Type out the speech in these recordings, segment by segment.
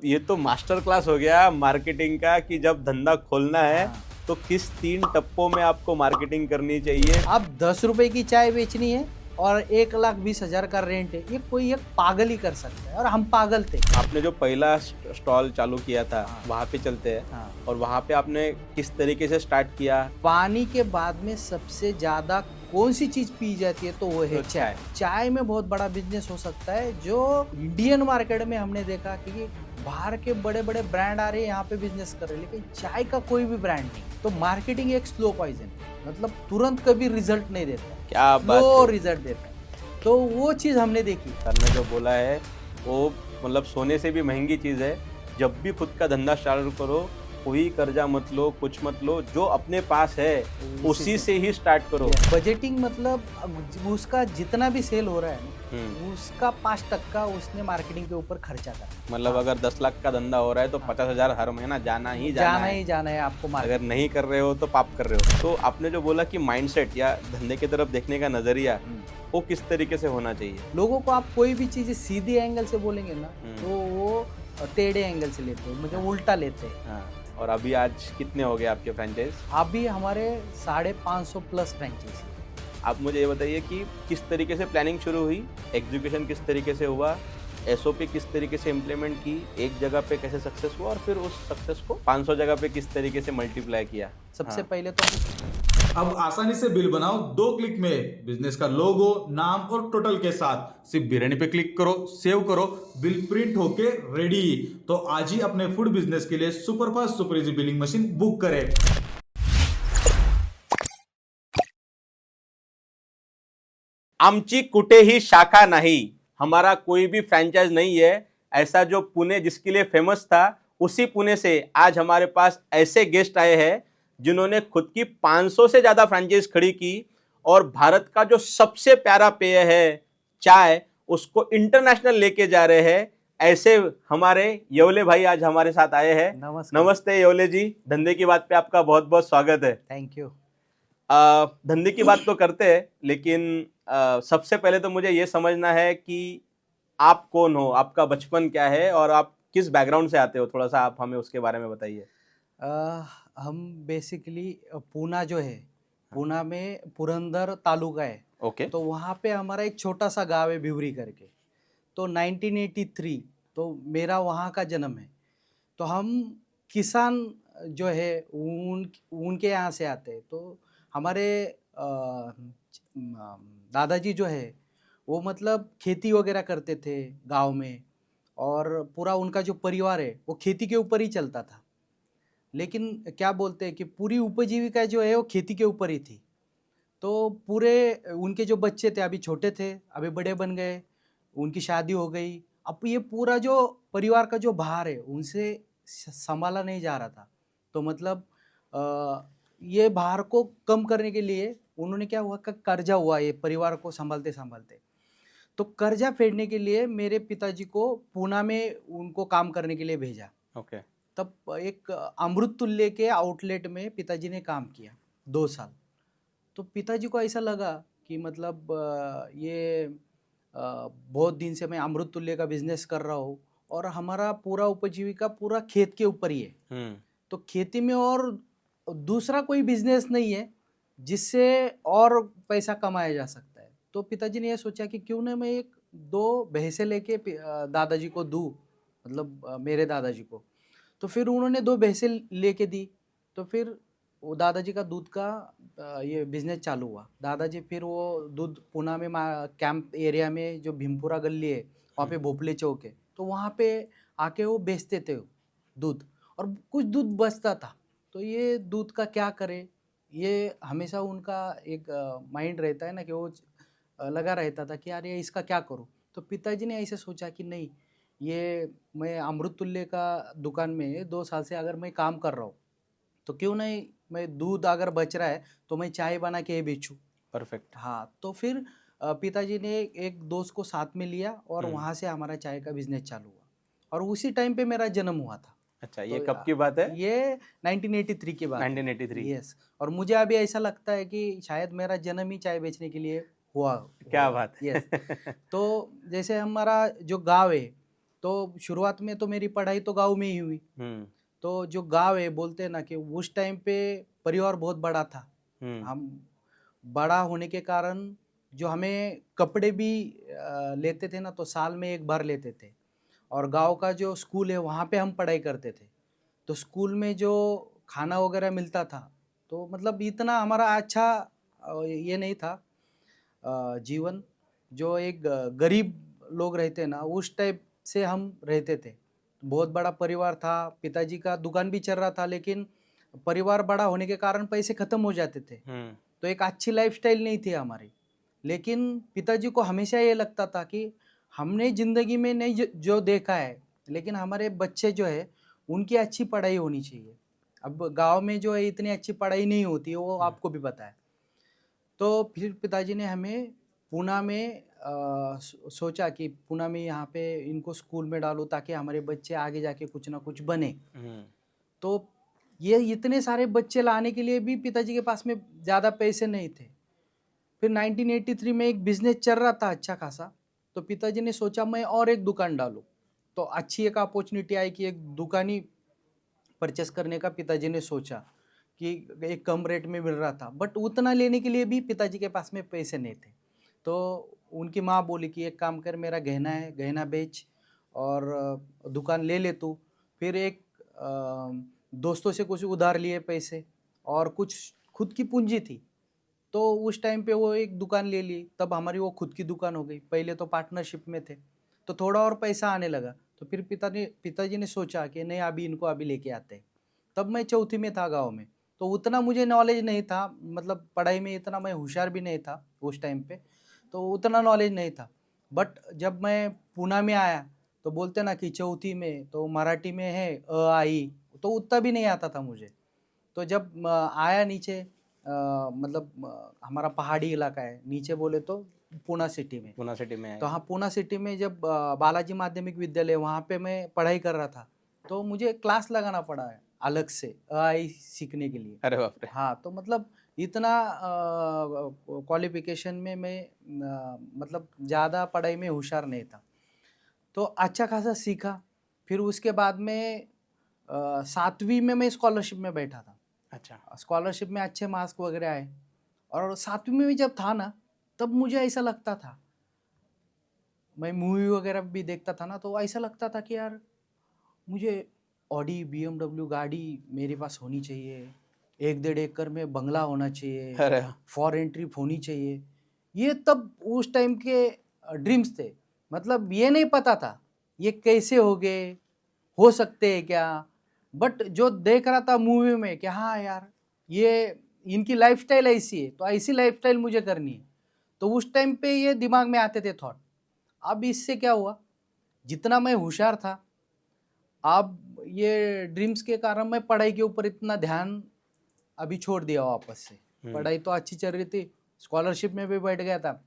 ये तो master class हो गया मार्केटिंग का कि जब धंधा खोलना है हाँ। तो किस 3 टप्पों में आपको मार्केटिंग करनी चाहिए। अब 10 रुपए की चाय बेचनी है और 1,20,000 का रेंट है, ये कोई एक पागल ही कर सकता है और हम पागल थे। आपने जो पहला स्टॉल चालू किया था हाँ। वहां पे चलते हैं। हाँ। और वहां पे आपने किस तरीके से स्टार्ट किया। पानी के बाद में सबसे ज्यादा कौन सी चीज पी जाती है, तो वो है तो चाय। चाय में बहुत बड़ा बिजनेस हो सकता है, जो इंडियन मार्केट में हमने देखा कि बाहर के बड़े बड़े ब्रांड आ रहे हैं यहाँ पे बिजनेस कर रहे हैं, लेकिन चाय का कोई भी ब्रांड नहीं। तो मार्केटिंग एक स्लो पॉइजन है, मतलब तुरंत कभी रिजल्ट नहीं देता, क्या बात स्लो है। रिजल्ट देता है। तो वो चीज हमने देखी। सर ने जो बोला है वो मतलब सोने से भी महंगी चीज़ है। जब भी खुद का धंधा स्टार्ट करो कोई कर्जा मत लो, कुछ मत लो, जो अपने पास है उसी से ही स्टार्ट करो। बजटिंग मतलब उसका जितना भी सेल हो रहा है हम्म। उसका 5% उसने मार्केटिंग के ऊपर खर्चा करा। मतलब अगर 10 लाख का धंधा हो रहा है तो 50,000 हर महीना जाना ही जाना है। ही जाना है आपको अगर मार्केट। नहीं कर रहे हो तो पाप कर रहे हो। तो आपने जो बोला कि माइंडसेट या धंधे की तरफ देखने का नजरिया वो किस तरीके से होना चाहिए। लोगों को आप कोई भी चीज सीधे एंगल से बोलेंगे ना तो वो टेढ़े एंगल से लेते हैं, मतलब उल्टा लेते हैं। हाँ। और अभी आज कितने हो गए आपके फ्रेंचाइज। अभी हमारे 550 प्लस फ्रेंचाइजी। आप मुझे ये बताइए कि किस तरीके से प्लानिंग शुरू हुई, एग्जीक्यूशन किस तरीके से हुआ, एसओपी किस तरीके से इम्प्लीमेंट की, एक जगह पे कैसे सक्सेस हुआ और फिर उस सक्सेस को 500 जगह पे किस तरीके से मल्टीप्लाई किया। सबसे हाँ। पहले तो अब आसानी से बिल बनाओ 2 क्लिक में, बिजनेस का लोगो, नाम और टोटल के साथ। सिर्फ बिरयानी पे क्लिक करो, सेव करो, बिल प्रिंट होके रेडी। तो आज ही अपने फूड बिजनेस के लिए superfast super easy billing machine book करें। आमची कुठेही शाखा नहीं, हमारा कोई भी फ्रैंचाइज नहीं है। ऐसा जो पुणे जिसके लिए फेमस था उसी पुणे से आज हमारे पास ऐसे गेस्ट आए हैं जिन्होंने खुद की 500 से ज्यादा फ्रैंचाइज खड़ी की और भारत का जो सबसे प्यारा पेय है चाय उसको इंटरनेशनल लेके जा रहे हैं। ऐसे हमारे येवले भाई आज हमारे साथ आए हैं। नमस्कार। नमस्ते येवले जी, धंधे की बात पे आपका बहुत बहुत स्वागत है। Thank you. धंधे की बात तो करते हैं लेकिन सबसे पहले तो मुझे ये समझना है कि आप कौन हो, आपका बचपन क्या है और आप किस बैकग्राउंड से आते हो। थोड़ा सा आप हमें उसके बारे में बताइए। अ, हम बेसिकली पूना जो है, पूना में पुरंदर तालुका है। ओके। तो वहाँ पे हमारा एक छोटा सा गांव है भिवरी करके। तो 1983 तो मेरा वहाँ का जन्म है। तो हम किसान जो है उनके यहाँ से आते हैं। तो हमारे दादाजी जो है वो मतलब खेती वगैरह करते थे गांव में, और पूरा उनका जो परिवार है वो खेती के ऊपर ही चलता था। लेकिन क्या बोलते हैं कि पूरी उपजीविका जो है वो खेती के ऊपर ही थी। तो पूरे उनके जो बच्चे थे अभी छोटे थे, अभी बड़े बन गए, उनकी शादी हो गई। अब ये पूरा जो परिवार का जो भार है उनसे संभाला नहीं जा रहा था। तो मतलब ये भार को कम करने के लिए उन्होंने क्या हुआ कि कर्जा हुआ ये परिवार को संभालते संभालते। तो कर्जा फेडने के लिए मेरे पिताजी को पूना में उनको काम करने के लिए भेजा। ओके। तब एक अमृत तुल्य के आउटलेट में पिताजी ने काम किया 2 साल। तो पिताजी को ऐसा लगा कि मतलब ये बहुत दिन से मैं अमृत तुल्य का बिजनेस कर रहा हूँ और हमारा पूरा उपजीविका पूरा खेत के ऊपर ही है। तो खेती में और दूसरा कोई बिजनेस नहीं है जिससे और पैसा कमाया जा सकता है। तो पिताजी ने यह सोचा कि क्यों ना मैं एक 2 भैंसे लेके दादाजी को दूँ, मतलब मेरे दादाजी को। तो फिर उन्होंने 2 भैंसे लेके दी। तो फिर वो दादाजी का दूध का ये बिजनेस चालू हुआ। दादाजी फिर वो दूध पूना में कैंप एरिया में जो भीमपुरा गली है वहाँ पे भोपले चौक है, तो वहाँ पे आके वो बेचते थे दूध, और कुछ दूध बचता था। तो ये दूध का क्या करे, ये हमेशा उनका एक माइंड रहता है ना कि वो लगा रहता था कि यार ये इसका क्या करूँ। तो पिताजी ने ऐसे सोचा कि नहीं, ये मैं अमृत तुल्य का दुकान में 2 साल से अगर मैं काम कर रहा हूँ तो क्यों नहीं मैं दूध अगर बच रहा है तो मैं चाय बना के बेचूं। परफेक्ट। हाँ, तो फिर पिताजी ने एक दोस्त को साथ में लिया और वहाँ से हमारा चाय का बिजनेस चालू हुआ, और उसी टाइम पे मेरा जन्म हुआ था। अच्छा, तो ये कब की बात है। ये 1983 की बात है। 1983। यस। और मुझे अभी ऐसा लगता है कि शायद मेरा जन्म ही चाय बेचने के लिए हुआ क्या होगा। बात यस। है। तो जैसे हमारा जो गांव है तो शुरुआत में तो मेरी पढ़ाई तो गांव में ही हुई। तो जो गांव है बोलते हैं ना कि उस टाइम पे परिवार बहुत बड़ा था। हम बड़ा होने के कारण जो हमें कपड़े भी लेते थे ना तो साल में एक बार लेते थे। और गांव का जो स्कूल है वहाँ पे हम पढ़ाई करते थे। तो स्कूल में जो खाना वगैरह मिलता था तो मतलब इतना हमारा अच्छा ये नहीं था जीवन। जो एक गरीब लोग रहते हैं ना उस टाइप से हम रहते थे। बहुत बड़ा परिवार था, पिताजी का दुकान भी चल रहा था, लेकिन परिवार बड़ा होने के कारण पैसे खत्म हो जाते थे। तो एक अच्छी लाइफस्टाइल नहीं थी हमारी। लेकिन पिताजी को हमेशा ये लगता था कि हमने ज़िंदगी में नहीं जो देखा है, लेकिन हमारे बच्चे जो है उनकी अच्छी पढ़ाई होनी चाहिए। अब गांव में जो है इतनी अच्छी पढ़ाई नहीं होती है, वो आपको भी पता है। तो फिर पिताजी ने हमें पूना में सोचा कि पूना में यहाँ पे इनको स्कूल में डालो ताकि हमारे बच्चे आगे जाके कुछ ना कुछ बने। तो ये इतने सारे बच्चे लाने के लिए भी पिताजी के पास में ज़्यादा पैसे नहीं थे। फिर 1983 में एक बिजनेस चल रहा था अच्छा खासा। तो पिताजी ने सोचा मैं और एक दुकान डालूं। तो अच्छी एक अपॉर्चुनिटी आई कि एक दुकान ही परचेस करने का पिताजी ने सोचा कि एक कम रेट में मिल रहा था, बट उतना लेने के लिए भी पिताजी के पास में पैसे नहीं थे। तो उनकी माँ बोली कि एक काम कर, मेरा गहना है, गहना बेच और दुकान ले ले तू। फिर एक दोस्तों से कुछ उधार लिए पैसे और कुछ खुद की पूंजी थी। तो उस टाइम पे वो एक दुकान ले ली, तब हमारी वो खुद की दुकान हो गई। पहले तो पार्टनरशिप में थे, तो थोड़ा और पैसा आने लगा। तो फिर पिताजी ने सोचा कि नहीं अभी इनको अभी लेके आते हैं। तब मैं चौथी में था गांव में, तो उतना मुझे नॉलेज नहीं था, मतलब पढ़ाई में इतना मैं होशियार भी नहीं था उस टाइम पे, तो उतना नॉलेज नहीं था। बट जब मैं पूना में आया तो बोलते ना कि चौथी में तो मराठी में है अ आ ई, तो उतना भी नहीं आता था मुझे। तो जब आया नीचे मतलब हमारा पहाड़ी इलाका है, नीचे बोले तो पूना सिटी में। पूना सिटी में तो हाँ, पूना सिटी में जब बालाजी माध्यमिक विद्यालय वहाँ पे मैं पढ़ाई कर रहा था, तो मुझे क्लास लगाना पड़ा है अलग से आई सीखने के लिए। अरे बाप रे। हाँ, तो मतलब इतना क्वालिफिकेशन में मैं मतलब ज़्यादा पढ़ाई में होशियार नहीं था। तो अच्छा खासा सीखा। फिर उसके बाद में 7वीं में मैं स्कॉलरशिप में बैठा था। अच्छा। स्कॉलरशिप में अच्छे मार्क्स वगैरह आए। और 7वीं में जब था ना, तब मुझे ऐसा लगता था, मैं मूवी वगैरह भी देखता था ना, तो ऐसा लगता था कि यार मुझे ऑडी BMW गाड़ी मेरे पास होनी चाहिए, 1-1.5 एकड़ में बंगला होना चाहिए, अरे फॉरेन ट्रिप होनी चाहिए। ये तब उस टाइम के ड्रीम्स थे। मतलब ये नहीं पता था ये कैसे हो गए, हो सकते हैं क्या, बट जो देख रहा था मूवी में कि हाँ यार ये इनकी लाइफस्टाइल ऐसी है, तो ऐसी लाइफस्टाइल मुझे करनी है। तो उस टाइम पे ये दिमाग में आते थे थॉट। अब इससे क्या हुआ, जितना मैं होशियार था, अब ये ड्रीम्स के कारण मैं पढ़ाई के ऊपर इतना ध्यान अभी छोड़ दिया वापस से। पढ़ाई तो अच्छी चल रही थी, स्कॉलरशिप में भी बैठ गया था,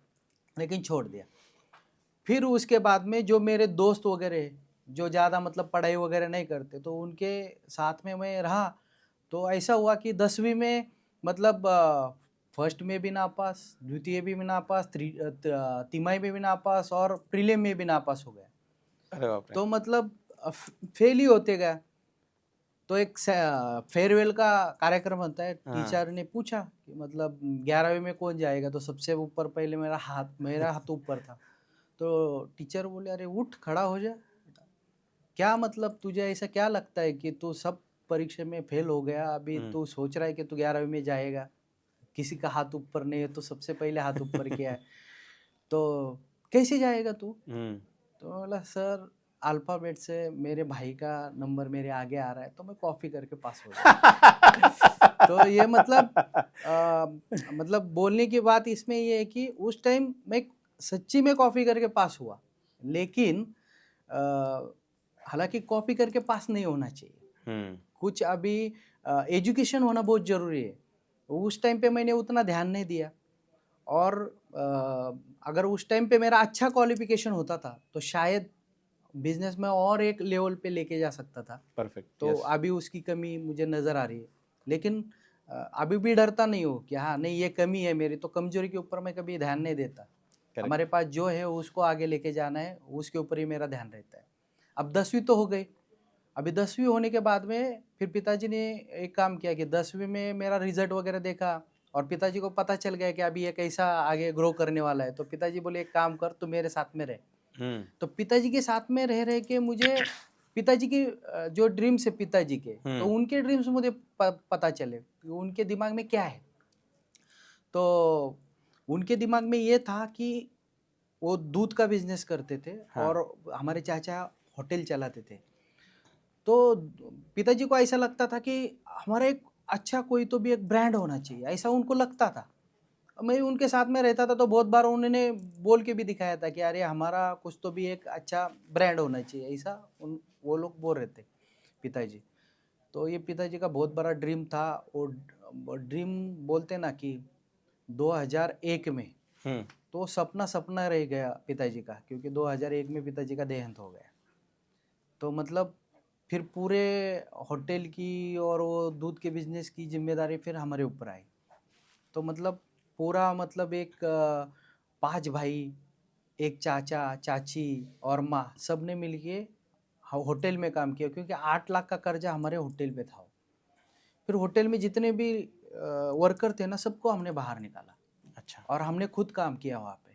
लेकिन छोड़ दिया। फिर उसके बाद में जो मेरे दोस्त वगैरह जो ज़्यादा मतलब पढ़ाई वगैरह नहीं करते, तो उनके साथ में मैं रहा। तो ऐसा हुआ कि 10वीं में मतलब फर्स्ट में भी ना पास, द्वितीय भी ना पास, तिमाही में भी ना पास और प्रीलिम में भी ना पास हो गया। अरे बाप रे। तो मतलब फेल ही होते गया। तो एक फेयरवेल का कार्यक्रम होता है। हाँ। टीचर ने पूछा कि मतलब 11वीं में कौन जाएगा, तो सबसे ऊपर पहले मेरा हाथ ऊपर था। तो टीचर बोले अरे उठ खड़ा हो जा, क्या मतलब तुझे ऐसा क्या लगता है कि तू सब परीक्षा में फेल हो गया, अभी तू सोच रहा है कि तू 11वीं में जाएगा, किसी का हाथ ऊपर नहीं है, तो सबसे पहले हाथ ऊपर किया है, तो कैसे जाएगा तू। तो बोला सर अल्फ़ाबेट से मेरे भाई का नंबर मेरे आगे आ रहा है, तो मैं कॉपी करके पास हो गया। तो ये मतलब बोलने की बात इसमें ये है कि उस टाइम मैं सच्ची में कॉपी करके पास हुआ, लेकिन हालांकि कॉपी करके पास नहीं होना चाहिए। कुछ अभी एजुकेशन होना बहुत ज़रूरी है। उस टाइम पे मैंने उतना ध्यान नहीं दिया। और अगर उस टाइम पे मेरा अच्छा क्वालिफिकेशन होता था तो शायद बिजनेस में और एक लेवल पे लेके जा सकता था। परफेक्ट। तो अभी उसकी कमी मुझे नज़र आ रही है, लेकिन अभी भी डरता नहीं हो कि हाँ नहीं ये कमी है मेरी, तो कमजोरी के ऊपर मैं कभी ध्यान नहीं देता। हमारे पास जो है उसको आगे लेके जाना है, उसके ऊपर ही मेरा ध्यान रहता है। अब 10वीं तो हो गई। अभी 10वीं होने के बाद में फिर पिताजी ने एक काम किया कि 10वीं में मेरा रिजल्ट वगैरह देखा और पिताजी को पता चल गया कि अभी ये कैसा आगे ग्रो करने वाला है। तो पिताजी बोले एक काम कर, तू मेरे साथ में रह। तो पिताजी के साथ में रह के मुझे पिताजी की जो ड्रीम्स है पिताजी के, तो उनके ड्रीम्स मुझे पता चले कि उनके दिमाग में क्या है। तो उनके दिमाग में ये था कि वो दूध का बिजनेस करते थे और हमारे चाचा होटल चलाते थे। तो पिताजी को ऐसा लगता था कि हमारा एक अच्छा कोई तो भी एक ब्रांड होना चाहिए, ऐसा उनको लगता था। मैं उनके साथ में रहता था तो बहुत बार उन्होंने बोल के भी दिखाया था कि अरे हमारा कुछ तो भी एक अच्छा ब्रांड होना चाहिए, ऐसा वो लोग बोल रहे थे पिताजी। तो ये पिताजी का बहुत बड़ा ड्रीम था। वो ड्रीम बोलते ना कि 2001 में तो सपना रह गया पिताजी का, क्योंकि 2001 में पिताजी का देहांत हो गया। तो मतलब फिर पूरे होटल की और वो दूध के बिजनेस की जिम्मेदारी फिर हमारे ऊपर आई। तो मतलब पूरा मतलब एक 5 भाई, एक चाचा चाची और माँ, सब ने मिलके होटल में काम किया, क्योंकि 8 लाख का कर्जा हमारे होटल पे था। फिर होटल में जितने भी वर्कर थे ना, सबको हमने बाहर निकाला। अच्छा। और हमने खुद काम किया वहाँ पे।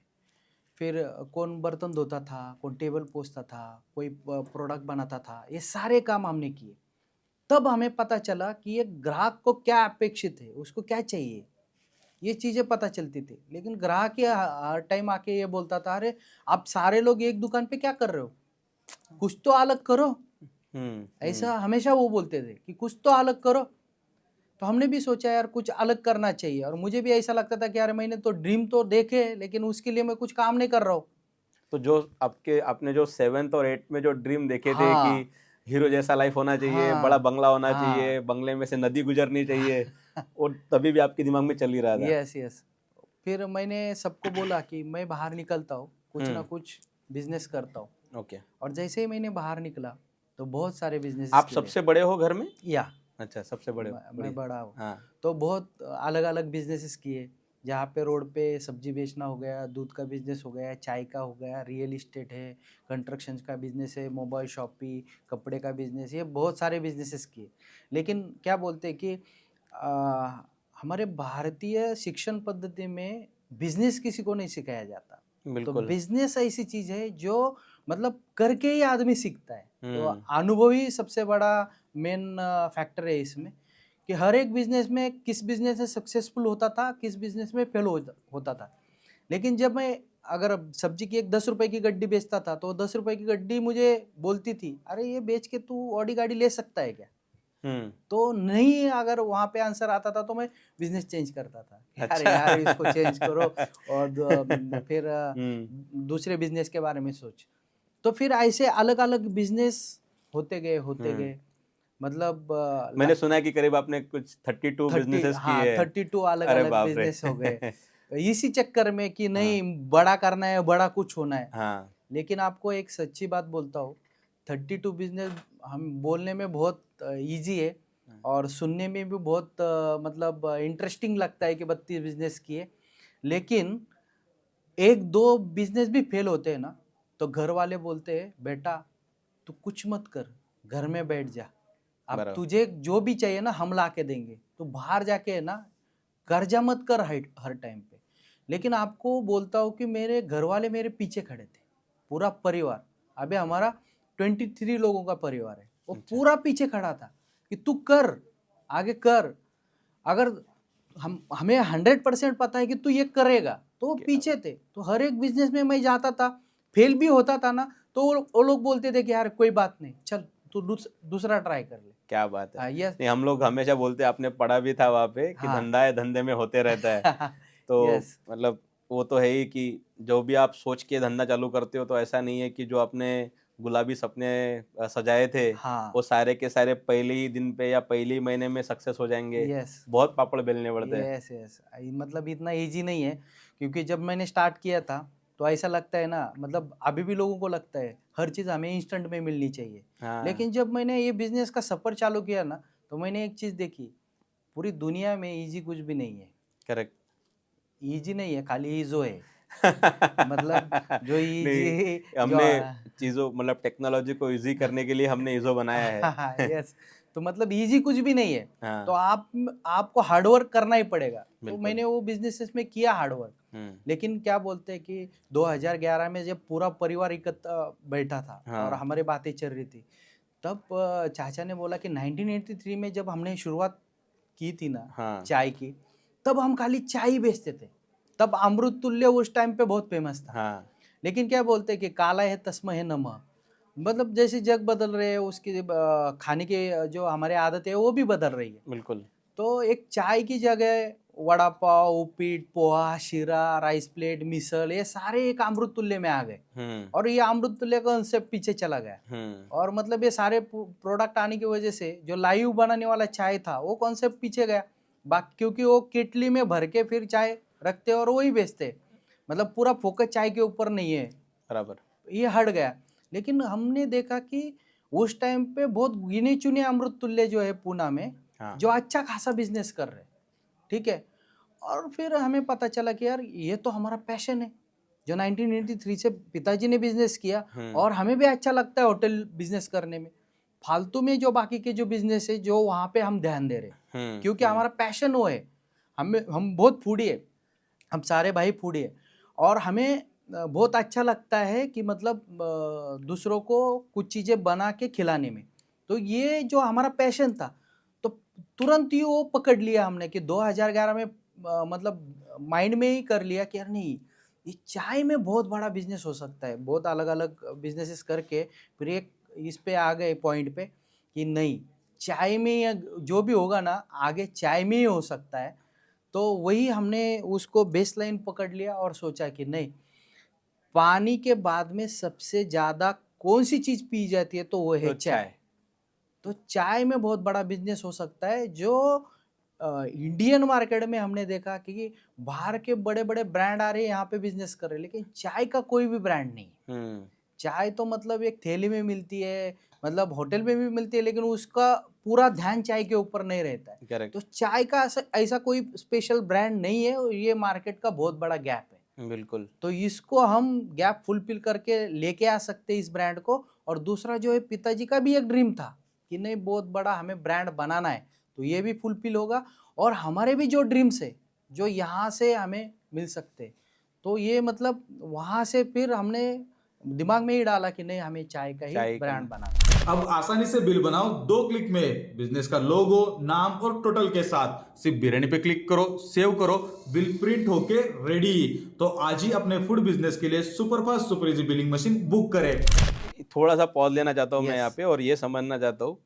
फिर कौन बर्तन धोता था, कौन टेबल पोंछता था, कोई प्रोडक्ट बनाता था, ये सारे काम हमने किए। तब हमें पता चला कि एक ग्राहक को क्या अपेक्षित है, उसको क्या चाहिए, ये चीज़ें पता चलती थी। लेकिन ग्राहक ये हर टाइम आके ये बोलता था, अरे आप सारे लोग एक दुकान पे क्या कर रहे हो, कुछ तो अलग करो। ऐसा हमेशा वो बोलते थे कि कुछ तो अलग करो। तो हमने भी सोचा यार कुछ अलग करना चाहिए, और मुझे भी ऐसा लगता था कि यार मैंने तो ड्रीम तो देखे, लेकिन उसके लिए मैं कुछ काम नहीं कर रहा हूँ। तो जो आपने जो 7th और 8th में जो ड्रीम देखे थे हाँ, कि हीरो जैसा लाइफ होना चाहिए, हाँ, बड़ा बंगला होना हाँ। चाहिए, बंगले में से नदी गुजरनी चाहिए, वो तभी भी आपके दिमाग में चल ही रहा था। Yes yes. फिर मैंने सबको बोला कि मैं बाहर निकलता हूँ, कुछ ना कुछ बिजनेस करता हूँ। ओके। और जैसे ही मैंने बाहर निकला तो बहुत सारे बिजनेस आप सबसे बड़े हो घर में? या अच्छा, सबसे बड़े हो, मैं बड़ा हूँ। हाँ। तो बहुत अलग अलग बिजनेसेस किए, जहाँ पे रोड पे सब्जी बेचना हो गया, दूध का बिजनेस हो गया, चाय का हो गया, रियल इस्टेट है, कंस्ट्रक्शन का बिजनेस है, मोबाइल शॉपी, कपड़े का बिजनेस, ये बहुत सारे बिजनेसेस किए। लेकिन क्या बोलते हैं कि हमारे भारतीय शिक्षण पद्धति में बिजनेस किसी को नहीं सिखाया जाता। तो बिल्कुल। बिजनेस ऐसी चीज है जो मतलब करके ही आदमी सीखता है। तो हम्म। अनुभव ही सबसे बड़ा मेन फैक्टर है इसमें, कि हर एक बिजनेस में किस बिजनेस में सक्सेसफुल होता था, किस बिजनेस में फेल होता था। लेकिन जब मैं अगर सब्जी की एक 10 रुपए की गड्डी बेचता था, तो 10 रुपए की गड्डी मुझे बोलती थी, अरे ये बेच के तू ऑडी गाड़ी ले सकता है क्या। तो नहीं, अगर वहाँ पे आंसर आता था तो मैं बिजनेस चेंज करता था। अरे अच्छा। यार इसको चेंज करो और फिर दूसरे बिजनेस के बारे में सोच। तो फिर ऐसे अलग अलग बिजनेस होते गए मतलब मैंने सुना है कि करीब आपने कुछ 32 बिजनेसेस किए हैं। 32 अलग अरे अलग बाप रे। बिजनेस हो गए इसी चक्कर में कि नहीं बड़ा करना है, बड़ा कुछ होना है। हाँ। लेकिन आपको एक सच्ची बात बोलता हूँ, 32 बिजनेस हम बोलने में बहुत इजी है और सुनने में भी बहुत मतलब इंटरेस्टिंग लगता है कि 32 बिजनेस किए। लेकिन एक दो बिजनेस भी फेल होते हैं ना, तो घर वाले बोलते हैं बेटा तू कुछ मत कर, घर में बैठ जा, अब बराबर। तुझे जो भी चाहिए ना हम ला के देंगे, तू बाहर जाके है ना कर्जा मत कर हर टाइम पे। लेकिन आपको बोलता हूँ कि मेरे घर वाले मेरे पीछे खड़े थे, पूरा परिवार। अभी हमारा 23 लोगों का परिवार है, वो पूरा पीछे खड़ा था कि तू कर, आगे कर। अगर हमें 100% पता है कि तू ये करेगा, तो वो पीछे थे। तो हर एक बिजनेस में मैं जाता था, फेल भी होता था ना, तो वो लोग बोलते थे कि यार कोई बात नहीं, चल तू दूसरा ट्राई कर ले। क्या बात है। यस नहीं, हम लोग हमेशा बोलते हैं, आपने पढ़ा भी था वहाँ पे कि हाँ। धंधा है, धंधे में होते रहता है। तो यस मतलब वो तो है ही कि जो भी आप सोच के धंधा चालू करते हो, तो ऐसा नहीं है कि जो आपने गुलाबी सपने सजाए थे हाँ। वो सारे के सारे पहले ही दिन पे या पहले ही महीने में सक्सेस हो जाएंगे। यस बहुत पापड़ बेलने पड़ते हैं। यस यस मतलब इतना इजी नहीं है, क्योंकि जब मैंने स्टार्ट किया था तो ऐसा लगता है ना, मतलब अभी भी लोगों को लगता है हर चीज़ हमें इंस्टेंट में मिलनी चाहिए। हाँ। लेकिन जब मैंने ये बिजनेस का सफ़र चालू किया ना, तो मैंने एक चीज़ देखी, पूरी दुनिया में इजी कुछ भी नहीं है। करेक्ट। इजी नहीं है, खाली ईजो है। मतलब जो नहीं, इजी हमने चीजों मतलब टेक्नोलॉजी को इजी करने के लिए हमने इजो बनाया है। यस, तो मतलब इजी कुछ भी नहीं है। तो हाँ आपको हार्डवर्क करना ही पड़ेगा। तो बिल्कुल। मैंने वो बिजनेसेस में किया हार्डवर्क, लेकिन क्या बोलते हैं कि 2011 में जब पूरा परिवार एकत्र बैठा था और हाँ हमारी बातें चल रही थी, तब चाचा ने बोला कि 1983 में जब हमने शुरुआत की थी ना हाँ चाय की, तब हम खाली चाय ही बेचते थे। तब अमृत तुल्य उस टाइम पे बहुत फेमस था। हाँ लेकिन क्या बोलते हैं कि काला है तस्म है नमः, मतलब जैसे जग बदल रहे हैं उसकी खाने के जो हमारे आदत है वो भी बदल रही है। बिल्कुल। तो एक चाय की जगह वड़ा पाव, उपीट, पोहा, शीरा, राइस प्लेट, मिसल, ये सारे एक अमृत तुल्य में आ गए और ये अमृत तुल्य का कंसेप्ट पीछे चला गया। और मतलब ये सारे प्रोडक्ट आने की वजह से जो लाइव बनाने वाला चाय था वो कॉन्सेप्ट पीछे गया। बाकी क्योंकि वो केटली में भर के फिर चाय रखते और वही बेचते, मतलब पूरा फोकस चाय के ऊपर नहीं है, बराबर। ये हट गया। लेकिन हमने देखा कि उस टाइम पे बहुत गिने चुने अमृत तुल्य जो है पूना में, हाँ जो अच्छा खासा बिजनेस कर रहे, ठीक है। और फिर हमें पता चला कि यार ये तो हमारा पैशन है, जो 1983 से पिताजी ने बिजनेस किया और हमें भी अच्छा लगता है होटल बिजनेस करने में। फालतू में जो बाकी के जो बिजनेस है जो वहाँ पे हम ध्यान दे रहे, क्योंकि हमारा पैशन वो है। हम बहुत फूडी है, हम सारे भाई फूडी है और हमें बहुत अच्छा लगता है कि मतलब दूसरों को कुछ चीज़ें बना के खिलाने में। तो ये जो हमारा पैशन था, तो तुरंत ही वो पकड़ लिया हमने कि 2011 में मतलब माइंड में ही कर लिया कि यार नहीं, ये चाय में बहुत बड़ा बिजनेस हो सकता है। बहुत अलग अलग बिजनेसेस करके फिर एक इस पे आ गए पॉइंट पे कि नहीं, चाय में या जो भी होगा ना आगे चाय में ही हो सकता है। तो वही हमने उसको बेसलाइन पकड़ लिया और सोचा कि नहीं, पानी के बाद में सबसे ज्यादा कौन सी चीज पी जाती है तो वो है तो चाय। चाय। तो चाय में बहुत बड़ा बिजनेस हो सकता है। जो इंडियन मार्केट में हमने देखा कि बाहर के बड़े बड़े ब्रांड आ रहे हैं यहाँ पे बिजनेस कर रहे हैं, लेकिन चाय का कोई भी ब्रांड नहीं है। चाय तो मतलब एक थैली में मिलती है, मतलब होटल में भी मिलती है, लेकिन उसका पूरा ध्यान चाय के ऊपर नहीं रहता है। करेक्ट। तो चाय का ऐसा कोई स्पेशल ब्रांड नहीं है और ये मार्केट का बहुत बड़ा गैप है। बिल्कुल। तो इसको हम गैप फुलफिल करके लेके आ सकते हैं इस ब्रांड को। और दूसरा जो है, पिताजी का भी एक ड्रीम था कि नहीं बहुत बड़ा हमें ब्रांड बनाना है, तो ये भी फुलफिल होगा। और हमारे भी जो ड्रीम्स है जो यहाँ से हमें मिल सकते, तो ये मतलब वहाँ से फिर हमने दिमाग में ही डाला कि नहीं, हमें चाय का ही चाय ब्रांड करना। बनाना। अब आसानी से बिल बनाओ 2 क्लिक में बिजनेस का लोगो, नाम और टोटल के साथ। सिर्फ बिरयानी पे क्लिक करो, सेव करो, बिल प्रिंट होके रेडी। तो आज ही अपने फूड बिजनेस के लिए superfast super easy billing machine book करें। थोड़ा सा पॉज लेना चाहता हूँ मैं Yes. यहाँ पे और ये समझना चाहता हूँ,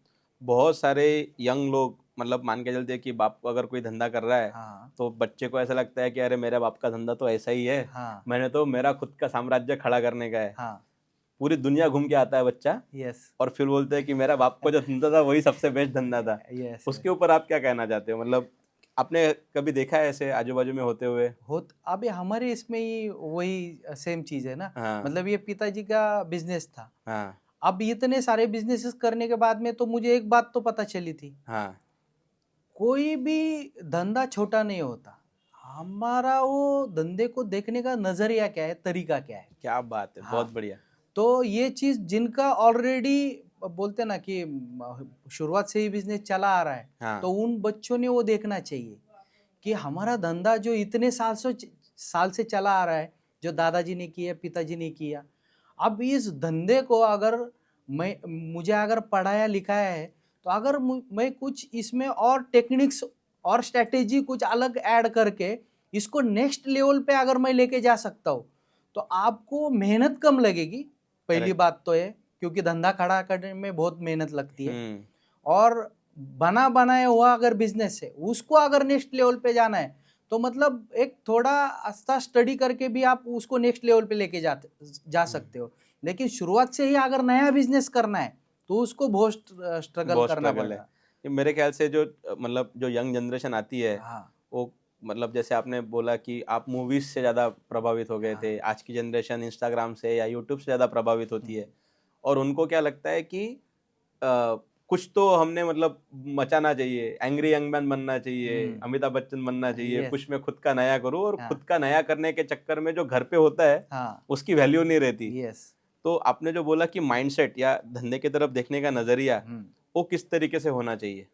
बहुत सारे यंग लोग मतलब मान के चलते हैं कि बाप अगर कोई धंधा कर रहा है हाँ तो बच्चे को ऐसा लगता है कि अरे मेरे बाप का धंधा तो ऐसा ही है, हाँ मैंने तो मेरा खुद का साम्राज्य खड़ा करने का है। हाँ। पूरी दुनिया घूम के आता है बच्चा यस और फिर बोलते हैं कि मेरा बाप का जो धंधा था वही सबसे बेस्ट धंधा था। यस। उसके ऊपर आप क्या कहना चाहते हो? मतलब आपने कभी देखा है ऐसे आजू बाजू में होते हुए? अभी हमारे इसमें ही वही सेम चीज है ना। हाँ मतलब ये पिताजी का बिजनेस था। हाँ अब इतने सारे बिजनेसेस करने के बाद में तो मुझे एक बात तो पता चली थी, हाँ कोई भी धंधा छोटा नहीं होता। हमारा वो धंधे को देखने का नजरिया क्या है, तरीका क्या है। क्या बात है, हाँ, बहुत बढ़िया। तो ये चीज जिनका ऑलरेडी बोलते ना कि शुरुआत से ही बिजनेस चला आ रहा है, हाँ तो उन बच्चों ने वो देखना चाहिए कि हमारा धंधा जो इतने साल से चला आ रहा है, जो दादाजी ने किया, पिताजी ने किया, अब इस धंधे को अगर मुझे अगर पढ़ाया लिखाया है, तो अगर मैं कुछ इसमें और टेक्निक्स और स्ट्रेटेजी कुछ अलग ऐड करके इसको नेक्स्ट लेवल पे अगर मैं लेके जा सकता हूँ, तो आपको मेहनत कम लगेगी। पहली Correct. बात तो है, क्योंकि धंधा खड़ा करने में बहुत मेहनत लगती है। हम्म और बना बनाया हुआ अगर बिजनेस है, उसको अगर नेक्स्ट लेवल पे जाना है, तो मतलब एक थोड़ा अच्छा स्टडी करके भी आप उसको नेक्स्ट लेवल पे लेके जा सकते हो। लेकिन शुरुआत से ही अगर नया बिजनेस करना है तो उसको बहुत स्ट्रगल बहुत करना स्ट्रगल है। पड़ेगा। ये मेरे ख्याल से जो मतलब जो यंग जनरेशन आती है हाँ वो मतलब जैसे आपने बोला कि आप मूवीज से ज़्यादा प्रभावित हो गए थे, आज की जनरेशन इंस्टाग्राम से या यूट्यूब से ज़्यादा प्रभावित होती है और उनको क्या लगता है कि कुछ तो हमने मतलब मचाना चाहिए, एंग्री यंग मैन बनना चाहिए, हम्म। अमिताभ बच्चन बनना चाहिए, Yes. कुछ मैं खुद का नया करूँ, और हाँ। खुद का नया करने के चक्कर में जो घर पे होता है हाँ, उसकी वैल्यू नहीं रहती। यस। तो आपने जो बोला कि माइंडसेट या धंधे की तरफ देखने का नजरिया, वो किस तरीके से होना चाहिए?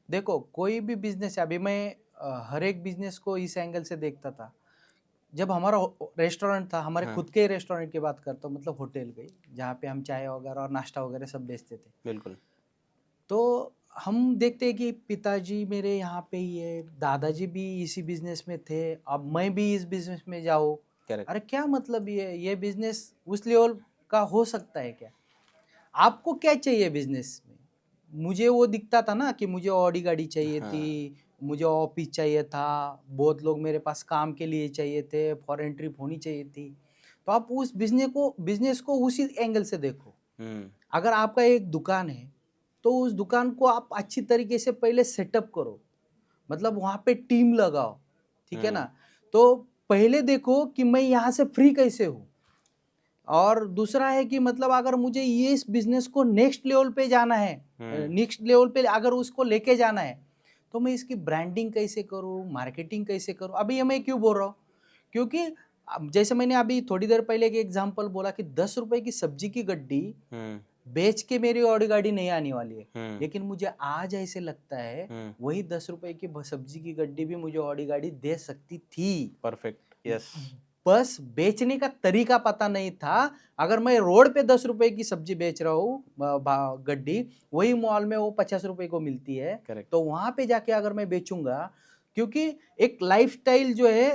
देखो, कोई भी बिजनेस, अभी मैं हर एक बिजनेस को इस एंगल से देखता था। जब हमारा रेस्टोरेंट था, हमारे हाँ। खुद के रेस्टोरेंट की बात करता हूँ, मतलब होटल गई, जहाँ पे हम चाय वगैरह और नाश्ता वगैरह सब बेचते थे। बिल्कुल। तो हम देखते हैं कि पिताजी मेरे यहाँ पे ही है, दादाजी भी इसी बिजनेस में थे, अब मैं भी इस बिजनेस में जाऊँ। करेक्ट। अरे क्या मतलब ये बिजनेस उस लेवल का हो सकता है क्या? आपको क्या चाहिए बिजनेस में? मुझे वो दिखता था ना कि मुझे ऑडी गाड़ी चाहिए हाँ। थी, मुझे ऑफिस चाहिए था, बहुत लोग मेरे पास काम के लिए चाहिए थे, फॉरेन ट्रिप होनी चाहिए थी। तो आप उस बिजनेस को उसी एंगल से देखो। अगर आपका एक दुकान है, तो उस दुकान को आप अच्छी तरीके से पहले सेटअप करो, मतलब वहाँ पे टीम लगाओ, ठीक है ना? तो पहले देखो कि मैं यहाँ से फ्री कैसे हूँ, और दूसरा है कि मतलब अगर मुझे ये इस बिजनेस को नेक्स्ट लेवल पे जाना है, नेक्स्ट लेवल पे अगर उसको लेके जाना है, तो मैं इसकी ब्रांडिंग कैसे करूँ, मार्केटिंग कैसे करूँ। अभी ये मैं क्यों बोल रहा हूँ, क्योंकि जैसे मैंने अभी थोड़ी देर पहले एक एग्जांपल बोला कि 10 रुपए की सब्जी की गड्डी बेच के मेरी ऑडी गाड़ी नहीं आने वाली है, लेकिन मुझे आज ऐसे लगता है वही 10 रुपए की सब्जी की गड्डी भी मुझे ऑडी गाड़ी दे सकती थी। Perfect, yes. बस बेचने का तरीका पता नहीं था। अगर मैं रोड पे 10 रुपए की सब्जी बेच रहा हूँ गड्डी, वही मॉल में वो 50 रुपए को मिलती है, करेक्ट। तो वहां पे जाके अगर मैं बेचूंगा, क्योंकि एक लाइफस्टाइल जो है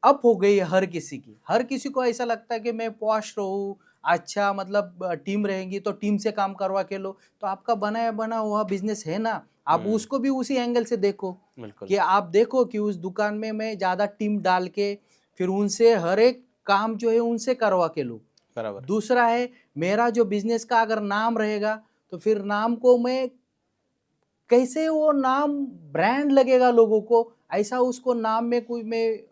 अप हो गई है हर किसी को ऐसा लगता है कि मैं पॉश रहूँ, अच्छा मतलब टीम रहेंगी तो टीम से काम करवा के लो। तो आपका बनाया बना हुआ बिजनेस है ना, आप उसको भी उसी एंगल से देखो बिल्कुल। कि आप देखो कि उस दुकान में मैं ज्यादा टीम डाल के फिर उनसे हर एक काम जो है उनसे करवा के लूँ। बराबर। दूसरा है, मेरा जो बिजनेस का अगर नाम रहेगा, तो फिर नाम को मैं कैसे, वो नाम ब्रांड लगेगा लोगों को, ऐसा उसको नाम में कोई मैं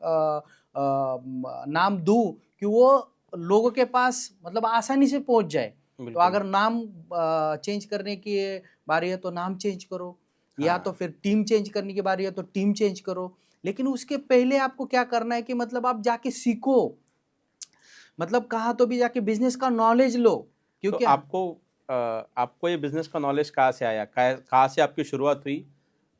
नाम दूं कि वो लोगों के पास मतलब आसानी से पहुंच जाए। तो बिल्कुल। अगर नाम चेंज करने की बारी है तो नाम चेंज करो, या हाँ। तो फिर टीम चेंज करने की बारी है तो टीम चेंज करो। लेकिन उसके पहले आपको क्या करना है कि मतलब आप जाके सीखो, मतलब कहाँ तो भी जाके बिजनेस का नॉलेज लो, तो क्योंकि आपको ये बिजनेस का नॉलेज कहाँ से आया, कहाँ से आपकी शुरुआत हुई?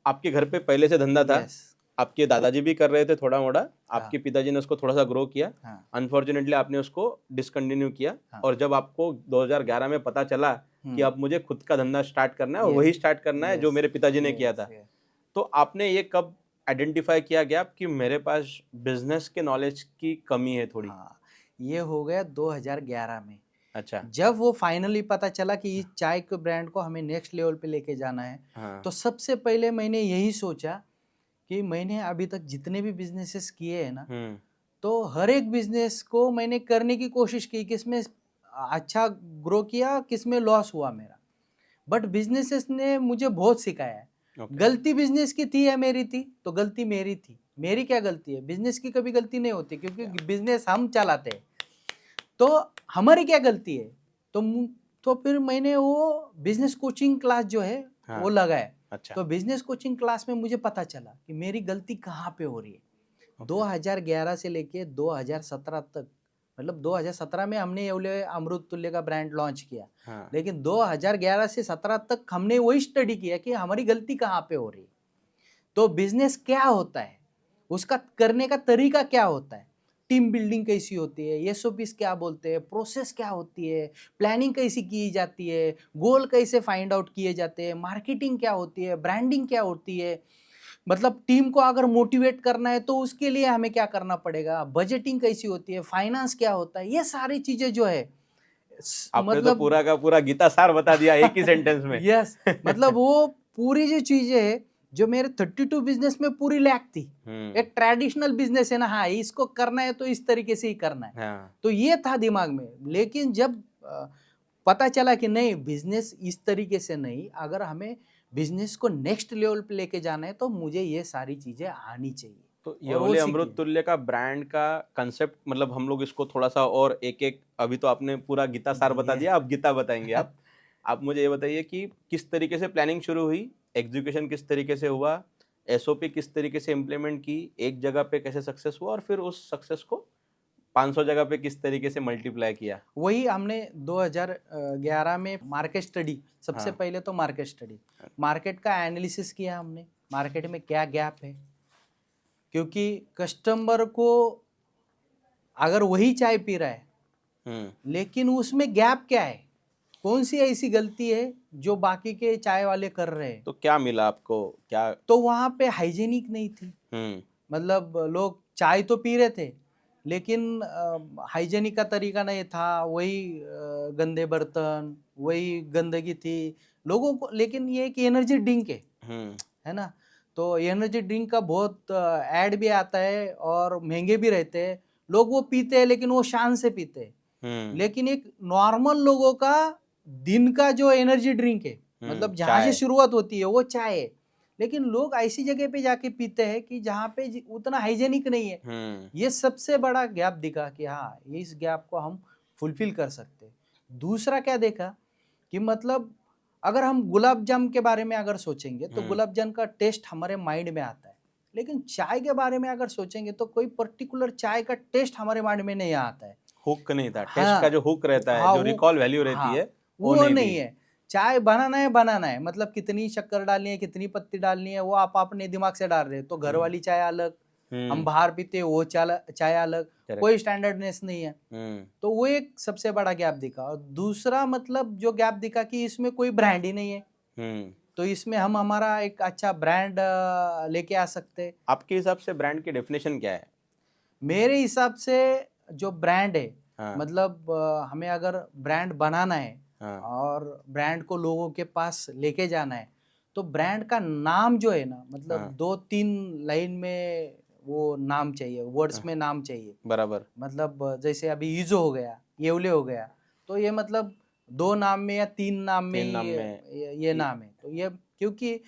आपके घर पे पहले से धंधा था? यस, आपके दादाजी भी कर रहे थे थोड़ा मोड़ा, आपके पिताजी ने उसको थोड़ा सा ग्रो किया, हाँ, अनफॉर्चुनेटली आपने उसको डिसकंटिन्यू किया, हाँ। और जब आपको 2011 में पता चला कि अब मुझे खुद का धंधा स्टार्ट करना है और Yes. वही स्टार्ट करना है जो मेरे पिताजी ने किया था, yes. तो आपने ये कब आइडेंटिफाई किया गया कि मेरे पास बिजनेस के नॉलेज की कमी है थोड़ी? हाँ, ये हो गया 2011 में। अच्छा। जब वो फाइनली पता चला कि इस चाय के ब्रांड को हमें नेक्स्ट लेवल पे लेके जाना है, हाँ। तो सबसे पहले मैंने यही सोचा कि मैंने अभी तक जितने भी बिजनेसेस किए हैं ना, तो हर एक बिजनेस को मैंने करने की कोशिश की, किसमें अच्छा ग्रो किया, किसमें लॉस हुआ मेरा। बट बिजनेसेस ने मुझे बहुत सिखाया है। Okay. गलती बिजनेस की थी या मेरी थी, तो गलती मेरी थी। मेरी क्या गलती है? बिजनेस की कभी गलती नहीं होती, क्योंकि बिजनेस हम चलाते हैं। तो हमारी क्या गलती है? तो फिर मैंने वो बिजनेस कोचिंग क्लास जो है वो लगाया। अच्छा। तो बिजनेस कोचिंग क्लास में मुझे पता चला कि मेरी गलती कहाँ पे हो रही है। 2011 से लेके 2017 तक, मतलब 2017 में हमने ये अमृत तुल्य का ब्रांड लॉन्च किया, लेकिन 2011 से 17 तक हमने वही स्टडी किया कि हमारी गलती कहाँ पे हो रही है। तो बिजनेस क्या होता है, उसका करने का तरीका क्या होता है, टीम बिल्डिंग कैसी होती है, एसओपीस क्या बोलते हैं, प्रोसेस क्या होती है, प्लानिंग कैसी की जाती है, गोल कैसे फाइंड आउट किए जाते हैं, मार्केटिंग क्या होती है, ब्रांडिंग क्या होती है, मतलब टीम को अगर मोटिवेट करना है तो उसके लिए हमें क्या करना पड़ेगा, बजटिंग कैसी होती है, फाइनेंस क्या होता है, ये सारी चीजें जो है आपने तो पूरा का पूरा गीता सार बता दिया एक ही सेंटेंस में। यस, मतलब वो पूरी जो चीजें है जो मेरे 32 बिजनेस में पूरी लैक थी। एक ट्रेडिशनल बिजनेस है ना, हाँ इसको करना है तो इस तरीके से ही करना है। तो ये था दिमाग में। लेकिन जब पता चला कि नहीं, बिजनेस इस तरीके से नहीं, अगर हमें बिजनेस को नेक्स्ट लेवल पे लेके जाना है तो मुझे ये सारी चीजें आनी चाहिए। तो ये वाले अमृत तुल्य का ब्रांड का कंसेप्ट, मतलब हम लोग इसको थोड़ा सा और एक एक, अभी तो आपने पूरा गीता सार बता दिया, अब गीता बताएंगे आप आप मुझे ये बताइए कि किस तरीके से प्लानिंग शुरू हुई, एग्जीक्यूशन किस तरीके से हुआ, एसओपी किस तरीके से इम्प्लीमेंट की, एक जगह पे कैसे सक्सेस हुआ और फिर उस सक्सेस को 500 जगह पे किस तरीके से मल्टीप्लाई किया। वही हमने 2011 में मार्केट स्टडी, सबसे हाँ। पहले तो मार्केट स्टडी, मार्केट का एनालिसिस किया हमने, मार्केट में क्या गैप है, क्योंकि कस्टमर को अगर वही चाय पी रहा है लेकिन उसमें गैप क्या है, कौन सी ऐसी गलती है जो बाकी के चाय वाले कर रहे हैं। तो क्या मिला आपको, क्या? तो वहाँ पे हाइजीनिक नहीं थी, मतलब लोग चाय तो पी रहे थे लेकिन हाइजीनिक का तरीका नहीं था, वही गंदे बर्तन, वही गंदगी थी लोगों को। लेकिन ये एक एनर्जी ड्रिंक है ना, तो एनर्जी ड्रिंक का बहुत ऐड भी आता है और महंगे भी रहते हैं, लोग वो पीते हैं लेकिन वो शान से पीते हैं। लेकिन एक नॉर्मल लोगों का दिन का जो एनर्जी ड्रिंक है, मतलब जहाँ से शुरुआत होती है वो चाय है, लेकिन लोग ऐसी जगह पे जाके पीते हैं कि जहाँ पे उतना हाइजेनिक नहीं है। ये सबसे बड़ा गैप दिखा कि हाँ, ये इस गैप को हम फुलफिल कर सकते हैं। दूसरा क्या देखा कि मतलब अगर हम गुलाब जाम के बारे में अगर सोचेंगे तो गुलाब जाम का टेस्ट हमारे माइंड में आता है, लेकिन चाय के बारे में अगर सोचेंगे तो कोई पर्टिकुलर चाय का टेस्ट हमारे माइंड में नहीं आता है। हुक नहीं था, हाँ, टेस्ट का जो हुक रहता है, हाँ, जो रिकॉल वैल्यू रहती हाँ, है वो नहीं है। चाय बनाना है, मतलब कितनी शक्कर डालनी है, कितनी पत्ती डालनी है, वो आप अपने दिमाग से डाल रहे हैं। तो घर वाली चाय अलग, हम बाहर पीते हैं वो चाय अलग, कोई स्टैंडर्डनेस नहीं है। तो वो एक सबसे बड़ा गैप दिखा। और दूसरा मतलब जो गैप दिखा कि इसमें कोई ब्रांड ही नहीं है, तो इसमें हम हमारा एक अच्छा ब्रांड लेके आ सकते हैं। आपके हिसाब से ब्रांड की डेफिनेशन क्या है? मेरे हिसाब से जो ब्रांड है, हाँ। मतलब हमें अगर ब्रांड बनाना है और ब्रांड को लोगों के पास लेके जाना है, तो ब्रांड का नाम जो है ना, मतलब 2-3 लाइन में वो नाम चाहिए, वर्ड्स में नाम चाहिए। बराबर। मतलब जैसे अभी ईजो हो गया, येवले हो गया, तो ये मतलब 2 नाम में या 3 नाम में ये नाम है। तो ये क्योंकि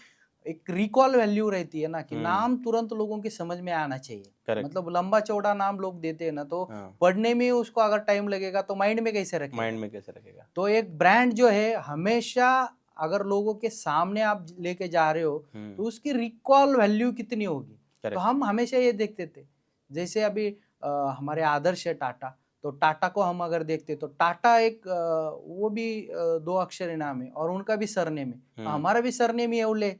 एक रिकॉल वैल्यू रहती है ना कि नाम तुरंत लोगों की समझ में आना चाहिए। मतलब लंबा चौड़ा नाम लोग देते हैं ना, तो पढ़ने में उसको अगर टाइम लगेगा तो माइंड में कैसे रखेगा। तो एक ब्रांड जो है हमेशा अगर लोगों के सामने आप लेके जा रहे हो तो उसकी रिकॉल वैल्यू कितनी होगी। तो हम हमेशा ये देखते थे, जैसे अभी हमारे आदर्श है टाटा, तो टाटा को हम अगर देखते तो टाटा एक वो भी 2 अक्षर नाम है और उनका भी सरनेम है, हमारा भी सरनेम येवले,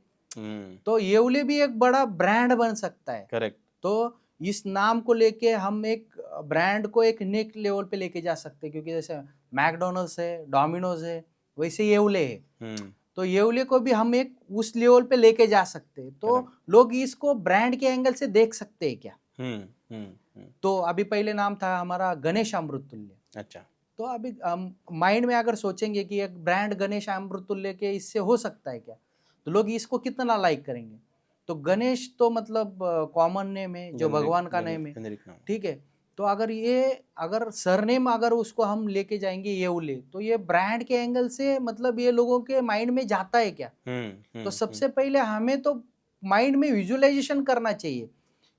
तो येवले भी एक बड़ा ब्रांड बन सकता है। करेक्ट। तो इस नाम को लेके हम एक ब्रांड को एक नेक्स्ट लेवल पे लेके जा सकते हैं, क्योंकि जैसे मैकडोनल्ड्स है, डोमिनोज है, वैसे येवले है। तो येवले को भी हम एक उस लेवल पे लेके जा सकते हैं। तो लोग इसको ब्रांड के एंगल से देख सकते हैं क्या। तो अभी पहले नाम था हमारा गणेश अमृततुल्य। अच्छा। तो अभी माइंड में अगर सोचेंगे कि एक ब्रांड गणेश अमृततुल्य के इससे हो सकता है क्या, तो लोग इसको कितना लाइक करेंगे। तो गणेश तो मतलब कॉमन नेम है, जो भगवान का नेम है, ठीक है। तो अगर सरनेम अगर उसको हम लेके जाएंगे येवले, तो ये ब्रांड के एंगल से मतलब ये लोगों के माइंड में जाता है क्या। तो सबसे पहले हमें तो माइंड में विजुअलाइजेशन करना चाहिए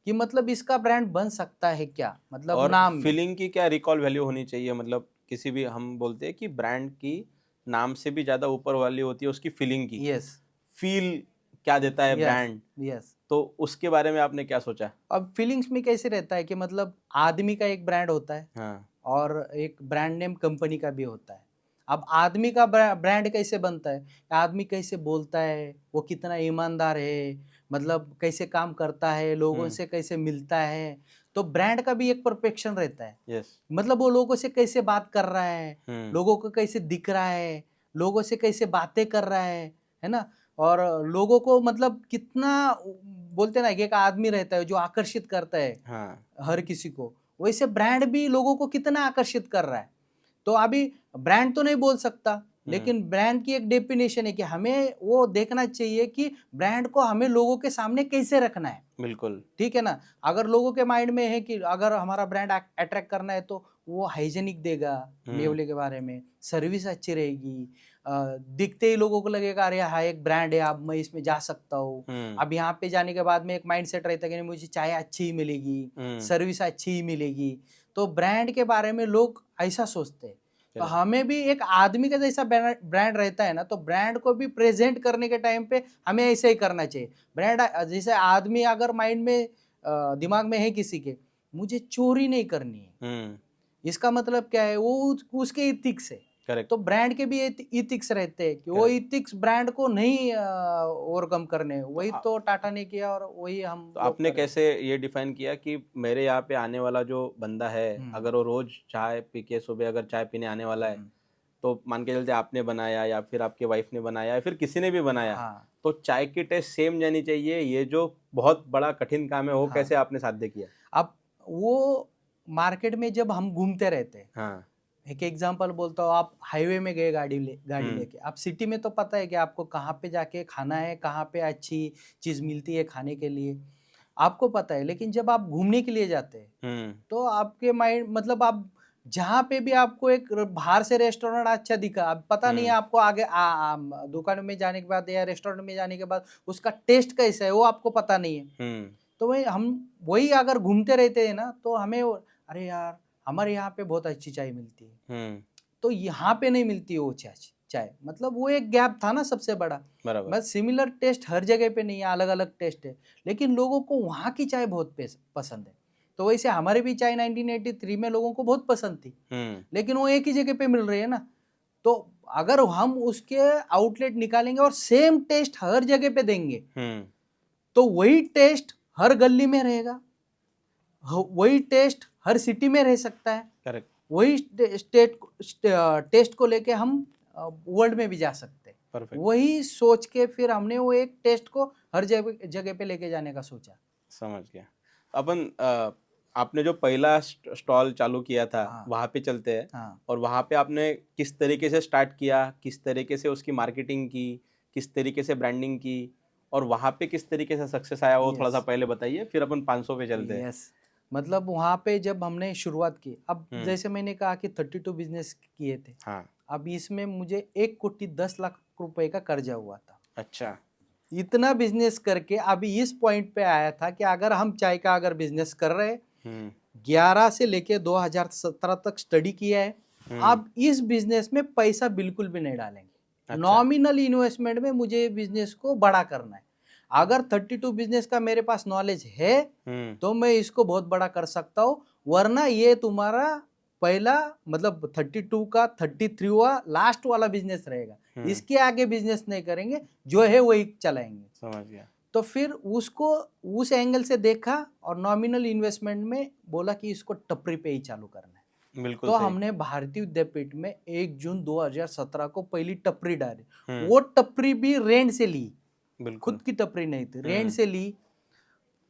कि मतलब इसका ब्रांड बन सकता है क्या, मतलब और नाम फीलिंग की क्या रिकॉल वैल्यू होनी चाहिए। मतलब किसी भी, हम बोलते हैं कि ब्रांड की नाम से भी ज्यादा ऊपर वाली होती है उसकी फीलिंग की। यस, फील क्या देता है ब्रांड। यस। तो उसके बारे में आपने क्या सोचा? अब फीलिंग्स में कैसे रहता है कि मतलब आदमी का एक ब्रांड होता है, हाँ। और एक ब्रांड नेम कंपनी का भी होता है। अब आदमी का ब्रांड कैसे बनता है, आदमी कैसे बोलता है, वो कितना ईमानदार है, मतलब कैसे काम करता है, लोगों से कैसे मिलता है। तो ब्रांड का भी एक परफेक्शन रहता है। यस। मतलब वो लोगों से कैसे बात कर रहा है, लोगों को कैसे दिख रहा है, लोगों से कैसे बातें कर रहा है ना। और लोगों को मतलब कितना, बोलते ना कि एक आदमी रहता है जो आकर्षित करता है हर किसी को, वैसे ब्रांड भी लोगों को कितना आकर्षित कर रहा है। तो अभी ब्रांड तो नहीं बोल सकता, लेकिन ब्रांड की एक डेफिनेशन है कि हमें वो देखना चाहिए कि ब्रांड को हमें लोगों के सामने कैसे रखना है। बिल्कुल, ठीक है ना। अगर लोगों के माइंड में है कि अगर हमारा ब्रांड अट्रैक्ट करना है तो वो हाइजेनिक देगा, येवले के बारे में सर्विस अच्छी रहेगी, दिखते ही लोगों को लगेगा अरे हाँ एक ब्रांड है, अब मैं इसमें जा सकता हूँ। अब यहाँ पे जाने के बाद में एक माइंडसेट रहता है कि नहीं, मुझे चाय अच्छी ही मिलेगी, सर्विस अच्छी ही मिलेगी। तो ब्रांड के बारे में लोग ऐसा सोचते हैं। तो हमें भी एक आदमी का जैसा ब्रांड रहता है ना, तो ब्रांड को भी प्रेजेंट करने के टाइम पे हमें ऐसे ही करना चाहिए। ब्रांड जैसे आदमी अगर माइंड में दिमाग में है किसी के, मुझे चोरी नहीं करनी है, इसका मतलब क्या है, वो उसके इथिक्स है। करेक्ट। तो ब्रांड के भी इथिक्स रहते हैं कि वो Correct. इथिक्स ब्रांड को नहीं ओवरकम करने, वही तो टाटा ने किया और वही हम तो लोग आपने कर रहे हैं। कैसे ये डिफाइन किया कि मेरे यहाँ पे आने वाला जो बंदा है, अगर वो रोज चाय पी के सुबह अगर चाय पीने आने वाला है, तो मान के चलते आपने बनाया या फिर आपके वाइफ ने बनाया या फिर किसी ने भी बनाया, हाँ तो चाय की टेस्ट सेम जानी चाहिए। ये जो बहुत बड़ा कठिन काम है, वो हाँ। कैसे आपने साध्य किया? अब वो मार्केट में जब हम घूमते रहते हैं, हाँ। एक एग्जांपल बोलता हूँ, आप हाईवे में गए गाड़ी लेके, आप सिटी में तो पता है कि आपको कहाँ पे जाके खाना है, कहाँ पे अच्छी चीज मिलती है खाने के लिए, आपको पता है। लेकिन जब आप घूमने के लिए जाते हैं तो आपके माइंड मतलब आप जहाँ पे भी आपको एक बाहर से रेस्टोरेंट अच्छा दिखा, अब पता नहीं है आपको आगे दुकान में जाने के बाद या रेस्टोरेंट में जाने के बाद उसका टेस्ट कैसा है वो आपको पता नहीं है। तो वही हम वही अगर घूमते रहते हैं ना, तो हमें अरे यार हमारे यहाँ पे बहुत अच्छी चाय मिलती है, तो यहाँ पे नहीं मिलती वो चाय मतलब वो एक गैप था ना सबसे बड़ा। बराबर। बस सिमिलर टेस्ट हर जगह पे नहीं है, अलग अलग टेस्ट है, लेकिन लोगों को वहाँ की चाय बहुत पसंद है। तो वैसे हमारे भी चाय 1983 में लोगों को बहुत पसंद थी, लेकिन वो एक ही जगह पे मिल रही है ना। तो अगर हम उसके आउटलेट निकालेंगे और सेम टेस्ट हर जगह पे देंगे, तो वही टेस्ट हर गली में रहेगा, वही टेस्ट हर सिटी में रह सकता है। करेक्ट। वही टेस्ट को लेके हम वर्ल्ड में भी जा सकते हैं। परफेक्ट। वही सोच के फिर हमने वो एक टेस्ट को हर जगह पे लेके जाने का सोचा। समझ गया। अपन आपने जो पहला स्टॉल चालू किया था, हाँ। वहाँ पे चलते हैं। हाँ और वहाँ पे आपने किस तरीके से स्टार्ट किया, किस तरीके से उसकी मार्केटिंग की, किस तरीके से ब्रांडिंग की, और वहाँ पे किस तरीके से सक्सेस आया, वो थोड़ा सा पहले बताइए, फिर अपन 500 पे चलते हैं। यस, मतलब वहाँ पे जब हमने शुरुआत की, अब जैसे मैंने कहा कि 32 बिजनेस किए थे। हाँ। अब इसमें मुझे 1,10,00,000 रुपए का कर्जा हुआ था। अच्छा। इतना बिजनेस करके अभी इस पॉइंट पे आया था कि अगर हम चाय का अगर बिजनेस कर रहे हैं, 11 से लेके 2017 तक स्टडी किया है, अब इस बिजनेस में पैसा बिल्कुल भी नहीं डालेंगे। अच्छा। नॉमिनल इन्वेस्टमेंट में मुझे बिजनेस को बड़ा करना है। अगर 32 बिजनेस का मेरे पास नॉलेज है तो मैं इसको बहुत बड़ा कर सकता हूँ, वरना ये तुम्हारा पहला मतलब 32 का 33वां लास्ट वाला बिजनेस रहेगा। इसके आगे बिजनेस नहीं करेंगे, जो है वही चलाएंगे। समझ गया। तो फिर उसको उस एंगल से देखा और नॉमिनल इन्वेस्टमेंट में बोला कि इसको टपरी पे ही चालू करना है। बिल्कुल तो सही। हमने भारतीय विद्यापीठ में 1 जून 2017 को पहली टपरी डाली। हम्म। वो टपरी भी रेंट से ली, बिल्कुल। खुद की टपरी नहीं थी, रेंट से ली।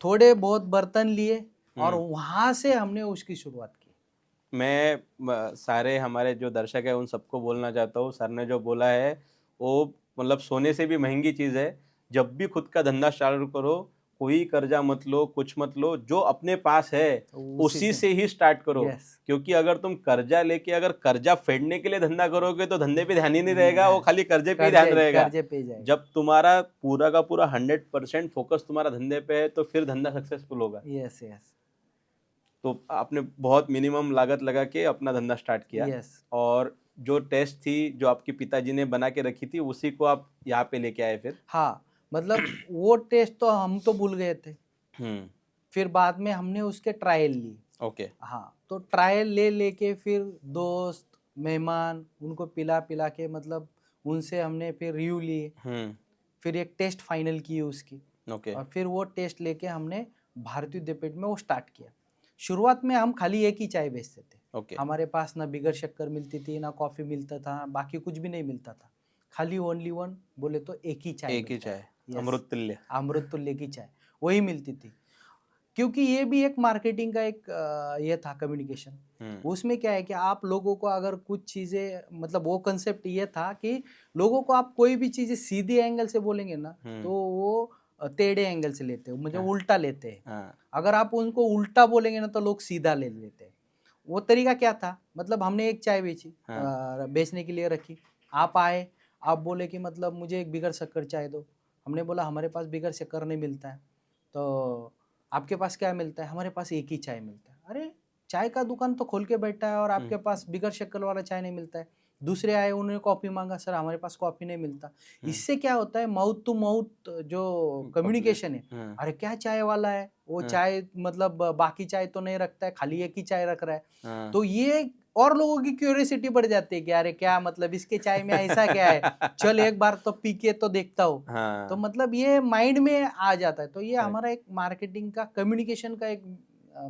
थोड़े बहुत बर्तन लिए और वहां से हमने उसकी शुरुआत की। मैं सारे हमारे जो दर्शक है उन सबको बोलना चाहता हूँ, सर ने जो बोला है वो मतलब सोने से भी महंगी चीज़ है। जब भी खुद का धंधा चालू करो, कोई कर्जा मत लो, कुछ मत लो, जो अपने पास है उसी से ही स्टार्ट करो। Yes. क्योंकि अगर तुम कर्जा लेके अगर कर्जा फेडने के लिए धंधा करोगे तो धंधे पे ध्यान ही नहीं रहेगा, वो खाली कर्जे पे ही ध्यान रहेगा। कर्जे पे जाएगा। जब तुम्हारा पूरा का पूरा 100% फोकस तुम्हारा धंधे पे है तो फिर धंधा सक्सेसफुल होगा। Yes yes. तो आपने बहुत मिनिमम लागत लगा के अपना धंधा स्टार्ट किया। Yes. और जो टेस्ट थी जो आपके पिताजी ने बना के रखी थी उसी को आप यहाँ पे लेके आए फिर। हाँ, मतलब वो टेस्ट तो हम तो भूल गए थे। फिर बाद में हमने उसके ट्रायल ली। ओके। हाँ, तो ट्रायल लेके फिर दोस्त मेहमान उनको पिला के मतलब उनसे हमने फिर रिव्यू लिए, फिर एक टेस्ट फाइनल की उसकी। ओके। और फिर वो टेस्ट लेके हमने भारतीय विद्यापीठ में वो स्टार्ट किया। शुरुआत में हम खाली एक ही चाय बेचते थे। ओके। हमारे पास ना बिगर शक्कर मिलती थी, ना कॉफी मिलता था, बाकी कुछ भी नहीं मिलता था। खाली ओनली वन बोले तो एक ही चाय एक ही मिलता था। चाय, Yes. अमृत तुल्य। अमृत तुल्य की चाय वही मिलती थी। क्योंकि ये भी एक मार्केटिंग का एक ये था कम्युनिकेशन। उसमें क्या है कि आप लोगों को अगर कुछ चीजें मतलब वो कंसेप्ट ये था कि लोगों को आप कोई भी चीजें सीधे एंगल से बोलेंगे ना तो वो टेढ़े एंगल से लेते हैं, मुझे उल्टा लेते हैं। अगर आप उनको उल्टा बोलेंगे ना तो लोग सीधा ले लेते हैं। वो तरीका क्या था, मतलब हमने एक चाय बेची, बेचने के लिए रखी। आप आए, आप बोले कि मतलब मुझे एक बिगर शक्कर चाय दो। हमने बोला हमारे पास बिगर शक्कर नहीं मिलता है। तो आपके पास क्या मिलता है? हमारे पास एक ही चाय मिलता है। अरे चाय का दुकान तो खोल के बैठा है और आपके पास बिगर शक्कर वाला चाय नहीं मिलता है, दूसरे आए उन्होंने कॉफी मांगा, सर हमारे पास कॉफी नहीं मिलता। इससे क्या होता है, माउथ टू माउथ जो कम्युनिकेशन है, हाँ, अरे क्या चाय वाला है वो, हाँ। चाय मतलब बाकी चाय तो नहीं रखता है, खाली एक ही चाय रख रहा है। हाँ। तो ये और लोगों की क्यूरियोसिटी बढ़ जाती है कि अरे क्या मतलब इसके चाय में ऐसा क्या है, चल एक बार तो पी के तो देखता हूँ। हाँ, तो मतलब ये माइंड में आ जाता है। तो ये Correct. हमारा एक मार्केटिंग का, कम्युनिकेशन का एक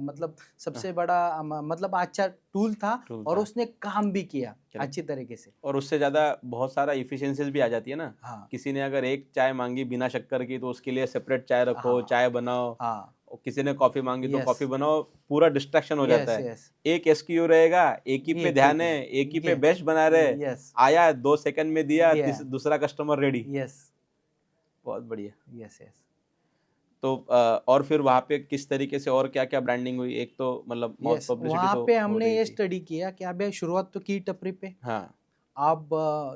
मतलब सबसे बड़ा मतलब अच्छा टूल था Tool और था। उसने काम भी किया Correct. अच्छी तरीके से। और उससे ज़्यादा बहुत सारा इफिशियंसीज भी आ जाती है ना। हाँ किसी ने अगर एक चाय मांगी बिना शक्कर की तो उसके लिए सेपरेट चाय रखो, हाँ चाय बनाओ। हाँ और किसी ने कॉफ़ी मांगी तो यस कॉफ़ी बनाओ, पूरा डिस्ट्रैक्शन हो जाता यस है। यस एक एसक्यू रहेगा, एक ही पे एक ध्यान है, एक ही पे ये बेस्ट बना रहे, यस आया 2 सेकंड में दिया, दिया दूसरा कस्टमर रेडी। यस बहुत बढ़िया। यस यस तो और फिर वहाँ पे किस तरीके से और क्या क्या ब्रांडिंग हुई? एक तो मतलब माउथ यस पब्लिसिटी वहाँ तो पे हो हमने रही ये थी। स्टडी किया कि अबे शुरुआत तो की टपरी पे। हाँ। अब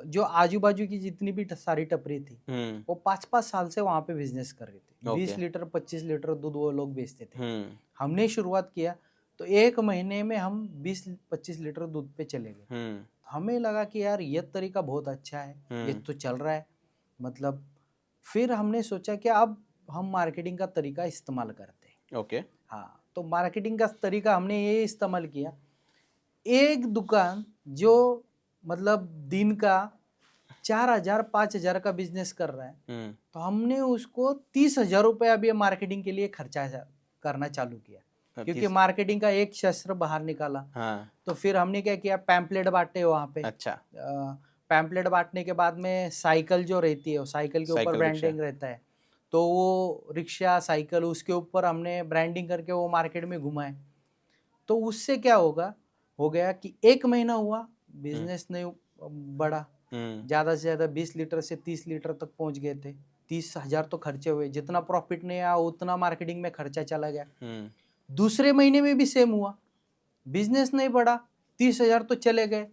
जो आजू बाजू की जितनी भी सारी टपरी थी वो 5-5 साल से वहाँ पे बिजनेस कर रही थी। ओके। 20 लीटर 25 लीटर दूध वो लोग बेचते थे। हम्म। हमने शुरुआत किया तो एक महीने में हम 20-25 लीटर दूध पे चले गए। हम्म। हमें लगा कि यार ये तरीका बहुत अच्छा है, ये तो चल रहा है मतलब। फिर हमने सोचा कि अब हम मार्केटिंग का तरीका इस्तेमाल करते हैं। ओके। हाँ, तो मार्केटिंग का तरीका हमने ये इस्तेमाल किया, एक दुकान जो मतलब दिन का 4,000-5,000 का बिजनेस कर रहा है, हम्म। तो हमने उसको 30,000 रुपये अभी मार्केटिंग के लिए खर्चा करना चालू किया, क्योंकि 30। मार्केटिंग का एक शस्त्र बाहर निकाला। हाँ। तो फिर हमने क्या किया, पैम्पलेट बांटे वहाँ पे। अच्छा। पैम्पलेट बांटने के बाद में साइकिल जो रहती है, साइकिल के ऊपर साइकिल रिक्शा। ब्रांडिंग रहता है, तो वो रिक्शा साइकिल उसके ऊपर हमने ब्रांडिंग करके वो मार्केट में घुमाए। तो उससे क्या हो गया कि एक महीना हुआ, बिजनेस नहीं बढ़ा, ज़्यादा से ज़्यादा 20 लीटर से 30 लीटर तक पहुंच गए थे। 30,000 तो खर्चे हुए, जितना प्रॉफिट नहीं आया उतना मार्केटिंग में खर्चा चला गया। दूसरे महीने में भी सेम हुआ, बिजनेस नहीं बढ़ा, 30,000 तो चले गए।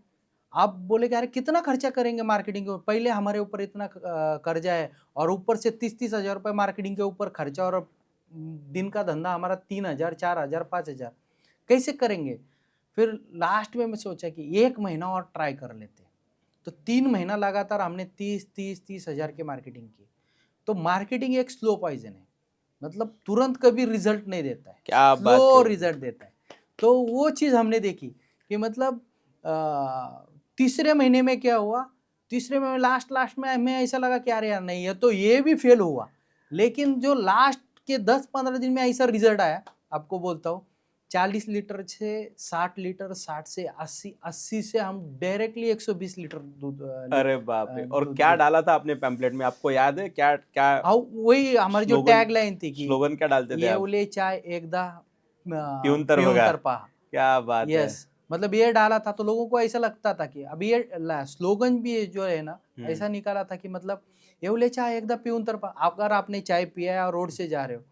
आप बोले कि यार कितना खर्चा करेंगे मार्केटिंग के, पहले हमारे ऊपर इतना कर्जा है और ऊपर से 30,000 रुपये मार्केटिंग के ऊपर खर्चा, और दिन का धंधा हमारा 3,000 4,000 5,000 कैसे करेंगे। फिर लास्ट में मैं सोचा कि एक महीना और ट्राई कर लेते। तो 3 महीना लगातार हमने 30,000 की मार्केटिंग की। तो मार्केटिंग एक स्लो पॉइजन है, मतलब तुरंत कभी रिजल्ट नहीं देता है, क्या बात स्लो कर। रिजल्ट देता है। तो वो चीज़ हमने देखी कि मतलब तीसरे महीने में क्या हुआ, तीसरे में लास्ट में हमें ऐसा लगा कि अरे यार नहीं है, तो ये भी फेल हुआ। लेकिन जो लास्ट के 10-15 दिन में ऐसा रिजल्ट आया, आपको बोलता हूँ, 40 लीटर से 60 लीटर, 60 से 80, 80 से हम डायरेक्टली 120 लीटर दूध अरे बाप रे। और दूध क्या बेच- डाला था आपने पैम्पलेट में, आपको याद है क्या क्या? हाँ, वही हमारी जो स्लोगन टैग लाइन थी कि स्लोगन क्या डालते थे आप? येवले चाय एकदा पिऊन तर पिऊन बघा। तर पहा। क्या बात है। यस, मतलब ये डाला था तो लोगों को ऐसा लगता था कि अभी ये स्लोगन भी जो है ना, ऐसा निकाला था कि मतलब येवले चाय एकदा पिऊन तर पहा। अगर आपने चाय पिया है और रोड से जा रहे हो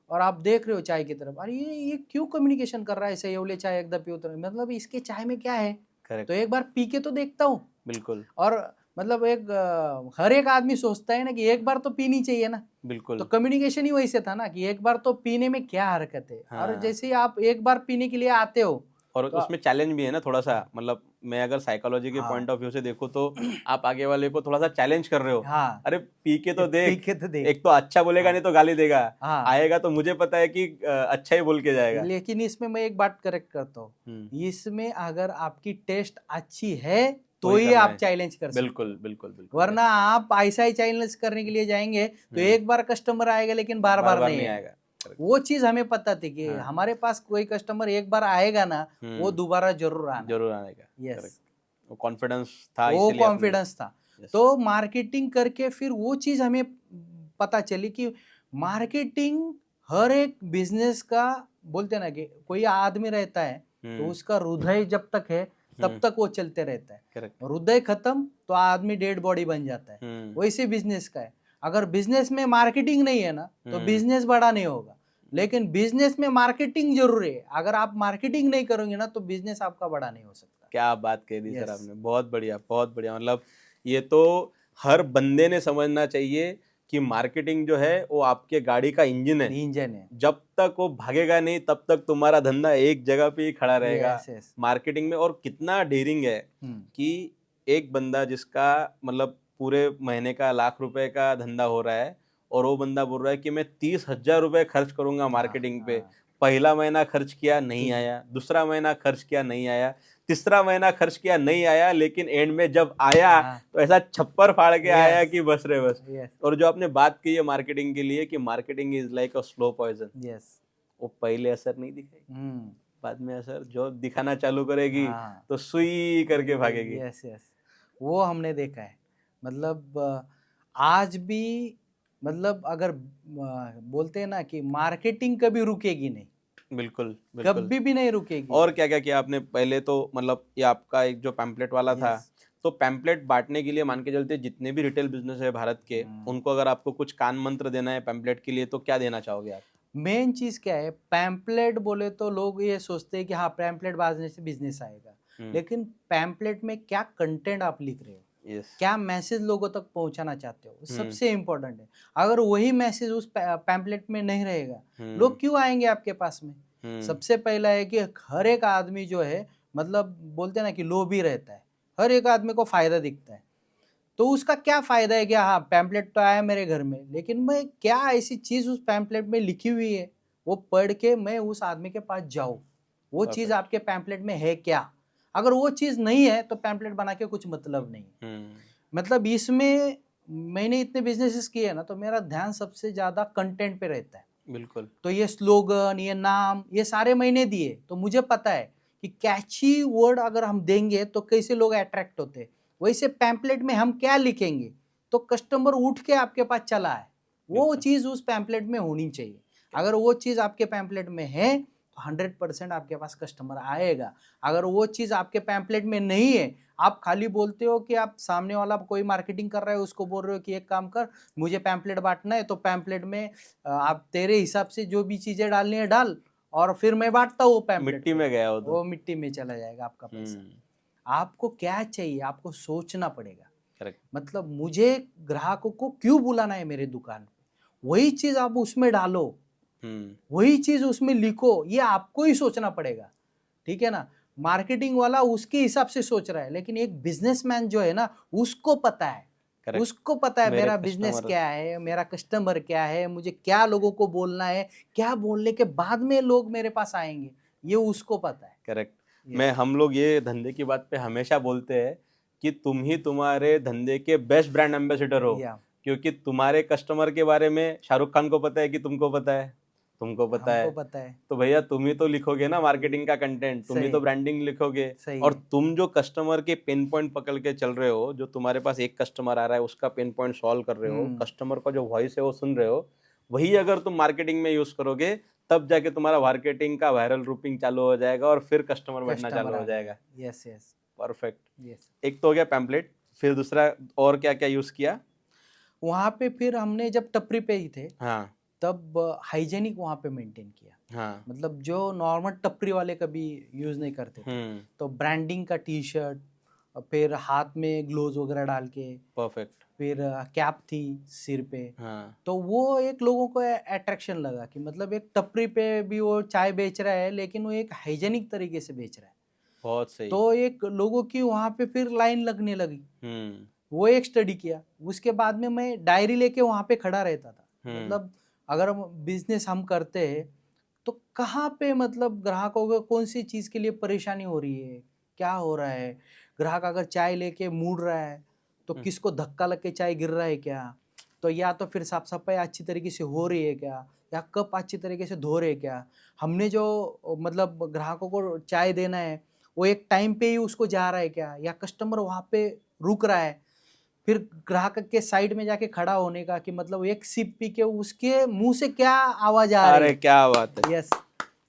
और आप देख रहे हो चाय की तरफ, अरे ये क्यों कम्युनिकेशन कर रहा है ऐसे, येवले चाय एकदा पिऊन तर, मतलब इसके चाय में क्या है, करेक्ट। तो एक बार पी के तो देखता हूँ। बिल्कुल और मतलब एक हर एक आदमी सोचता है ना कि एक बार तो पीनी चाहिए ना। बिल्कुल। तो कम्युनिकेशन ही वैसे था ना कि एक बार तो पीने में क्या हरकत है। और हाँ। जैसे ही आप एक बार पीने के लिए आते हो और तो उसमें चैलेंज भी है ना थोड़ा सा, मतलब मैं अगर साइकोलॉजी के हाँ पॉइंट ऑफ व्यू से देखूं तो आप आगे वाले को थोड़ा सा चैलेंज कर रहे हो। हाँ अरे पी के तो पी देख, के तो देख। एक तो अच्छा बोलेगा हाँ नहीं तो गाली देगा, हाँ, आएगा तो मुझे पता है कि अच्छा ही बोल के जाएगा। लेकिन इसमें मैं एक बात करेक्ट करता हूँ, इसमें अगर आपकी टेस्ट अच्छी है तो वही ही करना आप है। चैलेंज कर सकते हो। बिल्कुल बिल्कुल बिल्कुल। वरना आप ऐसा ही चैलेंज करने के लिए जाएंगे तो एक बार कस्टमर आएगा लेकिन बार बार बार बार नहीं नहीं आएगा। आएगा। Correct. वो चीज हमें पता थी कि हाँ। हमारे पास कोई कस्टमर एक बार आएगा ना, वो दोबारा जरूर आना। जरूर आएगा। Yes, Correct. वो कॉन्फिडेंस था वो इसीलिए आपने। कॉन्फिडेंस था। Yes. तो मार्केटिंग करके फिर वो चीज हमें पता चली कि मार्केटिंग हर एक बिजनेस का, बोलते ना कि कोई आदमी रहता है तो उसका हृदय जब तक है तब तक वो चलते रहता है। Correct. हृदय खत्म तो आदमी डेड बॉडी बन जाता है। वैसे बिजनेस का है, अगर बिजनेस में मार्केटिंग नहीं है ना तो बिजनेस बड़ा नहीं होगा। लेकिन बिजनेस में मार्केटिंग जरूरी है, अगर आप मार्केटिंग नहीं करोगे ना तो बिजनेस आपका बड़ा नहीं हो सकता। क्या बात कह दी सर Yes. आपने, बहुत बढ़िया बहुत बढ़िया। मतलब ये तो हर बंदे ने समझना चाहिए कि मार्केटिंग जो है वो आपके गाड़ी का इंजन है। इंजन है। जब तक वो भागेगा नहीं तब तक तुम्हारा धंधा एक जगह पे ही खड़ा रहेगा। Yes yes. मार्केटिंग में और कितना डेयरिंग है कि एक बंदा जिसका मतलब पूरे महीने का ₹1,00,000 का धंधा हो रहा है और वो बंदा बोल रहा है कि मैं 30,000 रुपए खर्च करूंगा मार्केटिंग पे। पहला महीना खर्च किया नहीं आया, दूसरा महीना खर्च किया नहीं आया, तीसरा महीना खर्च किया नहीं आया, लेकिन एंड में जब आया तो ऐसा छप्पर फाड़ के आया कि बस रे बस। और जो आपने बात की है मार्केटिंग के लिए कि marketing is like a slow poison, yes. वो पहले असर नहीं दिखाएगी, बाद में असर जो दिखाना चालू करेगी तो सुई करके भागेगी। यस यस, वो हमने देखा है। मतलब आज भी मतलब अगर बोलते हैं ना कि मार्केटिंग कभी रुकेगी नहीं, बिल्कुल बिल्कुल, कभी भी नहीं रुकेगी। और क्या क्या किया आपने पहले? तो मतलब ये आपका एक जो पैम्पलेट वाला था, तो पैम्पलेट बांटने के लिए मान के चलते जितने भी रिटेल बिजनेस है भारत के, उनको अगर आपको कुछ कान मंत्र देना है पैम्पलेट के लिए तो क्या देना चाहोगे आप? मेन चीज क्या है, पैम्पलेट बोले तो लोग ये सोचते हैं कि हाँ पैम्पलेट बाजने से बिजनेस आएगा, लेकिन पैम्पलेट में क्या कंटेंट आप लिख रहे हो, क्या मैसेज लोगों तक पहुंचाना चाहते हो, सबसे इम्पोर्टेंट है। अगर वही मैसेज उस पैम्पलेट में नहीं रहेगा, लोग क्यों आएंगे आपके पास में? सबसे पहला है कि हर एक आदमी जो है मतलब बोलते हैं ना कि लोभी रहता है, हर एक आदमी को फायदा दिखता है। तो उसका क्या फायदा है कि हाँ पैम्पलेट तो आया मेरे घर में, लेकिन मैं क्या ऐसी चीज उस पैम्पलेट में लिखी हुई है वो पढ़ के मैं उस आदमी के पास जाऊं, वो चीज आपके पैम्पलेट में है क्या? अगर वो चीज नहीं है तो पैम्पलेट बना के कुछ मतलब नहीं। मतलब इसमें मैंने इतने बिजनेसेस किए ना, तो मेरा ध्यान सबसे ज्यादा कंटेंट पे रहता है। बिल्कुल। तो ये स्लोगन, ये नाम, ये सारे मैंने दिए, तो मुझे पता है कि कैची वर्ड अगर हम देंगे तो कैसे लोग अट्रैक्ट होते हैं। वैसे पैम्पलेट में हम क्या लिखेंगे तो कस्टमर उठ के आपके पास चला है, वो चीज उस पैम्पलेट में होनी चाहिए। अगर वो चीज आपके पैम्पलेट में है तो 100% आपके पास कस्टमर आएगा। अगर वो चीज आपके पैम्पलेट में नहीं है, आप खाली बोलते हो कि आप सामने वाला कोई मार्केटिंग कर रहा है उसको बोल रहे हो कि एक काम कर मुझे पैम्पलेट बांटना है, तो पैम्पलेट में आप तेरे हिसाब से जो भी चीजें डालनी है डाल और फिर मैं बांटता हूँ पैम्पलेट। मिट्टी में गया वो मिट्टी में चला जाएगा आपका पैसा। आपको क्या चाहिए, आपको सोचना पड़ेगा। करेक्ट। मतलब मुझे ग्राहकों को क्यों बुलाना है मेरे दुकान पे, वही चीज आप उसमें डालो, वही चीज उसमें लिखो, ये आपको ही सोचना पड़ेगा। ठीक है ना? मार्केटिंग वाला उसके हिसाब से सोच रहा है, लेकिन एक बिजनेसमैन जो है ना उसको पता है, उसको पता है मेरा बिजनेस क्या है, मेरा कस्टमर क्या है, मुझे क्या लोगों को बोलना है, क्या बोलने के बाद में लोग मेरे पास आएंगे, ये उसको पता है। करेक्ट। मैं हम लोग ये धंधे की बात पे हमेशा बोलते हैं कि तुम ही तुम्हारे धंधे के बेस्ट ब्रांड एम्बेसडर हो, क्योंकि तुम्हारे कस्टमर के बारे में शाहरुख खान को पता है कि तुमको पता है, तुमको पता है, तो भैया तुम ही तो लिखोगे ना मार्केटिंग का कंटेंट, तुम ही तो ब्रांडिंग लिखोगे। और तुम जो कस्टमर के पेन पॉइंट पकड़ के चल रहे हो, जो तुम्हारे पास एक कस्टमर आ रहा है उसका पेन पॉइंट सॉल्व कर रहे हो, कस्टमर का जो वॉइस है वो सुन रहे हो, वही अगर तुम मार्केटिंग में यूज करोगे तब जाके तुम्हारा मार्केटिंग का वायरल रूपिंग चालू हो जाएगा और फिर कस्टमर बढ़ना चालू हो जाएगा। Yes yes, perfect. यस, एक तो हो गया पैम्पलेट, फिर दूसरा और क्या क्या यूज किया वहाँ पे? फिर हमने जब टपरी पे ही थे तब हाइजेनिक वहाँ पे मेंटेन किया। मतलब जो नॉर्मल टपरी वाले कभी यूज नहीं करते थे, तो ब्रांडिंग का टी शर्ट, फिर हाथ में ग्लोव्स वगैरह डाल के, परफेक्ट, फिर कैप थी सिर पे। तो वो एक लोगों को अट्रैक्शन लगा कि मतलब एक टपरी पे भी वो चाय बेच रहा है लेकिन वो एक हाइजेनिक तरीके से बेच रहा है। बहुत सही। तो एक लोगों की वहाँ पे फिर लाइन लगने लगी। वो एक स्टडी किया। उसके बाद में मैं डायरी लेके वहाँ पे खड़ा रहता था। मतलब अगर हम बिजनेस हम करते हैं तो कहाँ पे मतलब ग्राहकों को कौन सी चीज के लिए परेशानी हो रही है, क्या हो रहा है। ग्राहक अगर चाय लेके मुड़ रहा है तो किसको धक्का लग के चाय गिर रहा है क्या, तो या तो फिर साफ सफाई अच्छी तरीके से हो रही है क्या, या कप अच्छी तरीके से धो रहे क्या, हमने जो मतलब ग्राहकों को चाय देना है वो एक टाइम पे ही उसको जा रहा है क्या, या कस्टमर वहाँ पे रुक रहा है। फिर ग्राहक के साइड में जाके खड़ा होने का कि मतलब एक सिप पी के उसके मुंह से क्या आवाज आ रही है। अरे क्या बात है। यस,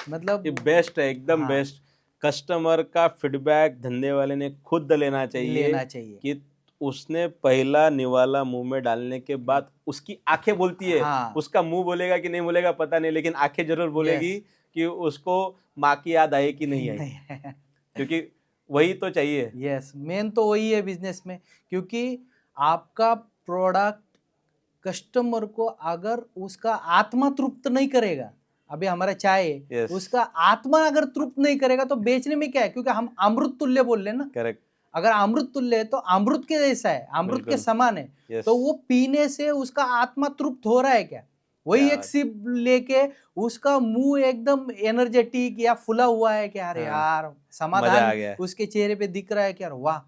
मतलब ये बेस्ट है, एकदम बेस्ट। कस्टमर का फीडबैक धंधे वाले ने खुद लेना चाहिए कि उसने पहला निवाला मुंह में डालने के बाद उसकी आंखें बोलती है। उसका मुंह बोलेगा कि नहीं बोलेगा पता नहीं, लेकिन आंखें जरूर बोलेगी कि उसको माँ की याद आई कि नहीं आई। क्योंकि वही तो चाहिए। यस, मेन तो वही है बिजनेस में, क्योंकि आपका प्रोडक्ट कस्टमर को अगर उसका आत्मा तृप्त नहीं करेगा, अभी हमारा चाय है, Yes. उसका आत्मा अगर तृप्त नहीं करेगा तो बेचने में क्या है, क्योंकि हम अमृत तुल्य बोल रहे हैं ना, करेक्ट। अगर अमृत तुल्य है तो अमृत के जैसा है, अमृत के बिल्कुल। समान है, यस। तो वो पीने से उसका आत्मा तृप्त हो रहा है क्या? वही क्या एक बात। सिप लेके उसका मुंह एकदम एनर्जेटिक या फुला हुआ है कि अरे हाँ। यार मजा समाधान आ गया। उसके चेहरे पे दिख रहा है कि यार वाह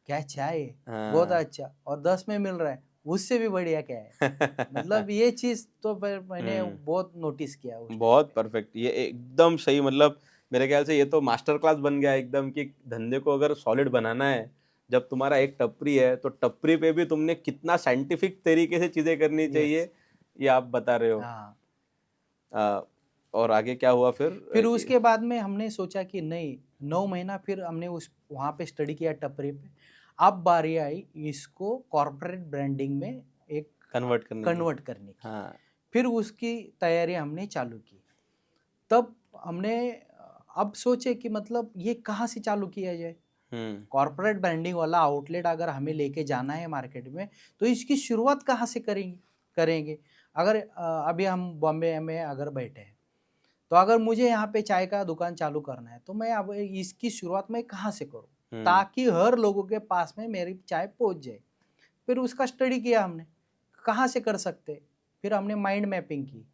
क्या चाय है, बहुत हाँ। अच्छा, और 10 में मिल रहा है, उससे भी बढ़िया क्या है। मतलब ये चीज तो मैंने बहुत नोटिस किया उस time बहुत पे। परफेक्ट, ये एकदम सही। मतलब मेरे ख्याल से ये तो मास्टर क्लास बन गया एकदम, कि धंधे को अगर सॉलिड बनाना है, जब तुम्हारा एक टपरी है तो टपरी पे भी तुमने कितना साइंटिफिक तरीके से चीजें करनी चाहिए, ये आप बता रहे हो। हाँ, और आगे क्या हुआ फिर? फिर उसके बाद में हमने सोचा कि नहीं, 9 महीना फिर हमने उस वहाँ पे स्टडी किया टपरी पे। अब बारी आई इसको कॉर्पोरेट ब्रांडिंग में एक कन्वर्ट करने की। कन्वर्ट करने की। हाँ। फिर उसकी तैयारी हमने चालू की। तब हमने अब सोचे कि मतलब ये कहाँ से चालू किया जाए। कॉर्पोरेट ब्रांडिंग वाला आउटलेट अगर हमें लेके जाना है मार्केट में, तो इसकी शुरुआत कहाँ से करेंगे। अगर अभी हम बॉम्बे में अगर बैठे हैं, तो अगर मुझे यहाँ पे चाय का दुकान चालू करना है, तो मैं अब इसकी शुरुआत मैं कहाँ से करूँ, ताकि हर लोगों के पास में मेरी चाय पहुँच जाए। फिर उसका स्टडी किया हमने, कहाँ से कर सकते। फिर हमने माइंड मैपिंग की।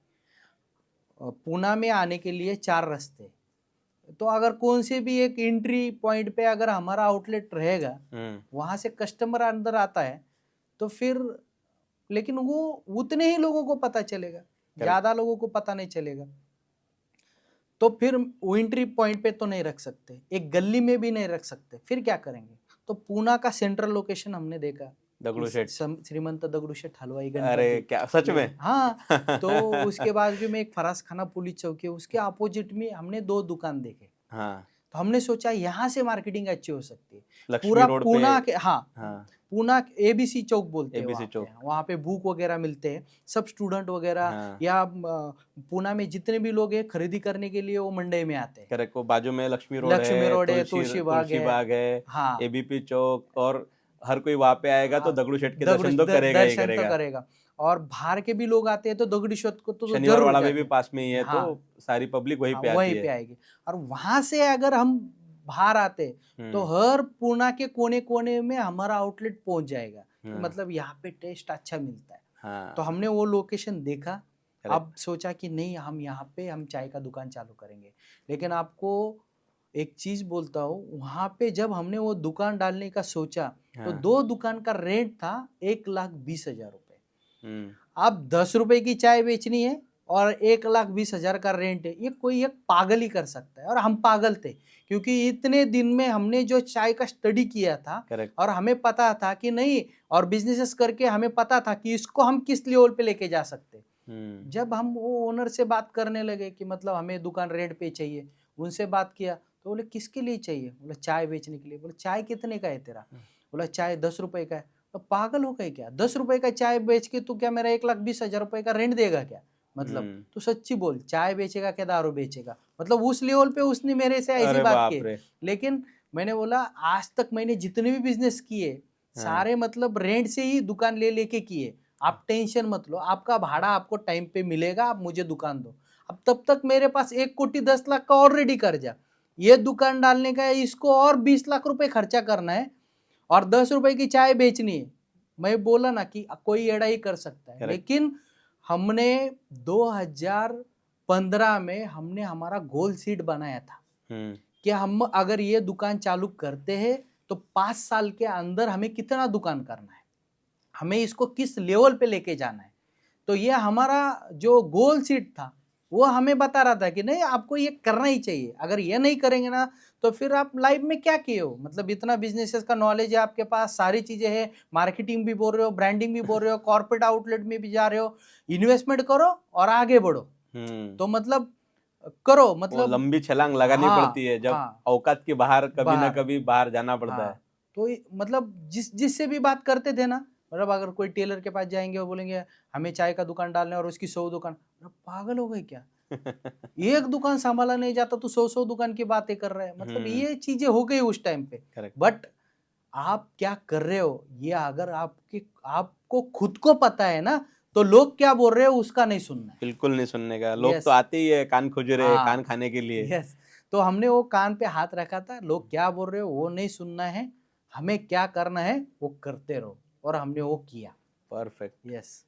पूना में आने के लिए 4 रास्ते, तो अगर कौन से भी एक एंट्री पॉइंट पे अगर हमारा आउटलेट रहेगा, वहाँ से कस्टमर अंदर आता है, तो फिर लेकिन वो उतने ही लोगों को पता चलेगा, ज़्यादा लोगों को पता नहीं चलेगा। तो फिर वो एंट्री पॉइंट पे तो नहीं रख सकते, एक गली में भी नहीं रख सकते, फिर क्या करेंगे। तो पूना का सेंट्रल लोकेशन हमने देखा, दगड़ूशेठ। श्रीमंत दगड़ूशेठ हलवाई अरे गणपति। क्या, सच में? हाँ, तो उसके बाजू में एक फराज खाना पुलिस चौकी है, उसके अपोजिट में हमने 2 दुकान देखे। हाँ। तो हमने सोचा यहाँ से मार्केटिंग अच्छी हो सकती है। लक्ष्मी पूरा रोड पूना पे। के, हाँ, हाँ। पूना एबीसी चौक बोलते हैं, ABC चौक। वहाँ पे बुक वगैरह मिलते हैं, सब स्टूडेंट वगैरह हाँ। या पूना में जितने भी लोग हैं खरीदी करने के लिए वो मंडई में आते हैं। करेक्ट, वो बाजू में लक्ष्मी रोड लक्ष्मी रोड है, तुलसी तुलसी बाग है, है, हाँ, ABP चौक, और हर कोई वहां पे आएगा तो हाँ, दगड़ूशेठ के दर्शन तो करेगा ही दर्शन तो करेगा। करेगा। और बाहर के भी लोग आते हैं तो दगड़ीश्वत को तो शनिवार जरूर वाला जाते भी हैं। पास में ही है, हाँ, तो सारी पब्लिक वहीं हाँ, पे आती वहीं पे है। आएगी। और वहां से अगर हम बाहर आते तो हर पूना के कोने कोने में हमारा आउटलेट पहुंच जाएगा, कि मतलब यहाँ पे टेस्ट अच्छा मिलता है। हाँ। तो हमने वो लोकेशन देखा। Correct. अब सोचा कि नहीं, हम यहाँ पे हम चाय का दुकान चालू करेंगे। लेकिन आपको एक चीज बोलता हूँ, वहाँ पे जब हमने वो दुकान डालने का सोचा, तो 2 दुकान का रेंट था 1,20,000 रुपए। अब 10 रुपए की चाय बेचनी है और 1,20,000 का रेंट है, ये कोई एक पागल ही कर सकता है। और हम पागल थे, क्योंकि इतने दिन में हमने जो चाय का स्टडी किया था, Correct. और हमें पता था कि नहीं, और बिजनेसेस करके हमें पता था कि इसको हम किस लेवल पे लेके जा सकते। जब हम वो ओनर से बात करने लगे कि मतलब हमें दुकान रेंट पे चाहिए, उनसे बात किया तो बोले किसके लिए चाहिए, बोले चाय बेचने के लिए। बोले चाय कितने का है तेरा, बोला चाय 10 रुपए का है। तो पागल हो गए क्या, 10 रुपए का चाय बेच के तू क्या मेरा 1,20,000 रुपए का रेंट देगा क्या, मतलब तू सच्ची बोल, चाय बेचेगा क्या दारू बेचेगा। मतलब उस लेवल पे उसने मेरे से ऐसी बात की। लेकिन मैंने बोला आज तक मैंने जितने भी बिजनेस किए सारे मतलब रेंट से ही दुकान ले लेके किए, आप टेंशन मत लो, आपका भाड़ा आपको टाइम पे मिलेगा, आप मुझे दुकान दो। अब तब तक मेरे पास 1,10,00,000 का ऑलरेडी कर्जा, ये दुकान डालने का है, इसको और 20 लाख रुपए खर्चा करना है, और 10 रुपए की चाय बेचनी है। मैं बोला ना कि कोई एड़ा ही कर सकता है। लेकिन हमने 2015 में हमने हमारा गोल सीट बनाया था कि हम अगर ये दुकान चालू करते हैं तो 5 साल के अंदर हमें कितना दुकान करना है, हमें इसको किस लेवल पे लेके जाना है। तो ये हमारा जो गोल सीट था वो हमें बता रहा था कि नहीं, आपको ये करना ही चाहिए। अगर ये नहीं करेंगे ना तो फिर आप लाइफ में क्या किए हो, मतलब इतना बिजनेसेस का नॉलेज है आपके पास, सारी चीजें हैं, मार्केटिंग भी बोल रहे हो, ब्रांडिंग भी बोल रहे हो, कॉर्पोरेट आउटलेट में भी जा रहे हो, इन्वेस्टमेंट करो और आगे बढ़ो। तो मतलब करो, मतलब लंबी छलांग लगानी पड़ती है, जब औकात के बाहर कभी ना कभी बाहर जाना पड़ता है। तो मतलब जिससे भी बात करते थे ना, मतलब अगर कोई टेलर के पास जाएंगे वो बोलेंगे हमें चाय का दुकान डालना है और उसकी 100 दुकान, पागल हो गए क्या, एक दुकान संभाला नहीं जाता तो 100 दुकान की बातें कर रहे हैं। मतलब ये चीजें हो गई उस टाइम पे। बट आप क्या कर रहे हो ये अगर आपको खुद को पता है ना, तो लोग क्या बोल रहे हैं उसका नहीं सुनना है। बिल्कुल नहीं सुनने का, लोग Yes. तो आते ही है कान खुजरे हाँ। कान खाने के लिए। यस, तो हमने वो कान पे हाथ रखा था, लोग क्या बोल रहे हो वो नहीं सुनना है, हमें क्या करना है वो करते रहो, और हमने वो किया। परफेक्ट। यस।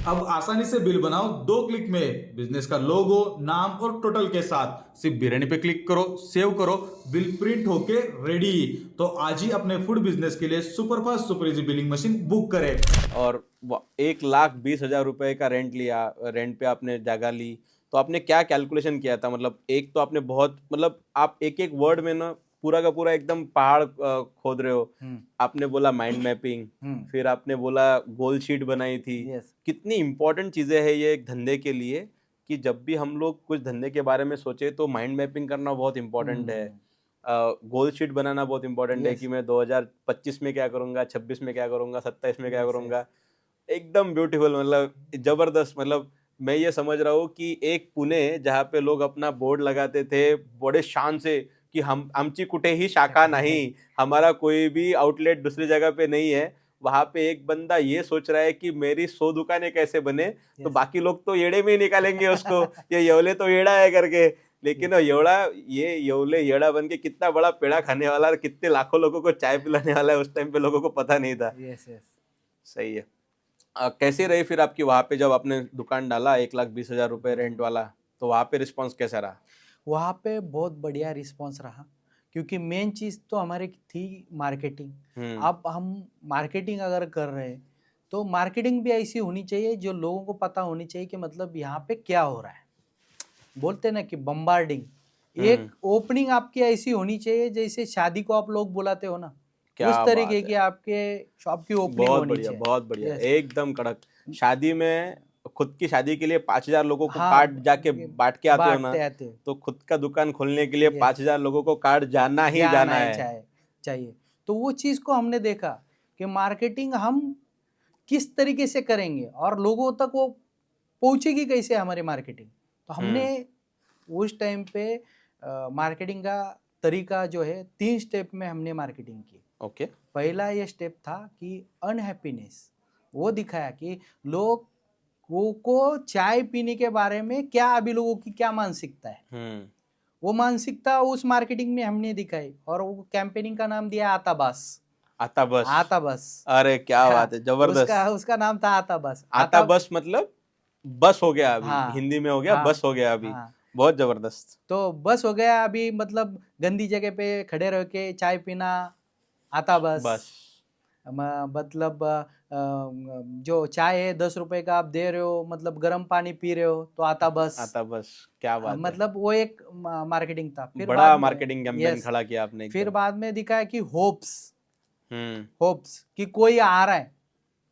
अब आसानी से बिल बनाओ 2 क्लिक में, बिजनेस का लोगो, नाम और टोटल के साथ। सिर्फ बिरयानी पे क्लिक करो, सेव करो, बिल प्रिंट होके रेडी। तो आज ही अपने फूड बिजनेस के लिए superfast super easy billing machine book करें। और 1,20,000 रुपए का रेंट लिया, रेंट पे आपने जगह ली, तो आपने क्या कैलकुलेशन किया था? मतलब एक तो आपने बहुत, मतलब आप एक एक वर्ड में ना पूरा का पूरा एकदम पहाड़ खोद रहे हो। आपने बोला माइंड मैपिंग, फिर आपने बोला गोल शीट बनाई थी। यस। कितनी इंपॉर्टेंट चीजें हैं ये एक धंधे के लिए, कि जब भी हम लोग कुछ धंधे के बारे में सोचे तो माइंड मैपिंग करना बहुत इंपॉर्टेंट है। गोल शीट बनाना बहुत इंपॉर्टेंट है Yes. कि मैं 2025 में क्या करूंगा, 26 में क्या करूंगा, 27 में क्या Yes, करूंगा। एकदम ब्यूटीफुल, मतलब जबरदस्त। मतलब मैं ये समझ रहा हूँ कि एक पुणे जहाँ पे लोग अपना बोर्ड लगाते थे बड़े शान से कि हम आमची कुठे ही शाखा नहीं, हमारा कोई भी आउटलेट दूसरी जगह पे नहीं है, वहां पे एक बंदा ये सोच रहा है कि मेरी 100 दुकानें कैसे बने। तो Yes. बाकी लोग तो येड़े में ही निकालेंगे उसको, ये येवले तो येड़ा है करके। लेकिन वो येवड़ा, ये येवले येड़ा बन के कितना बड़ा पेड़ा खाने वाला और कितने लाखों लोगों को चाय पिलाने वाला है, उस टाइम पे लोगों को पता नहीं था। Yes yes. सही है। कैसे रही फिर आपकी वहां पे, जब आपने दुकान डाला 1,20,000 रुपए रेंट वाला, तो वहां पे रिस्पॉन्स कैसा रहा? वहाँ पे बहुत बढ़िया रिस्पॉन्स रहा, क्योंकि मेन चीज़ तो हमारी थी मार्केटिंग। अब हम मार्केटिंग अगर कर रहे हैं तो मार्केटिंग भी ऐसी होनी चाहिए जो लोगों को पता होनी चाहिए कि मतलब यहाँ पे क्या हो रहा है। बोलते ना कि बम्बार्डिंग, एक ओपनिंग आपकी ऐसी होनी चाहिए जैसे शादी को आप लोग बुलाते हो ना, क्या उस बात तरीके है। की आपके शॉप की ओपनिंग बहुत होनी बढ़िया, चाहिए। बहुत बढ़िया, Yes. एकदम कड़क। शादी में खुद की शादी के लिए 5,000 लोगों को हाँ, कार्ड जाके बांट के आते हो ना, बांटते आते हो। तो खुद का दुकान खोलने के लिए Yes. 5,000 लोगों को कार्ड जाना ही जाना है। चाहिए। तो वो चीज़ को हमने देखा कि मार्केटिंग हम किस तरीके से करेंगे और लोगों तक वो पहुंचेगी कैसे हमारी मार्केटिंग। तो हमने उस टाइम पे मार्केटिंग का तरीका जो है 3 स्टेप में हमने मार्केटिंग की। ओके। पहला ये स्टेप था कि अनहैप्पीनेस, वो दिखाया कि लोगों को चाय पीने के बारे में क्या, अभी लोगों की क्या मानसिकता है, वो मानसिकता उस मार्केटिंग में हमने दिखाई, और वो कैंपेनिंग का नाम दिया आता बस। आता बस। आता बस। अरे क्या बात है, जबरदस्त। उसका नाम था आता बस। आता बस मतलब बस हो गया अभी, हाँ, हिंदी में हो गया, हाँ, बस हो गया अभी। हाँ। बहुत जबरदस्त। तो बस हो गया अभी, मतलब गंदी जगह पे खड़े रह के चाय पीना, आता बस। बस। मतलब जो चाय है 10 रुपए का आप दे रहे हो, मतलब गर्म पानी पी रहे हो, तो आता बस। आता बस, क्या बात है। मतलब वो एक मार्केटिंग था। फिर बड़ा बाद में, मार्केटिंग कैंपेन यस, खड़ा किया आपने फिर एकदम। बाद में दिखाया कि होप्स हम्म। कि कोई आ रहा है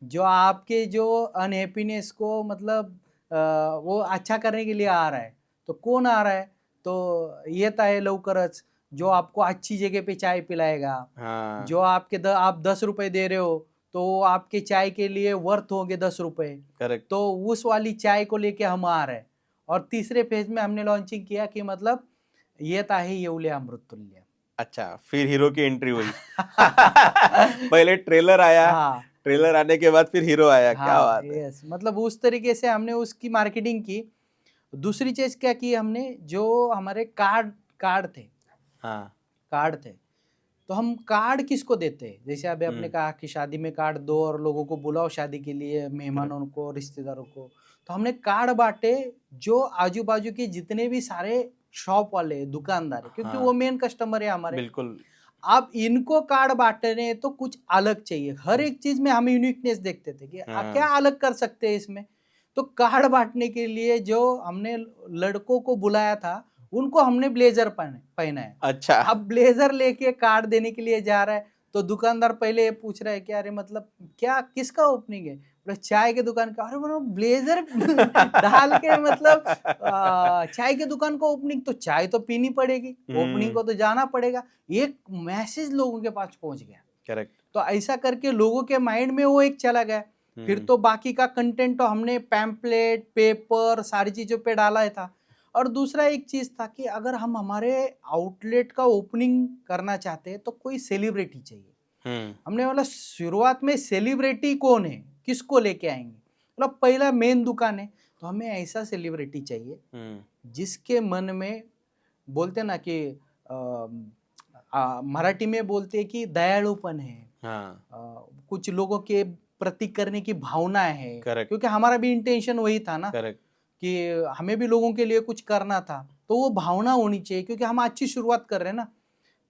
जो आपके जो अनहैप्पीनेस को, मतलब वो अच्छा करने के लिए आ रहा है। तो कौन आ रहा है? तो येत आहे लवकरच, जो आपको अच्छी जगह पे चाय पिलाएगा। हाँ, जो आप 10 रुपए दे रहे हो तो वो आपके चाय के लिए वर्थ होंगे 10 रुपए। करेक्ट। तो उस वाली चाय को लेके हम आ रहे हैं। और तीसरे फेज में हमने लॉन्चिंग किया कि मतलब येत आहे येवले अमृततुल्य। अच्छा, फिर हीरो की एंट्री हुई। पहले ट्रेलर आया, हाँ, ट्रेलर आने के बाद फिर हीरो आया। क्या हाँ, बात है। यस, मतलब उस तरीके से हमने उसकी मार्केटिंग की। दूसरी चीज क्या की हमने, जो हमारे कार्ड थे, हाँ। कार्ड थे, तो हम कार्ड किसको देते हैं? जैसे अभी आपने कहा कि शादी में कार्ड दो और लोगों को बुलाओ शादी के लिए, मेहमानों को, रिश्तेदारों को। तो हमने कार्ड बांटे जो आजू बाजू के जितने भी सारे शॉप वाले दुकानदार है, क्योंकि वो मेन कस्टमर है हमारे। बिल्कुल। अब इनको कार्ड बांटने तो कुछ अलग चाहिए, हर एक चीज में हम यूनिकनेस देखते थे कि क्या अलग कर सकते हैं इसमें। तो कार्ड बांटने के लिए जो हमने लड़कों को बुलाया था, उनको हमने ब्लेजर पहना है। अच्छा। अब ब्लेजर लेके कार्ड देने के लिए जा रहा है, तो दुकानदार पहले ये पूछ रहा है कि अरे मतलब क्या, किसका ओपनिंग है? बोले चाय के दुकान का। अरे बोलो ब्लेजर डाल के, मतलब चाय के दुकान का ओपनिंग, तो चाय तो पीनी पड़ेगी, ओपनिंग को तो जाना पड़ेगा। एक मैसेज लोगों के पास पहुंच गया। करेक्ट। तो ऐसा करके लोगों के माइंड में वो एक चला गया। फिर तो बाकी का कंटेंट तो हमने पैम्पलेट, पेपर, सारी चीजों पे डाला था। और दूसरा एक चीज था कि अगर हम हमारे आउटलेट का ओपनिंग करना चाहते हैं तो कोई सेलिब्रिटी चाहिए। हमने बोला शुरुआत में सेलिब्रिटी कौन है, किसको लेके आएंगे? मतलब पहला मेन दुकान है, तो हमें ऐसा सेलिब्रिटी चाहिए हम्म, जिसके मन में, बोलते ना कि मराठी में बोलते हैं कि दयालुपन है, हाँ कुछ लोगों के प्रति करने की भावना है, करेक्ट क्योंकि हमारा भी इंटेंशन वही था ना करेक्ट कि हमें भी लोगों के लिए कुछ करना था, तो वो भावना होनी चाहिए, क्योंकि हम अच्छी शुरुआत कर रहे हैं ना।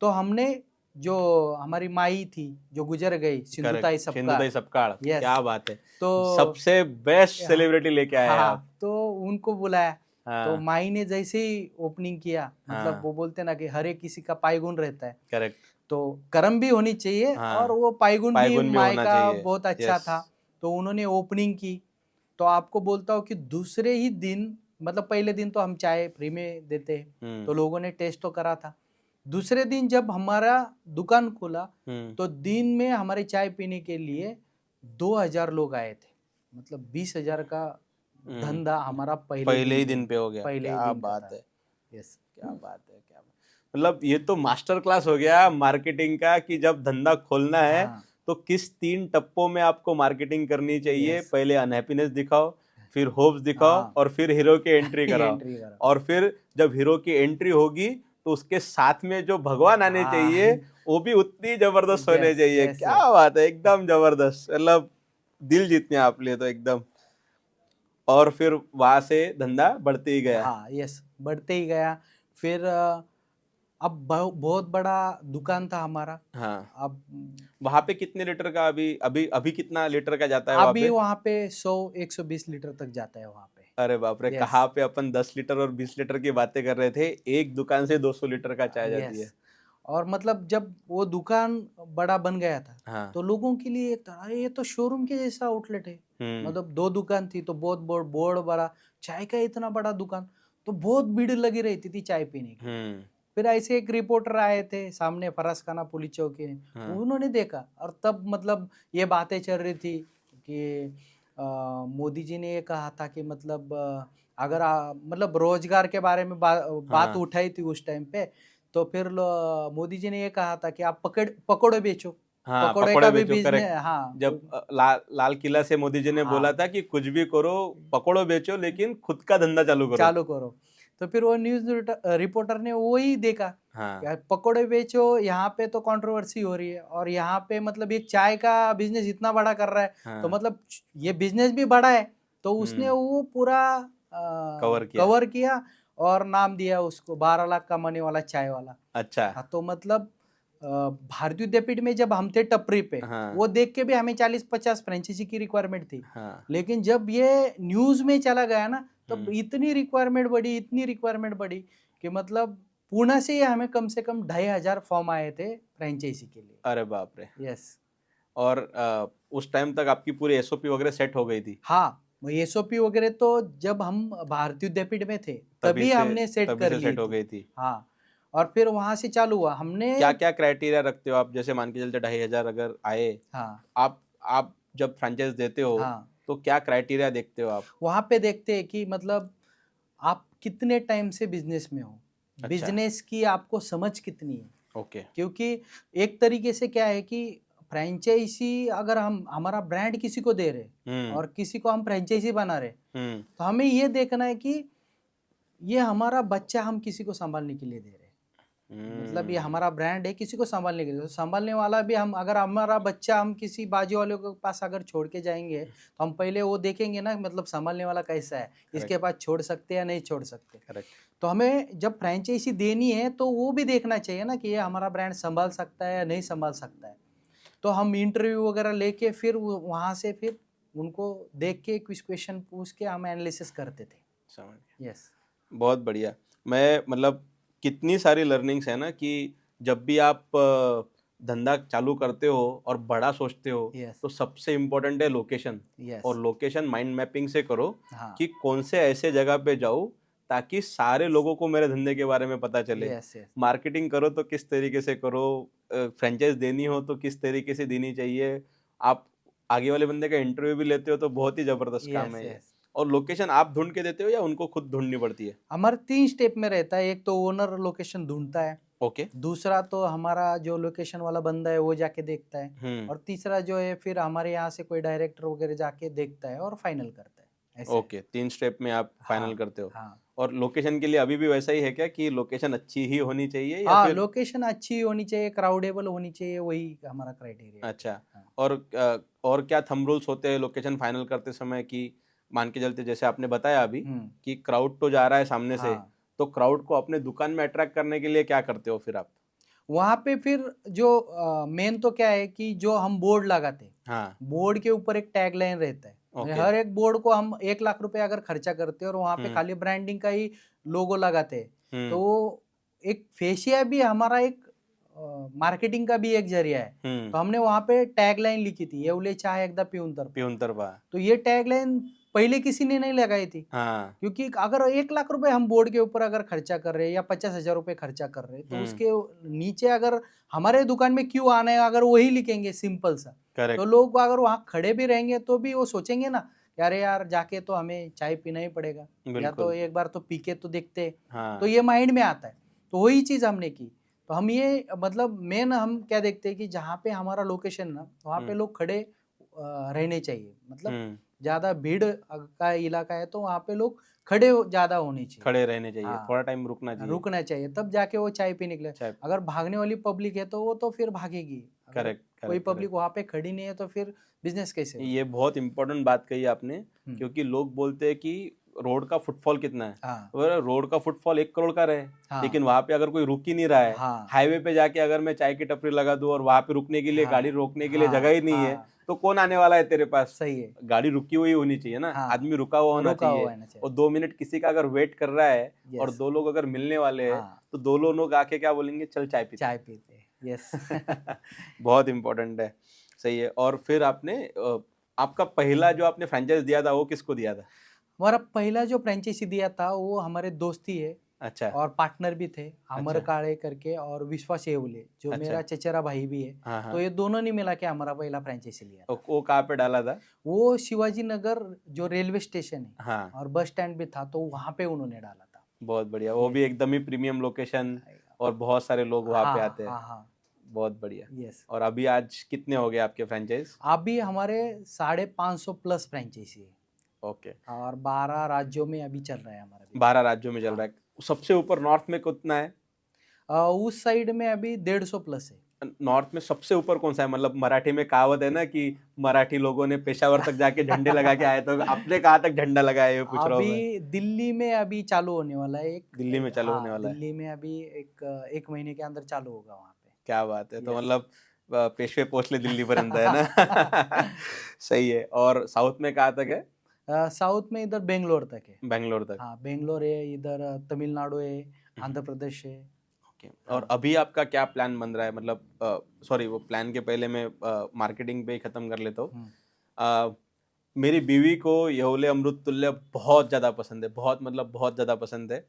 तो हमने, जो हमारी माई थी जो गुजर गई, सिंधुताई करेक्ट सिंधुताई सपकाळ, सपकाळ, यस, क्या बात है, तो सबसे बेस्ट हाँ सेलिब्रिटी लेके आए हैं हाँ, आप। तो उनको बुलाया। तो हाँ माई ने जैसे ही ओपनिंग किया, मतलब हाँ वो बोलते ना कि हर एक किसी का पायगुन रहता है, करेक्ट, तो कर्म भी होनी चाहिए, और हाँ वो पायगुन भी पायगुन भी माई होना का चाहिए। बहुत अच्छा यस, था। तो उन्होंने ओपनिंग की, तो आपको बोलता हूँ कि दूसरे ही दिन, मतलब पहले दिन तो हम चाय फ्री में देते हैं, हम्म तो लोगों ने टेस्ट तो करा था। दूसरे दिन जब हमारा दुकान खुला, हम्म, तो दिन में हमारे चाय पीने के लिए 2000 लोग आए थे, मतलब 20,000 का हम्म, धंधा हमारा पहले पहले दिन ही में दिन पे हो गया, पहले ही क्या दिन का बात था। है, यस। क्या बात है, क्या बात, मतलब ये तो मास्टर क्लास हो गया मार्केटिंग का, कि जब धंधा खोलना है हाँ, तो किस 3 टप्पों में आपको मार्केटिंग करनी चाहिए। यस, पहले अनहैप्पीनेस दिखाओ, फिर होप्स दिखाओ, हाँ, और फिर हीरो की एंट्री कराओ, एंट्री करा, और फिर जब हीरो की एंट्री होगी तो उसके साथ में जो भगवान आने हाँ, चाहिए वो भी उतनी जबरदस्त होने यस चाहिए। यस क्या यस, बात है, एकदम जबरदस्त, मतलब दिल जीतने आप लिए तो एकदम। और फिर वहां से धंधा बढ़ते ही गया। हाँ, यस, बढ़ते ही गया। फिर अब बहुत बड़ा दुकान था हमारा। हाँ, अब वहां पे कितने लीटर का, अभी अभी अभी कितना लीटर का जाता है वहां अभी पे? वहाँ पे 100-120 लीटर तक जाता है वहाँ पे। अरे बाप रे, यस, कहाँ पे अपन 10 लीटर और 20 लीटर की बातें कर रहे थे, एक दुकान से 200 लीटर का चाय जाती है। यस। और मतलब जब वो दुकान बड़ा बन गया था, हाँ, तो लोगों के लिए एक था, "अरे, ये तो शोरूम के जैसा आउटलेट है।" हम्म मतलब 2 दुकान थी, तो बहुत बोर्ड बोर्ड बड़ा, चाय का इतना बड़ा दुकान, तो बहुत भीड़ लगी रहती थी चाय पीने के लिए। हम्म फिर ऐसे एक रिपोर्टर आए थे सामने, फरसखाना पुलिस चौकी में, हाँ उन्होंने देखा, और तब मतलब ये बातें चल रही थी कि मोदी जी ने ये कहा था कि मतलब अगर मतलब रोजगार के बारे में बात हाँ उठाई थी उस टाइम पे, तो फिर मोदी जी ने ये कहा था कि आप पकौड़े बेचो, हाँ, पकौड़े पकौड़े का भी बेचो, बिजनेस, करेक्ट। हाँ जब लाल किला से मोदी जी ने बोला हाँ, था कि कुछ भी करो, पकौड़े बेचो, लेकिन खुद का धंधा चालू करो। चालू करो। तो फिर वो न्यूज रिपोर्टर ने वही देखा, हाँ क्या पकौड़े बेचो, यहाँ पे तो कंट्रोवर्सी हो रही है, और यहाँ पे मतलब ये चाय का बिजनेस इतना बड़ा कर रहा है, तो हाँ, मतलब ये बिजनेस भी बड़ा है। तो उसने हम्म, वो पूरा कवर किया। कवर किया, और नाम दिया उसको 12 लाख कमाने वाला चाय वाला। अच्छा, हाँ, तो मतलब भारतीय विद्यापीठ में जब हम थे टपरी पे, हाँ वो देख के भी हमें 40-50 फ्रेंचाइजी की रिक्वायरमेंट थी। हाँ, लेकिन जब ये न्यूज में चला गया ना, तब हम्म, इतनी रिक्वायरमेंट बढ़ी, इतनी रिक्वायरमेंट बढ़ी, कि मतलब पुणे से ही हमें कम से कम 2,500 फॉर्म आए थे फ्रेंचाइजी के लिए। अरे बाप रे। यस, और उस टाइम तक आपकी पूरी एसओपी वगैरह सेट हो गई थी? हाँ, एसओपी वगैरह तो जब हम भारतीय विद्यापीठ में थे तभी तभी से हमने सेट तभी कर से ली सेट हो थी। गई थी। हाँ, और फिर वहां से चालू हुआ हमने। क्या क्या क्राइटेरिया रखते हो आप, जैसे मान के चलते 2,500 अगर आए, हाँ आप जब फ्रेंचाइज देते हो हाँ, तो क्या क्राइटेरिया देखते हो आप? वहां पे देखते हैं कि मतलब आप कितने टाइम से बिजनेस में हो, अच्छा, बिजनेस की आपको समझ कितनी है। ओके, क्योंकि एक तरीके से क्या है कि फ्रेंचाइजी अगर हम हमारा ब्रांड किसी को दे रहे, हम्म और किसी को हम फ्रेंचाइजी बना रहे, हम्म तो हमें ये देखना है कि ये हमारा बच्चा हम किसी को संभालने के लिए दे रहे हैं। मतलब ये हम्म, हमारा ब्रांड है किसी को संभालने के लिए, तो संभालने वाला भी हम, अगर हमारा बच्चा हम किसी बाजू वाले के पास अगर छोड़ के जाएंगे, तो हम पहले वो देखेंगे ना, मतलब संभालने वाला कैसा है, इसके करेक्ट पास छोड़ सकते हैं या नहीं छोड़ सकते। करेक्ट, तो हमें जब फ्रेंचाइजी देनी है, तो वो भी देखना चाहिए ना कि ये हमारा ब्रांड संभाल सकता है या नहीं संभाल सकता है। तो हम इंटरव्यू वगैरह लेके फिर वहाँ से फिर उनको देख के कुछ क्वेश्चन पूछ के हम एनालिसिस करते थे। समझ गया। यस, बहुत बढ़िया। मैं मतलब कितनी सारी लर्निंग्स है ना, कि जब भी आप धंधा चालू करते हो और बड़ा सोचते हो, यस, तो सबसे इम्पोर्टेंट है लोकेशन। यस, और लोकेशन माइंड मैपिंग से करो, हाँ, कि कौन से ऐसे जगह पे जाऊँ ताकि सारे लोगों को मेरे धंधे के बारे में पता चले। यस, यस, मार्केटिंग करो तो किस तरीके से करो, फ्रेंचाइज देनी हो तो किस तरीके से देनी चाहिए, आप आगे वाले बंदे का इंटरव्यू भी लेते हो तो बहुत ही जबरदस्त काम यस, है ये। यस। और लोकेशन आप ढूंढ के देते हो या उनको खुद ढूंढनी पड़ती है? हमारे 3 स्टेप में रहता है। एक तो ओनर लोकेशन ढूंढता है, ओके। दूसरा तो हमारा जो लोकेशन वाला बंदा है वो जाके देखता है, और तीसरा जो है फिर हमारे यहाँ से कोई डायरेक्टर वगैरह जाके देखता है और फाइनल करता है, ऐसा है। ओके, 3 स्टेप में आप फाइनल हाँ, करते हो। हाँ। और लोकेशन के लिए अभी भी वैसा ही है क्या कि लोकेशन अच्छी ही होनी चाहिए या हाँ, फिर? लोकेशन अच्छी होनी चाहिए, क्राउडेबल होनी चाहिए, वही हमारा क्राइटेरिया है। अच्छा। हाँ। और क्या थंब रूल्स होते हैं लोकेशन फाइनल करते समय कि मान के चलते जैसे आपने बताया अभी हम्म, कि क्राउड तो जा रहा है सामने से, हाँ। तो क्राउड को अपने दुकान में अट्रैक्ट करने के लिए क्या करते हो फिर आप? वहाँ पे फिर जो मेन तो क्या है कि जो हम बोर्ड लगाते हैं, हाँ, बोर्ड के ऊपर एक टैग लाइन रहता है। ओके। हर एक बोर्ड को हम 1 लाख रुपए अगर खर्चा करते हैं और वहाँ पे हम्म, खाली ब्रांडिंग का ही लोगो लगाते हैं, तो हम्म, वो एक फेशिया भी हमारा एक मार्केटिंग का भी एक जरिया है। तो हमने वहाँ पे टैग लाइन लिखी थी, येवले चाय एकदा पिऊन तर पहा। पिऊन तर बा। तो ये टैग लाइन पहले किसी ने नहीं लगाई थी, हाँ, क्योंकि अगर 1 लाख रुपए हम बोर्ड के ऊपर अगर खर्चा कर रहे हैं या 50,000 रुपए खर्चा कर रहे हैं, तो उसके नीचे अगर हमारे दुकान में क्यों आना है अगर वही लिखेंगे सिंपल सा, तो करेक्ट, लोग अगर वहाँ खड़े भी रहेंगे तो भी वो सोचेंगे ना कि अरे यार जाके तो हमें चाय पीना ही पड़ेगा, या तो बिल्कुल। एक बार तो पी के तो देखते हैं। तो हाँ, ये माइंड में आता है, तो वही चीज हमने की। तो हम ये मतलब मेन हम क्या देखते हैं कि जहाँ पे हमारा लोकेशन ना, वहाँ पे लोग खड़े रहने चाहिए, मतलब ज्यादा भीड़ का इलाका है तो वहाँ पे लोग खड़े ज्यादा होने चाहिए। खड़े रहने चाहिए, हाँ, थोड़ा टाइम रुकना चाहिए। रुकना चाहिए, तब जाके वो चाय पीने के लिए। चाय अगर भागने वाली पब्लिक है तो वो तो फिर भागेगी, अगर करेक्ट, कोई करेक्ट, पब्लिक करेक्ट। वहाँ पे खड़ी नहीं है तो फिर बिजनेस कैसे होगा? ये बहुत इंपॉर्टेंट बात कही आपने, हम्म, क्योंकि लोग बोलते हैं कि रोड का फुटफॉल कितना है। हाँ, अगर रोड का फुटफॉल 1 करोड़ का रहे, हाँ, लेकिन वहां पे अगर कोई रुक ही नहीं रहा है, हाँ, हाईवे पे जाके अगर मैं चाय की टपरी लगा दूं और वहां पे रुकने के लिए हाँ, गाड़ी रोकने के लिए हाँ, जगह ही नहीं है, हाँ, तो कौन आने वाला है तेरे पास? सही है। गाड़ी रुकी हुई होनी चाहिए ना, हाँ, आदमी रुका हुआ होना रुका हुआ चाहिए। रहना चाहिए। और 2 मिनट किसी का अगर वेट कर रहा है और यस, 2 लोग अगर मिलने वाले हैं, हाँ, तो 2 लोग आके क्या बोलेंगे, चल चाय पीते चाय पीते, यस। हैं। बहुत इंपॉर्टेंट है। सही है। और फिर आपने आपका पहला जो आपने फ्रेंचाइज दिया था वो किसको दिया था? हमारा पहला जो फ्रेंचाइजी दिया था वो हमारे दोस्त ही है, अच्छा, और पार्टनर भी थे, अमर अच्छा, काळे करके और विश्वास येवले जो अच्छा। मेरा चचेरा भाई भी है। हाँ, तो हाँ। ये दोनों ने मिला के हमारा पहला फ्रेंचाइजी लिया था। वो कहाँ पे डाला था? वो शिवाजी नगर जो रेलवे स्टेशन है हाँ, और बस स्टैंड भी था, तो वहां पे उन्होंने डाला था। बहुत बढ़िया। वो भी Yes. एकदम ही प्रीमियम लोकेशन और बहुत सारे लोग वहाँ पे हाँ, आते हैं। हाँ, हाँ, बहुत बढ़िया। यस। और अभी आज कितने हो गए आपके फ्रेंचाइज? अभी हमारे 550 प्लस फ्रेंचाइजी है, ओके, और 12 राज्यों में अभी चल रहा है हमारा 12 राज्यों में चल हाँ। रहा है। सबसे ऊपर नॉर्थ में कितना है? उस साइड में अभी 150 प्लस है। नॉर्थ में सबसे ऊपर कौन सा है? मतलब मराठी में कहावत है ना कि मराठी लोगों ने पेशावर तक जाके झंडे लगा के आए, तो आपने कहाँ तक झंडा लगाया ये पूछ रहा हूँ मैं। अभी दिल्ली में अभी चालू होने वाला है एक। दिल्ली में चालू होने हाँ, वाला है। दिल्ली में अभी एक महीने के अंदर चालू होगा वहाँ पे। क्या बात है। तो Yes. मतलब पेशवे पोचले दिल्ली पर्यंत है ना। सही है। और साउथ में कहाँ तक है? साउथ में इधर बेंगलोर तक है। बेंगलोर तक। हाँ, बेंगलोर है, इधर तमिलनाडु है, आंध्र प्रदेश है। ओके। और हाँ। अभी आपका क्या प्लान बन रहा है? मतलब सॉरी, वो प्लान के पहले मैं मार्केटिंग पे ही खत्म कर लेता हूँ। हम्म, मेरी बीवी को येवले अमृत तुल्य बहुत ज़्यादा पसंद है, बहुत मतलब बहुत ज़्यादा पसंद है।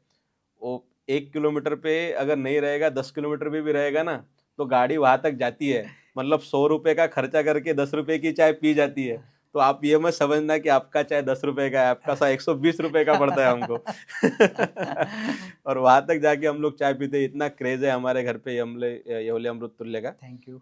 वो 1 किलोमीटर पे अगर नहीं रहेगा, 10 किलोमीटर पे भी रहेगा ना, तो गाड़ी वहां तक जाती है। मतलब 100 रुपए का खर्चा करके 10 रुपए की चाय पी जाती है। तो आप ये मत समझना कि आपका चाय 10 रुपए का है, आपका सा 120 रुपए का पड़ता है हमको। और वहां तक जाके हम लोग चाय पीते हैं। इतना क्रेज है हमारे घर पे येवले अमृत तुल्य का। Thank you.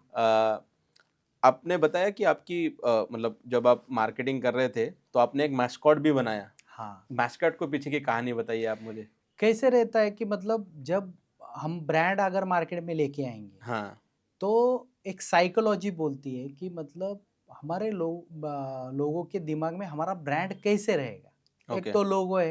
आपने बताया कि आपकी मतलब जब आप मार्केटिंग कर रहे थे तो आपने एक मैस्कॉट भी बनाया। हाँ, मैस्कॉट को पीछे की कहानी बताइए आप मुझे। कैसे रहता है कि मतलब जब हम ब्रांड अगर मार्केट में लेके आएंगे, हाँ, तो एक साइकोलॉजी बोलती है कि मतलब हमारे लोगों के दिमाग में हमारा ब्रांड कैसे रहेगा। ओके। एक तो लोगो है,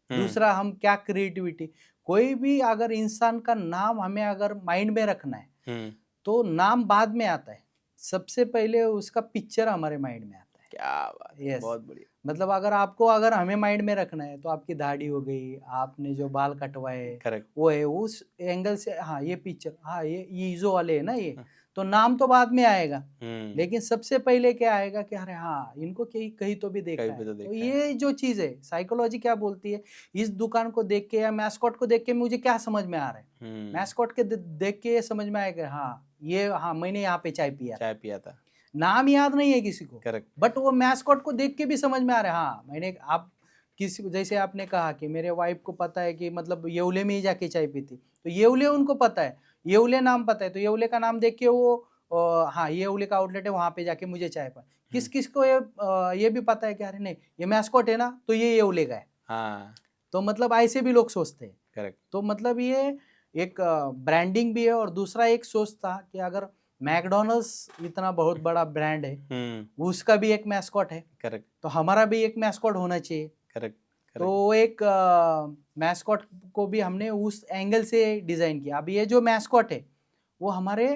हम्म, दूसरा हम क्या क्रिएटिविटी, कोई भी अगर इंसान का नाम हमें अगर माइंड में रखना है हम्म, तो नाम बाद में आता है, सबसे पहले उसका पिक्चर हमारे माइंड में आता है। क्या बात है, यस, बहुत बढ़िया। मतलब अगर हमें माइंड में रखना है तो आपकी दाढ़ी हो गई, आपने जो बाल कटवाए करेक्ट। वो है, उस एंगल से हाँ ये पिक्चर, हाँ ये ईजो वाले है ना ये, हाँ। तो नाम तो बाद में आएगा, हम्म, लेकिन सबसे पहले क्या आएगा कि अरे हाँ इनको कहीं कहीं तो भी देखा कहीं है। पे तो तो देखा है। ये जो चीज है साइकोलॉजी क्या बोलती है, इस दुकान को देख के या मैस्कॉट को देख के मुझे क्या समझ में आ रहा है, हम्म, मैस्कॉट के देख के ये समझ में आएगा हाँ ये, हाँ मैंने यहाँ पे चाय पिया, चाय पिया था। नाम याद नहीं है किसी को, करेक्ट। बट वो मैस्कॉट को देख के भी समझ में आ रहा है हाँ मैंने, आप किसी को, जैसे आपने कहा कि मेरे वाइफ को पता है कि मतलब येवले में ही जाके चाय पीती, तो येवले उनको पता है, येवले नाम पता है, तो येवले का नाम देख के वो हाँ येवले का आउटलेट है वहाँ पे जाके मुझे चाय पा। किस किस को ये भी पता है कि अरे नहीं ये मैस्कॉट है ना तो ये येवले का है। हाँ तो मतलब ऐसे भी लोग सोचते हैं। करेक्ट। तो मतलब ये एक ब्रांडिंग भी है, और दूसरा एक सोच था कि अगर मैकडोनल्ड्स इतना बहुत बड़ा ब्रांड है, उसका भी एक मैस्कॉट है, करेक्ट तो हमारा भी एक मैस्कॉट होना चाहिए। करेक्ट तो एक मैस्कॉट को भी हमने उस एंगल से डिजाइन किया। अब ये जो मैस्कॉट है वो हमारे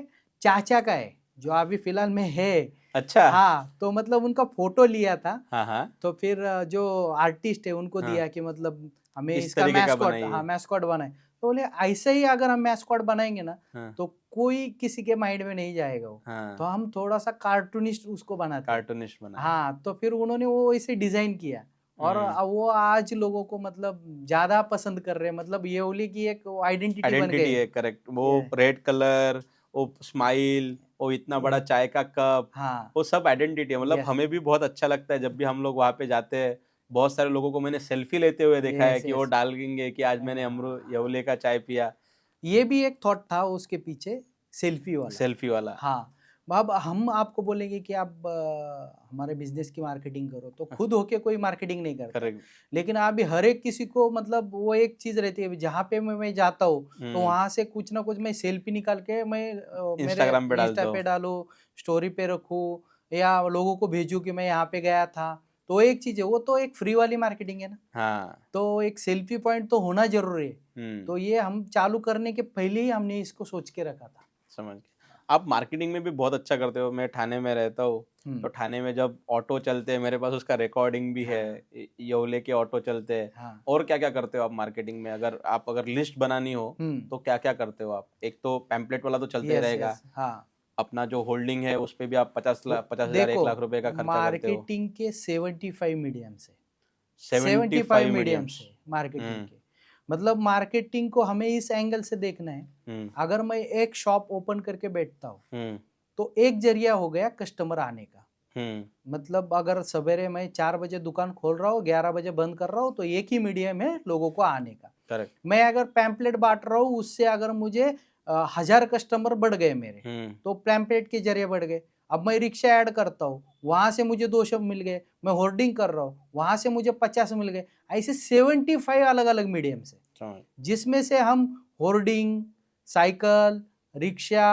चाचा का है जो अभी फिलहाल में है। अच्छा। हाँ, तो मतलब उनका फोटो लिया था, हाँ हाँ तो फिर जो आर्टिस्ट है उनको हाँ। दिया कि मतलब हमें इस इसका तरीके का मैस्कॉट, बनाइए। हाँ मैस्कॉट बनाए। तो बोले ऐसे ही अगर हम मैस्कॉट बनाएंगे ना हाँ तो कोई किसी के माइंड में नहीं जाएगा वो। तो हाँ हम थोड़ा सा कार्टूनिस्ट उसको बनाते हैं। कार्टूनिस्ट बना। हाँ, तो फिर उन्होंने वो ऐसे डिजाइन किया, और वो आज लोगों को मतलब ज्यादा पसंद कर रहे हैं। मतलब येवली की एक आइडेंटिटी बन आइडेंटिटी गई है, करेक्ट। वो ये। रेड कलर, वो स्माइल, वो इतना बड़ा चाय का कप, हाँ वो सब आइडेंटिटी है। मतलब यस हमें भी बहुत अच्छा लगता है जब भी हम लोग वहाँ पे जाते हैं। बहुत सारे लोगों को मैंने सेल्फी लेते हुए देखा है यस कि वो यस। डालेंगे कि आज मैंने अमरू येवले का चाय पिया, ये भी एक थॉट था उसके पीछे, सेल्फी वाला। सेल्फी वाला। हाँ, अब हम आपको बोलेंगे कि आप हमारे बिजनेस की मार्केटिंग करो, तो खुद होके कोई मार्केटिंग नहीं करता। करेक्ट। लेकिन अभी हर एक किसी को मतलब वो एक चीज रहती है, जहाँ पे मैं जाता हूँ तो वहां से कुछ ना कुछ मैं सेल्फी निकाल के मैं मेरे इंस्टाग्राम पे डाल इंस्टा दो। पे डालूं, स्टोरी पे रखूँ, या लोगों को भेजूं कि मैं यहाँ पे गया था। तो एक चीज है, वो तो एक फ्री वाली मार्केटिंग है ना। हाँ। तो एक सेल्फी पॉइंट तो होना जरूरी है। तो ये हम चालू करने के पहले ही हमने इसको सोच के रखा था। समझ गए। आप मार्केटिंग में भी बहुत अच्छा करते हो। मैं ठाणे में रहता हूँ, तो ठाणे में जब ऑटो चलते हैं मेरे पास उसका रिकॉर्डिंग भी है। येवले के ऑटो चलते हैं। हाँ और क्या क्या करते हो आप मार्केटिंग में? अगर लिस्ट बनानी हो तो क्या क्या करते हो आप? एक तो पैम्पलेट वाला तो चलते ही यस रहेगा, यस। हाँ, अपना जो होल्डिंग है उस पे भी आप 50,000 देखो 1 लाख रुपए का खर्चा करते हो। मार्केटिंग के 75 मीडियम से, 75 75 मीडियम मीडियम्स। से मार्केटिंग के, मतलब मार्केटिंग को हमें इस एंगल से देखना है। अगर मैं एक शॉप ओपन करके बैठता हूँ तो एक जरिया हो गया कस्टमर आने का। मतलब अगर सवेरे मैं 4 बजे दुकान खोल रहा हूँ, 11 बजे बंद कर रहा हूँ, तो एक ही मीडियम है लोगों को आने का। करेक्ट। मैं अगर पैम्पलेट बांट रहा हूँ, उससे अगर मुझे 1000 कस्टमर बढ़ गए मेरे, तो पैम्पलेट के जरिए बढ़ गए। अब मैं रिक्शा ऐड करता हूँ, वहां से मुझे 200 मिल गए। मैं होर्डिंग कर रहा हूँ, वहां से मुझे 50 मिल गए। ऐसे 75 अलग अलग मीडियम से, जिसमें से हम hoarding, cycle, rickshaw,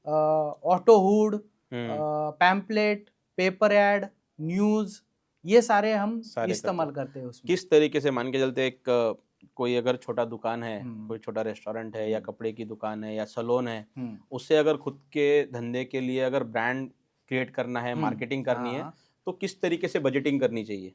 auto hood, pamphlet, paper ad, news, ये सारे हम इस्तेमाल करते हैं उसमें। किस तरीके से मान के चलते एक कोई अगर छोटा दुकान है, कोई छोटा रेस्टोरेंट है या कपड़े की दुकान है या सैलून है, उससे अगर खुद के धंधे के लिए अगर ब्रांड क्रिएट करना है, मार्केटिंग करनी है, तो किस तरीके से बजटिंग करनी चाहिए?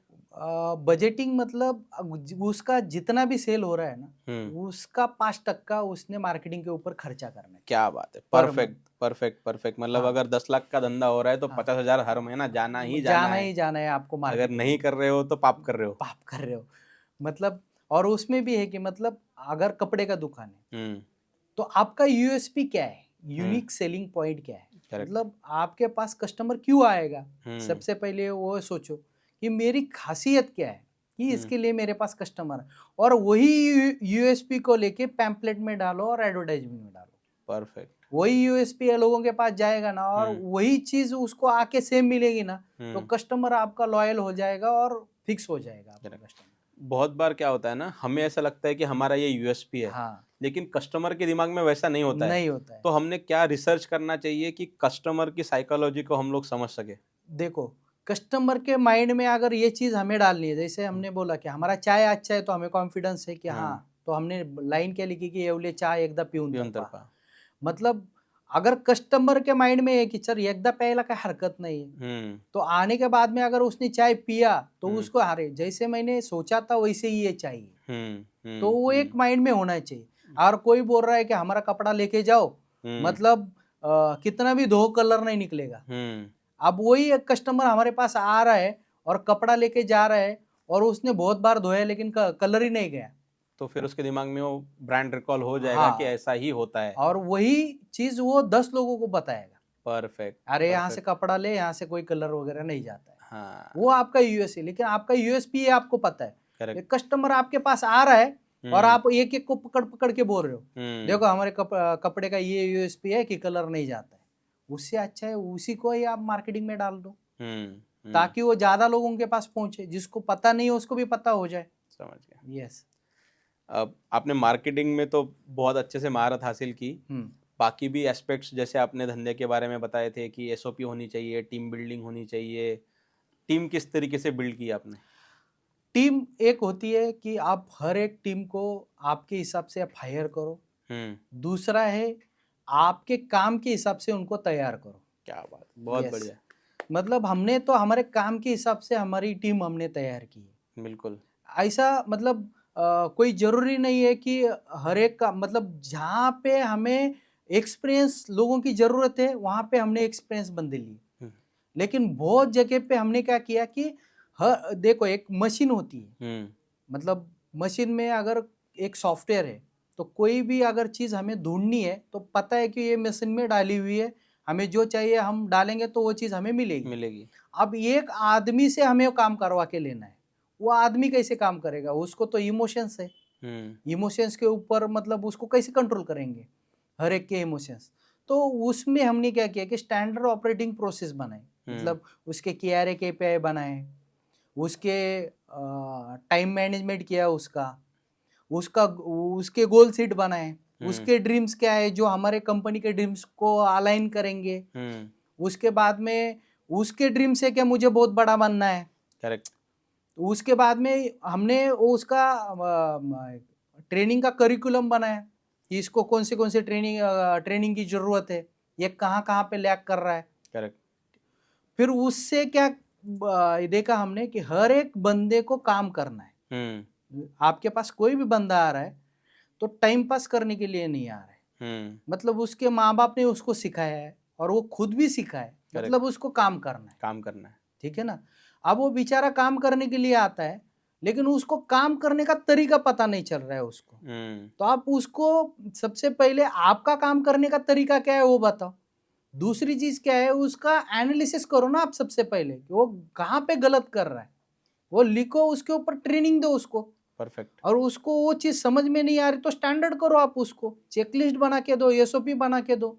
बजटिंग मतलब उसका जितना भी सेल हो रहा है ना, उसका 5% उसने मार्केटिंग के ऊपर खर्चा करना है। क्या बात है, पर परफेक्ट परफेक्ट परफेक्ट। मतलब अगर 10 लाख का धंधा हो रहा है तो 50,000 हर महीना जाना ही जाना है। ही जाना है आपको अगर मार्केटिंग नहीं में। कर रहे हो तो पाप कर रहे हो। पाप कर रहे हो मतलब। और उसमें भी है कि मतलब अगर कपड़े का दुकान है तो आपका यूएसपी क्या है, यूनिक सेलिंग पॉइंट क्या है, Correct. मतलब आपके पास कस्टमर क्यों आएगा। सबसे पहले वो सोचो कि मेरी खासियत क्या है कि इसके लिए मेरे पास कस्टमर है, और वही यूएसपी को लेके पैम्पलेट में डालो और एडवर्टाइजमेंट में डालो। परफेक्ट। वही यूएसपी लोगों के पास जाएगा ना, और वही चीज उसको आके सेम मिलेगी ना, तो कस्टमर आपका लॉयल हो जाएगा और फिक्स हो जाएगा आपका कस्टमर। बहुत बार क्या होता है ना, हमें ऐसा लगता है कि हमारा ये यूएसपी है, हाँ, लेकिन कस्टमर के दिमाग में वैसा नहीं होता है। नहीं होता है। तो हमने क्या रिसर्च करना चाहिए कि कस्टमर की साइकोलॉजी को हम लोग समझ सके? देखो, कस्टमर के माइंड में अगर ये चीज हमें डालनी है, जैसे हमने बोला कि हमारा चाय अच्छा है तो हमें कॉन्फिडेंस है कि हाँ, तो हमने लाइन क्या लिखी कि येवले चाय एकदा पिऊन तरपा। मतलब अगर कस्टमर के माइंड में है कि सर एकदा प्यायला काय हरकत नहीं है, तो आने के बाद में अगर उसने चाय पिया तो उसको अरे जैसे मैंने सोचा था वैसे ही ये चाहिए, तो वो एक माइंड में होना चाहिए। और कोई बोल रहा है कि हमारा कपड़ा लेके जाओ, मतलब कितना भी धो कलर नहीं निकलेगा। अब वही एक कस्टमर हमारे पास आ रहा है और कपड़ा लेके जा रहा है, और उसने बहुत बार धोया लेकिन कलर ही नहीं गया, तो फिर उसके दिमाग में वो ब्रांड रिकॉल हो जाएगा कि ऐसा ही होता है, और वही चीज वो 10 लोगों को बताएगा। परफेक्ट। अरे यहाँ से कपड़ा ले, यहाँ से कोई कलर वगैरह नहीं जाता है। हाँ, वो आपका यूएसपी, लेकिन आपका यूएसपी आपको पता है, करेक्ट। एक कस्टमर आपके पास आ रहा है और आप एक एक को पकड़ पकड़ के बोल रहे हो, देखो हमारे कपड़े का ये यूएसपी है कि कलर नहीं जाता है, उससे अच्छा है उसी को ही आप मार्केटिंग में डाल दो, ताकि वो ज्यादा लोगों के पास पहुंचे, जिसको पता नहीं है उसको भी पता हो जाए। समझ गया। यस। अब आपने मार्केटिंग में तो बहुत अच्छे से महारत हासिल की, बाकी भी एस्पेक्ट्स जैसे आपने धंधे के बारे में बताए थे कि एसओपी होनी चाहिए, टीम बिल्डिंग होनी चाहिए, टीम किस तरीके से बिल्ड की आपने? टीम एक होती है कि आप हर एक टीम को आपके हिसाब से आप हायर करो, दूसरा है आपके काम के हिसाब से उनको तैयार करो। क्या बात, बहुत Yes. बढ़िया। मतलब हमने तो हमारे काम के हिसाब से हमारी टीम हमने तैयार की है। बिल्कुल। ऐसा मतलब कोई जरूरी नहीं है कि हर एक का मतलब जहाँ पे हमें एक्सपीरियंस लोगों की जरूरत है वहाँ पे हमने एक्सपीरियंस बंदे लिए, लेकिन बहुत जगह पे हमने क्या किया कि देखो एक मशीन होती है, मतलब मशीन में अगर एक सॉफ्टवेयर है तो कोई भी अगर चीज़ हमें ढूंढनी है तो पता है कि ये मशीन में डाली हुई है, हमें जो चाहिए हम डालेंगे तो वो चीज़ हमें मिलेगी। अब एक आदमी से हमें काम करवा के लेना है, वो आदमी कैसे काम करेगा? उसको तो इमोशंस है, इमोशंस के ऊपर मतलब उसको कैसे कंट्रोल करेंगे हर एक के इमोशंस। तो उसमें हमने क्या किया कि स्टैंडर्ड ऑपरेटिंग प्रोसेस बनाए, मतलब उसके KRA KPI बनाए, उसके टाइम मैनेजमेंट किया, उसका उसके गोल सीट बनाए, उसके ड्रीम्स क्या है जो हमारे कंपनी के ड्रीम्स को अलाइन करेंगे, उसके बाद में उसके ड्रीम से क्या मुझे बहुत बड़ा बनना है। करेक्ट। उसके बाद में हमने उसका ट्रेनिंग का करिकुलम बनाया कि इसको कौन से ट्रेनिंग की जरूरत है, ये कहाँ कहाँ पे लैग कर रहा है। करेक्ट। फिर उससे क्या देखा हमने कि हर एक बंदे को काम करना है। आपके पास कोई भी बंदा आ रहा है तो टाइम पास करने के लिए नहीं आ रहा है, मतलब उसके माँ बाप ने उसको सिखाया है और वो खुद भी सीखा है, मतलब उसको काम करना है, ठीक है ना। अब वो बेचारा काम करने के लिए आता है लेकिन उसको काम करने का तरीका पता नहीं चल रहा है उसको, तो आप उसको सबसे पहले आपका काम करने का तरीका क्या है वो बताओ, दूसरी चीज क्या है उसका एनालिसिस करो ना आप सबसे पहले कि वो कहाँ पे गलत कर रहा है, वो लिखो, उसके ऊपर ट्रेनिंग दो उसको। परफेक्ट। और उसको वो चीज समझ में नहीं आ रही तो स्टैंडर्ड करो, आप उसको चेकलिस्ट बना के दो, SOP बना के दो,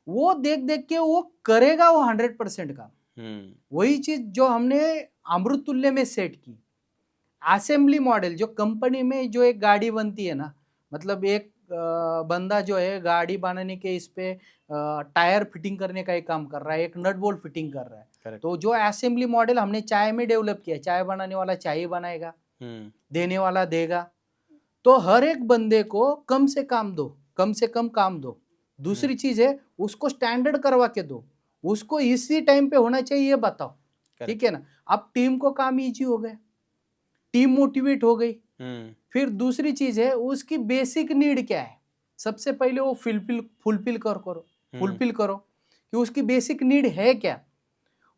वो देख देख के वो करेगा वो 100% का। वही चीज जो हमने अमृत तुल्य में सेट की, असेंबली मॉडल, जो कंपनी में जो एक गाड़ी बनती है ना, मतलब एक बंदा जो है गाड़ी बनाने के इस पे टायर फिटिंग करने का एक काम कर रहा है, एक नट बोल्ट फिटिंग कर रहा है। Correct. तो जो असेंबली मॉडल हमने चाय में डेवलप किया, चाय बनाने वाला चाय बनाएगा, देने वाला देगा, तो हर एक बंदे को कम से कम काम दो। दूसरी चीज है उसको स्टैंडर्ड करवा के दो, उसको इसी टाइम पे होना चाहिए ये बताओ, ठीक है ना। अब टीम को काम इजी हो गया, टीम मोटिवेट हो गई। फिर दूसरी चीज है उसकी बेसिक नीड क्या है, सबसे पहले वो फुलफिल करो कि उसकी बेसिक नीड है क्या,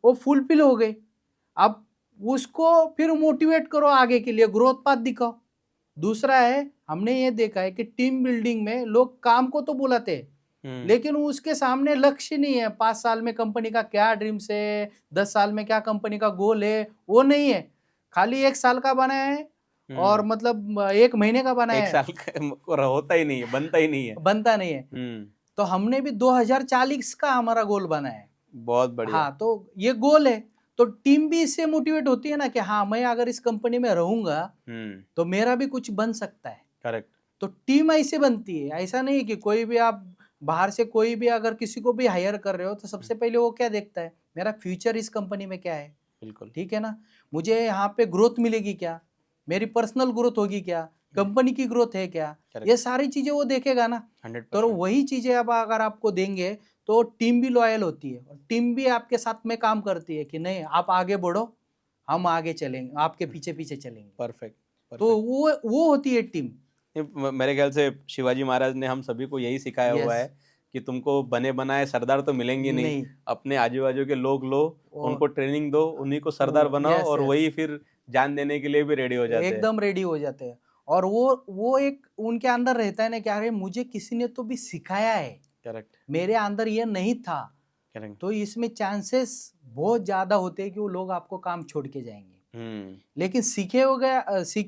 वो फुलफिल हो गई। अब उसको फिर मोटिवेट करो आगे के लिए, ग्रोथ पाथ दिखाओ। दूसरा है हमने ये देखा है कि टीम बिल्डिंग में लोग काम को तो बुलाते हैं लेकिन उसके सामने लक्ष्य नहीं है, 5 साल में कंपनी का क्या ड्रीम्स है, 10 साल में क्या कंपनी का गोल है, वो नहीं है, खाली 1 साल का बना है और मतलब 1 महीने का बना है, 1 साल का होता ही नहीं है, बनता नहीं है। तो हमने भी 2040 का हमारा गोल बना है। बहुत बढ़िया। हाँ, तो ये गोल है तो टीम भी इससे मोटिवेट होती है ना कि हाँ मैं अगर इस कंपनी में रहूंगा तो मेरा भी कुछ बन सकता है। करेक्ट। तो टीम ऐसे बनती है, ऐसा नहीं कि कोई भी आप बाहर से कोई भी अगर किसी को भी हायर कर रहे हो तो सबसे पहले वो क्या देखता है, मेरा फ्यूचर इस कंपनी में क्या है, बिल्कुल, ठीक है ना, मुझे यहाँ पे ग्रोथ मिलेगी क्या, मेरी पर्सनल ग्रोथ होगी क्या, कंपनी की ग्रोथ है क्या, ये सारी चीजें वो देखेगा ना। 100%। तो वही चीजें अब अगर आपको देंगे तो टीम भी लॉयल होती है और टीम भी आपके साथ में काम करती है कि नहीं आप आगे बढ़ो, हम आगे चलेंगे, आपके पीछे पीछे चलेंगे। परफेक्ट। तो वो होती है टीम। मेरे ख्याल से शिवाजी महाराज ने हम सभी को यही सिखाया हुआ है कि तुमको बने बनाए सरदार तो मिलेंगे नहीं, अपने आजू बाजू के लोग लो, उनको ट्रेनिंग दो, उन्हीं को सरदार बनाओ और वही फिर जान देने के लिए भी रेडी हो जाते हैं, एकदम रेडी हो जाते हैं। और वो एक उनके अंदर रहता है ना कि अरे मुझे किसी ने तो भी सिखाया है, करेक्ट, मेरे अंदर ये नहीं था। करेक्ट। तो इसमें चांसेस बहुत ज्यादा होते हैं कि वो लोग आपको काम छोड़ के जाएंगे। लेकिन सीखे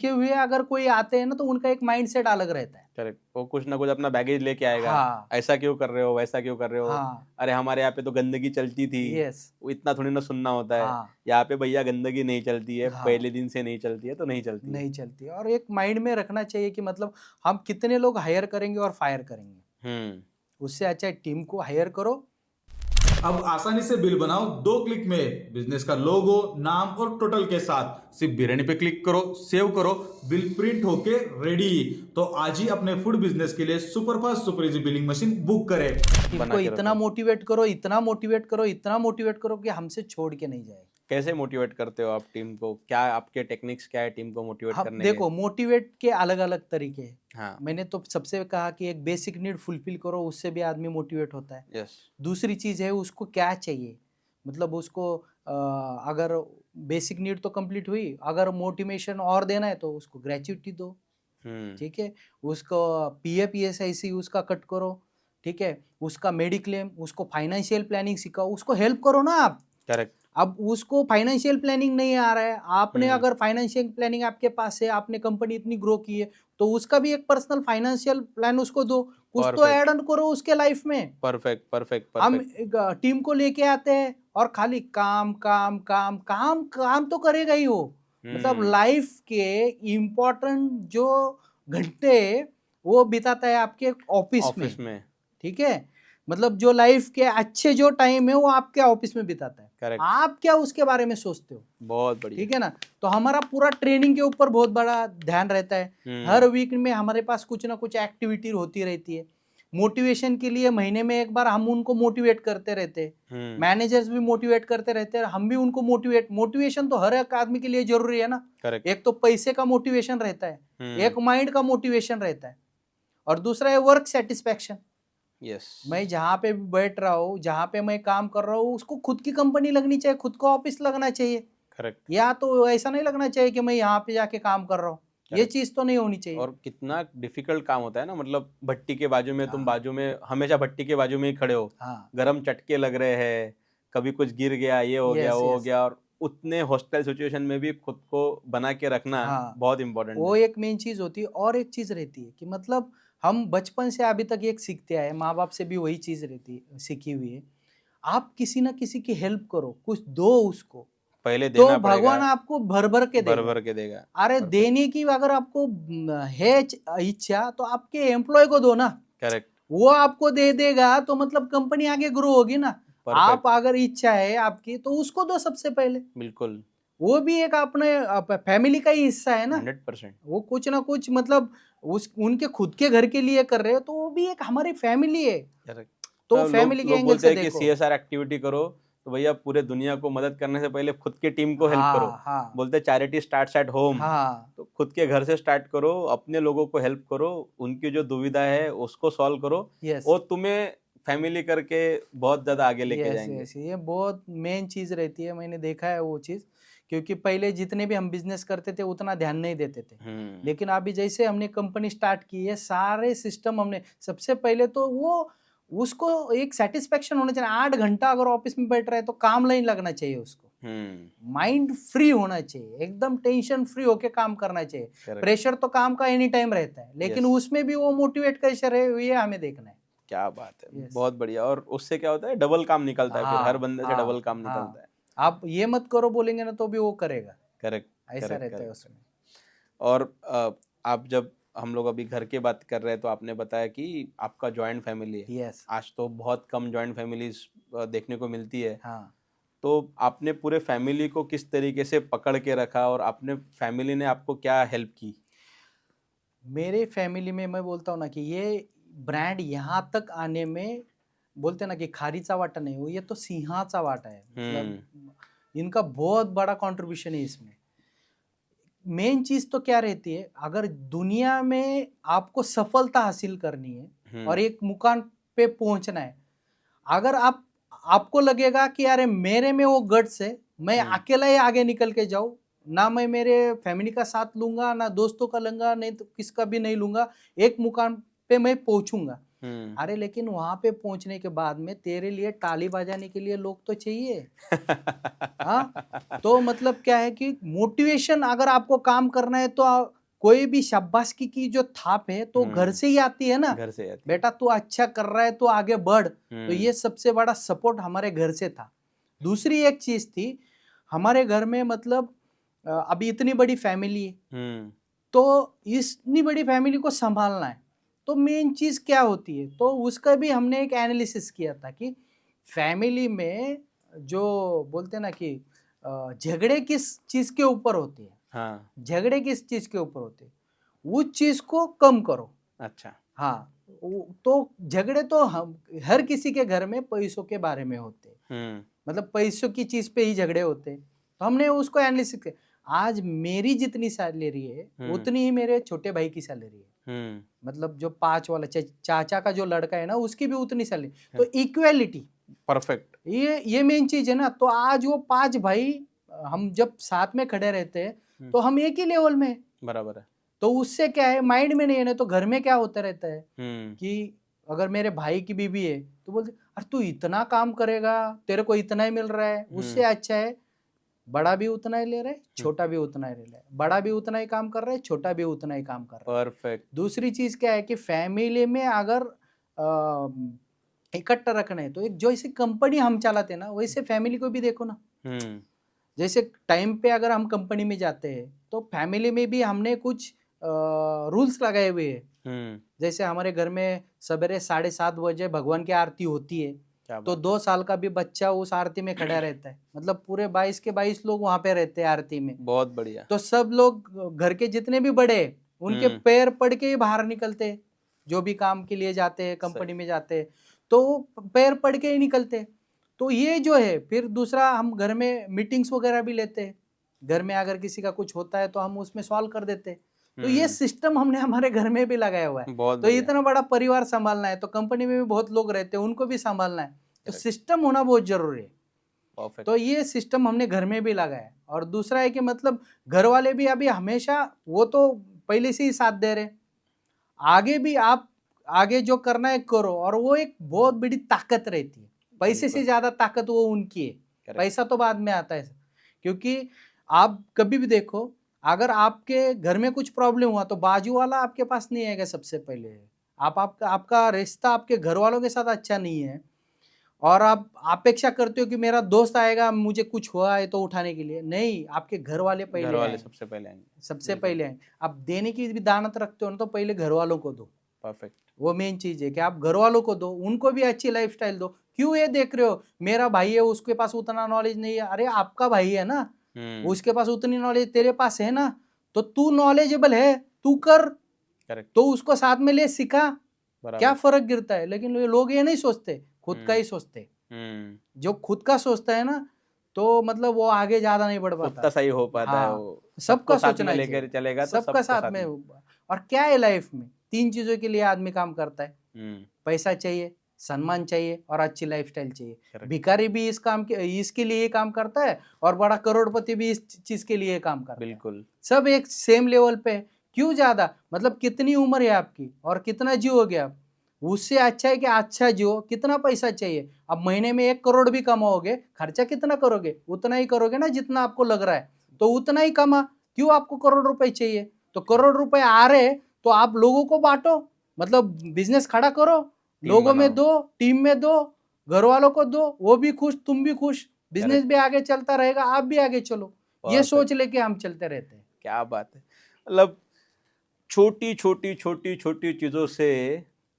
हुए अगर कोई आते हैं ना तो उनका एक माइंडसेट अलग रहता है। करेक्ट, वो कुछ ना कुछ अपना बैगेज लेके आएगा। हाँ। ऐसा क्यों कर रहे हो, वैसा क्यों कर रहे हो, हाँ। अरे हमारे यहाँ पे तो गंदगी चलती थी, यस। वो इतना थोड़ी ना सुनना होता है। हाँ। यहाँ पे भैया गंदगी नहीं चलती है, हाँ। पहले दिन से नहीं चलती है तो नहीं चलती है। नहीं चलती है। और एक माइंड में रखना चाहिए कि मतलब हम कितने लोग हायर करेंगे और फायर करेंगे। उससे अच्छा है टीम को हायर करो। अब आसानी से बिल बनाओ 2 क्लिक में बिजनेस का लोगो, नाम और टोटल के साथ। सिर्फ बिरयानी पे क्लिक करो, सेव करो, बिल प्रिंट होके रेडी। तो आज ही अपने फूड बिजनेस के लिए superfast super easy billing machine book करें। टीम को इतना मोटिवेट करो, इतना मोटिवेट करो, इतना मोटिवेट करो कि हमसे छोड़ के नहीं जाए। कैसे मोटिवेट करते हो आप टीम को, क्या आपके टेक्निक्स क्या है टीम को मोटिवेट हम करने देखो मोटिवेट के अलग अलग तरीके हैं। हाँ। मैंने तो सबसे कहा कि एक बेसिक नीड फुलफिल करो, उससे भी आदमी मोटिवेट होता है। यस। दूसरी चीज है उसको क्या चाहिए, मतलब उसको अगर बेसिक नीड तो कंप्लीट हुई, अगर मोटिवेशन और देना है तो उसको ग्रेच्युटी दो। ठीक है, उसको पीएफ ईएसआईसी उसका कट करो। ठीक है, उसका मेडिक्लेम, उसको फाइनेंशियल प्लानिंग सिखाओ, उसको हेल्प करो ना आप। करेक्ट। अब उसको फाइनेंशियल प्लानिंग नहीं आ रहा है, आपने अगर फाइनेंशियल प्लानिंग आपके पास है, आपने कंपनी इतनी ग्रो की है, तो उसका भी एक पर्सनल फाइनेंशियल प्लान उसको दो, कुछ तो ऐड ऑन करो उसके लाइफ में। Perfect perfect. हम टीम को लेके आते हैं और खाली काम काम काम काम काम तो करेगा ही वो। मतलब लाइफ के इम्पोर्टेंट जो घंटे वो बिताता है आपके ऑफिस में। ठीक है, मतलब जो लाइफ के अच्छे जो टाइम है वो आपके ऑफिस में बिताता है। Correct. आप क्या उसके बारे में सोचते हो? बहुत बढ़िया। ठीक है ना, तो हमारा पूरा ट्रेनिंग के ऊपर बहुत बड़ा ध्यान रहता है। हर वीक में हमारे पास कुछ ना कुछ एक्टिविटी होती रहती है। मोटिवेशन के लिए महीने में एक बार हम उनको मोटिवेट करते रहते हैं। मैनेजर्स भी मोटिवेट करते रहते हैं, हम भी उनको मोटिवेशन तो हर एक आदमी के लिए जरूरी है ना। Correct. एक तो पैसे का मोटिवेशन रहता है, एक माइंड का मोटिवेशन रहता है, और दूसरा है वर्क सेटिस्फैक्शन। यस। मैं जहाँ पे भी बैठ रहा हूँ, जहाँ पे मैं काम कर रहा हूँ, उसको खुद की कंपनी लगनी चाहिए, खुद को ऑफिस लगना चाहिए। करेक्ट। या तो ऐसा नहीं लगना चाहिए कि मैं यहाँ पे जाके काम कर रहा हूँ, ये चीज तो नहीं होनी चाहिए। और कितना डिफिकल्ट काम होता है ना, मतलब भट्टी के बाजू में तुम बाजू में हमेशा भट्टी के बाजू में ही खड़े हो। हाँ। गरम चटके लग रहे हैं, कभी कुछ गिर गया, ये हो गया, वो हो गया, और उतने हॉस्टाइल सिचुएशन में भी खुद को बना के रखना बहुत इंपॉर्टेंट है। वो एक मेन चीज होती है। और एक चीज रहती है कि मतलब हम बचपन से अभी तक एक सीखते आए, माँ बाप से भी वही चीज रहती है, सीखी हुई है। आप किसी ना किसी की हेल्प करो, कुछ दो उसको, पहले देना तो भगवान आपको भर भर के देगा। अरे देने की अगर आपको है इच्छा तो आपके एम्प्लॉय को दो ना। करेक्ट। वो आपको दे देगा तो मतलब कंपनी आगे ग्रो होगी ना। आप अगर इच्छा है आपकी तो उसको दो सबसे पहले। बिल्कुल, वो भी एक अपने फैमिली का ही हिस्सा है ना। 100%। वो कुछ ना कुछ मतलब उनके खुद के घर के लिए कर रहे हो तो वो भी एक हमारी फैमिली है। तो फैमिली के एंगल से देखो। सीएसआर एक्टिविटी करो तो भैया पूरे दुनिया को मदद करने से पहले खुद की टीम को हेल्प करो। बोलते चैरिटी स्टार्ट्स एट होम। तो खुद के घर से स्टार्ट करो, अपने लोगों को हेल्प करो, उनकी जो दुविधा है उसको सॉल्व करो, और तुम्हें फैमिली करके बहुत ज्यादा आगे लेके जाएंगे। ये बहुत मेन चीज रहती है, मैंने देखा है वो चीज। क्योंकि पहले जितने भी हम बिजनेस करते थे उतना ध्यान नहीं देते थे, लेकिन अभी जैसे हमने कंपनी स्टार्ट की है, सारे सिस्टम हमने सबसे पहले तो वो उसको एक सेटिस्फेक्शन होना चाहिए। 8 घंटा अगर ऑफिस में बैठ रहे तो काम नहीं लगना चाहिए उसको। माइंड फ्री होना चाहिए, एकदम टेंशन फ्री होके काम करना चाहिए। प्रेशर तो काम का एनी टाइम रहता है, लेकिन उसमें भी वो मोटिवेट कैसे रहे ये हमें देखना है। क्या बात है, बहुत बढ़िया। और उससे क्या होता है, डबल काम निकलता है, फिर हर बंदे से डबल काम निकलता है। आप ये मत करो बोलेंगे ना तो भी वो करेगा। करेक्ट, ऐसा रहता है उसमें। और आप जब हम लोग अभी घर की बात कर रहे हैं तो आपने बताया कि आपका जॉइंट फैमिली है। यस। आज तो बहुत कम जॉइंट फैमिलीज देखने को मिलती है। हाँ। तो आपने पूरे फैमिली को किस तरीके से पकड़ के रखा, और आपने फैमिली ने आपको क्या हेल्प की? मेरे फैमिली में मैं बोलता हूँ ना कि ये ब्रांड यहाँ तक आने में बोलते ना कि खारीचा वाटा नहीं, वो ये तो सिंहाचा वाटा है। मतलब इनका बहुत बड़ा कंट्रीब्यूशन है इसमें। मेन चीज तो क्या रहती है, अगर दुनिया में आपको सफलता हासिल करनी है और एक मुकाम पे पहुंचना है, अगर आपको लगेगा कि यार मेरे में वो गट्स है, मैं अकेला ही आगे निकल के जाऊं, ना मैं मेरे फैमिली का साथ लूंगा, ना दोस्तों का लूंगा, नहीं तो किसका भी नहीं लूंगा, एक मुकाम पे मैं पहुंचूंगा, अरे लेकिन वहां पे पहुंचने के बाद में तेरे लिए ताली बजाने के लिए लोग तो चाहिए। हाँ, तो मतलब क्या है कि मोटिवेशन अगर आपको काम करना है तो कोई भी शाबाशी की जो थाप है तो घर से ही आती है ना। घर से आती है। बेटा तू अच्छा कर रहा है तो आगे बढ़। तो ये सबसे बड़ा सपोर्ट हमारे घर से था। दूसरी एक चीज थी हमारे घर में, मतलब अभी इतनी बड़ी फैमिली है तो इतनी बड़ी फैमिली को संभालना है तो मेन चीज क्या होती है, तो उसका भी हमने एक एनालिसिस किया था कि फैमिली में जो बोलते हैं ना कि झगड़े किस चीज के ऊपर होते हैं, हाँ, झगड़े किस चीज के ऊपर होते हैं, उस चीज को कम करो। अच्छा, हाँ, तो झगड़े तो हम हर किसी के घर में पैसों के बारे में होते हैं, मतलब पैसों की चीज पे ही झगड़े होते हैं। तो हमने उसको एनालिसिस किया। आज मेरी जितनी सैलरी है उतनी ही मेरे छोटे भाई की सैलरी है, मतलब जो 5 वाला चाचा का जो लड़का है ना उसकी भी उतनी सैलरी। तो इक्वेलिटी परफेक्ट, ये मेन चीज है ना। तो आज वो 5 भाई हम जब साथ में खड़े रहते हैं तो हम एक ही लेवल में हैं। बराबर है। तो उससे क्या है माइंड में नहीं है ना, तो घर में क्या होता रहता है कि अगर मेरे भाई की बीवी है तो बोलते अरे तू इतना काम करेगा तेरे को इतना ही मिल रहा है, उससे अच्छा है बड़ा भी उतना ही ले रहा है छोटा भी उतना ही ले रहा है, बड़ा भी उतना ही काम कर रहा है छोटा भी उतना ही काम कर रहा है। परफेक्ट। दूसरी चीज क्या है कि फैमिली में अगर इकट्ठा रखना है तो एक जो ऐसी कंपनी हम चलाते हैं ना वैसे फैमिली को भी देखो ना। जैसे टाइम पे अगर हम कंपनी में जाते हैं तो फैमिली में भी हमने कुछ रूल्स लगाए हुए हैं। जैसे हमारे घर में सवेरे 7:30 बजे भगवान की आरती होती है तो 2 साल का भी बच्चा उस आरती में खड़ा रहता है, मतलब पूरे 22 के 22 लोग वहां पे रहते हैं आरती में। बहुत बढ़िया। तो सब लोग घर के जितने भी बड़े उनके पैर पड़ के ही बाहर निकलते हैं, जो भी काम के लिए जाते हैं कंपनी में जाते हैं तो पैर पड़ के ही निकलते हैं। तो ये जो है फिर दूसरा हम घर में मीटिंग्स वगैरह भी लेते हैं, घर में अगर किसी का कुछ होता है तो हम उसमें सॉल्व कर देते हैं। तो ये सिस्टम हमने हमारे घर में भी लगाया हुआ है। बहुत तो इतना बड़ा परिवार संभालना है तो कंपनी में भी बहुत लोग रहते हैं उनको भी संभालना है, तो सिस्टम होना बहुत जरूरी है। परफेक्ट। तो ये सिस्टम हमने घर में भी लगाया है। और दूसरा है कि मतलब घर वाले भी अभी हमेशा वो तो पहले से ही साथ दे रहे, आगे भी आप आगे जो करना है करो, और वो एक बहुत बड़ी ताकत रहती है। पैसे से ज्यादा ताकत वो उनकी है, पैसा तो बाद में आता है। क्योंकि आप कभी भी देखो अगर आपके घर में कुछ प्रॉब्लम हुआ तो बाजू वाला आपके पास नहीं आएगा सबसे पहले। आपका रिश्ता आपके घर वालों के साथ अच्छा नहीं है और आप अपेक्षा करते हो कि मेरा दोस्त आएगा मुझे कुछ हुआ है तो उठाने के लिए, नहीं, आपके घर वाले पहले आएंगे, सबसे पहले आएंगे, सबसे पहले आएंगे। आप देने की भी दानत रखते हो ना तो पहले घर वालों को दो। परफेक्ट। वो मेन चीज है कि आप घर वालों को दो, उनको भी अच्छी लाइफस्टाइल दो। क्यों ये देख रहे हो मेरा भाई है उसके पास उतना नॉलेज नहीं है, अरे आपका भाई है ना, उसके पास उतनी नॉलेज तेरे पास है ना, तो तू नॉलेजेबल है तू कर, करेक्ट। तो उसको साथ में ले सिखा, क्या फर्क गिरता है। लेकिन लोग ये नहीं सोचते, खुद का ही सोचते। जो खुद का सोचता है ना तो मतलब वो आगे ज्यादा नहीं बढ़ पाता, उतना सही हो पाता है। वो सबका साथ में सोचना लेकर चलेगा तो सबका साथ में। और क्या है लाइफ में 3 चीजों के लिए आदमी काम करता है, पैसा चाहिए, सम्मान चाहिए और अच्छी लाइफस्टाइल चाहिए। भिखारी भी इसके लिए काम करता है और बड़ा करोड़पति भी इस चीज के लिए काम करता है। बिल्कुल सब एक सेम लेवल पे है। क्यों ज्यादा, मतलब कितनी उम्र है आपकी और कितना जियोगे आप, उससे अच्छा है कि अच्छा जियो। कितना पैसा चाहिए, अब महीने में 1 करोड़ भी कमाओगे, खर्चा कितना करोगे, उतना ही करोगे ना जितना आपको लग रहा है, तो उतना ही कमा। क्यों आपको करोड़ रुपए चाहिए, तो करोड़ रुपए आ रहे तो आप लोगों को बांटो, मतलब बिजनेस खड़ा करो, लोगों में दो, टीम में दो, घर वालों को दो, वो भी खुश तुम भी खुश, बिजनेस भी आगे चलता रहेगा, आप भी आगे चलो। ये सोच लेके हम चलते रहते हैं। क्या बात है, मतलब छोटी छोटी छोटी छोटी चीजों से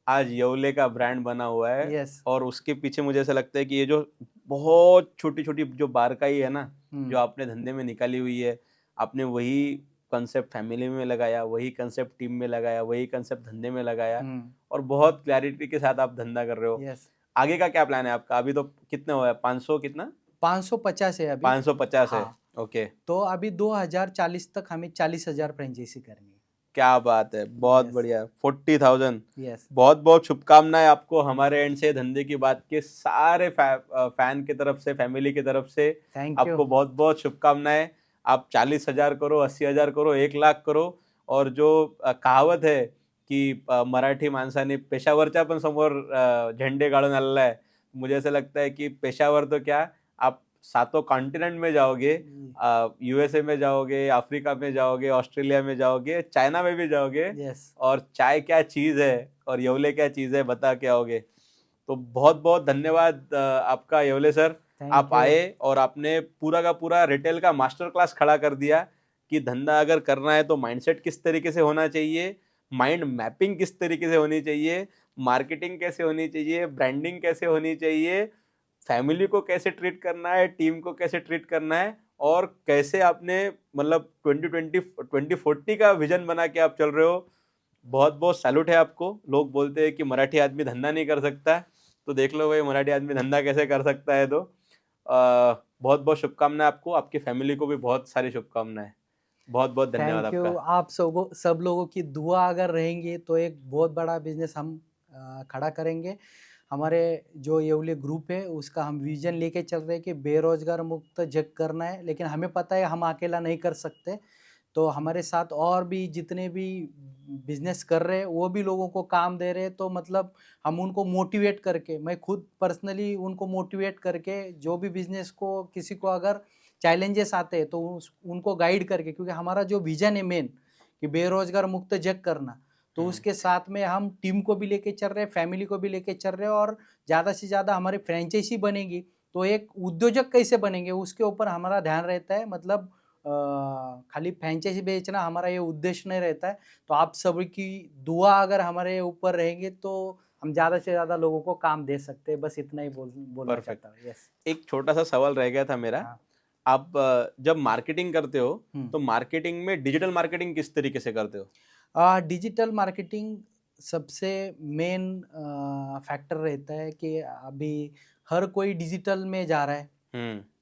आज येवले का ब्रांड बना हुआ है। Yes. और उसके पीछे मुझे ऐसा लगता है कि ये जो बहुत छोटी छोटी जो बारकाई है ना, जो आपने धंधे में निकाली हुई है, आपने वही कंसेप्ट फैमिली में लगाया, वही कंसेप्ट टीम में लगाया, वही कंसेप्ट धंधे में लगाया और बहुत क्लैरिटी के साथ आप धंधा कर रहे हो। Yes. आगे का क्या प्लान है आपका? अभी तो कितना हुआ है, 500 कितना, 550 है अभी। 550 है। हाँ। ओके, तो अभी 2040 तक हमें 40,000 फ्रेंचाइजी करनी है। क्या बात है, बहुत Yes. बढ़िया। 40,000। यस, बहुत बहुत शुभकामनाएं आपको हमारे एंड से, धंधे की बात के सारे फैन की तरफ से, फैमिली की तरफ से थैंक यू। आपको बहुत बहुत शुभकामनाएं। आप 40,000 करो, 80,000 करो, 1 लाख करो। और जो कहावत है की मराठी माणसाने पेशावरच्या पण समोर झेंडे गाड़ून आलेला है. मुझे ऐसा लगता है कि पेशावर तो क्या, आप सातों कॉन्टिनेंट में जाओगे, यूएसए में जाओगे, अफ्रीका में जाओगे, ऑस्ट्रेलिया में जाओगे, चाइना में भी जाओगे, यस, और चाय क्या चीज़ है और येवले क्या चीज़ है बता के आओगे. तो बहुत बहुत धन्यवाद आपका येवले सर. थैंक आप यू. आए और आपने पूरा का पूरा रिटेल का मास्टर क्लास खड़ा कर दिया कि धंधा अगर करना है तो माइंडसेट किस तरीके से होना चाहिए, माइंड मैपिंग किस तरीके से होनी चाहिए, मार्केटिंग कैसे होनी चाहिए, ब्रांडिंग कैसे होनी चाहिए, फैमिली को कैसे ट्रीट करना है, टीम को कैसे ट्रीट करना है, और कैसे आपने मतलब 2040 का विजन बना के आप चल रहे हो. बहुत बहुत सैल्यूट है आपको. लोग बोलते हैं कि मराठी आदमी धंधा नहीं कर सकता, तो देख लो भाई मराठी आदमी धंधा कैसे कर सकता है. तो बहुत बहुत शुभकामनाएं आपको, आपकी फैमिली को भी बहुत सारी शुभकामनाएं. बहुत बहुत धन्यवाद थैंक यू. आपका. आप सब लोगों की दुआ अगर रहेंगी तो एक बहुत बड़ा बिजनेस हम खड़ा करेंगे. हमारे जो येवले ग्रुप है उसका हम विजन लेके चल रहे हैं कि बेरोजगार मुक्त जग करना है, लेकिन हमें पता है हम अकेला नहीं कर सकते. तो हमारे साथ और भी जितने भी बिजनेस कर रहे हैं वो भी लोगों को काम दे रहे हैं. तो मतलब हम उनको मोटिवेट करके, मैं खुद पर्सनली उनको मोटिवेट करके, जो भी बिजनेस को किसी को अगर चैलेंजेस आते हैं तो उनको गाइड करके, क्योंकि हमारा जो विजन है मेन कि बेरोजगार मुक्त जग करना, तो उसके साथ में हम टीम को भी लेके चल रहे हैं, फैमिली को भी लेके चल रहे हैं, और ज़्यादा से ज़्यादा हमारी फ्रेंचाइजी बनेगी तो एक उद्योजक कैसे बनेंगे उसके ऊपर हमारा ध्यान रहता है. मतलब खाली फ्रेंचाइजी बेचना हमारा ये उद्देश्य नहीं रहता है. तो आप सबकी दुआ अगर हमारे ऊपर रहेंगे तो हम ज़्यादा से ज़्यादा लोगों को काम दे सकते हैं. बस इतना ही बोलना Perfect. चाहता हूँ. यस. एक छोटा सा सवाल रह गया था मेरा. हाँ. आप जब मार्केटिंग करते हो हम्म. तो मार्केटिंग में डिजिटल मार्केटिंग किस तरीके से करते हो? डिजिटल मार्केटिंग सबसे मेन फैक्टर रहता है कि अभी हर कोई डिजिटल में जा रहा है.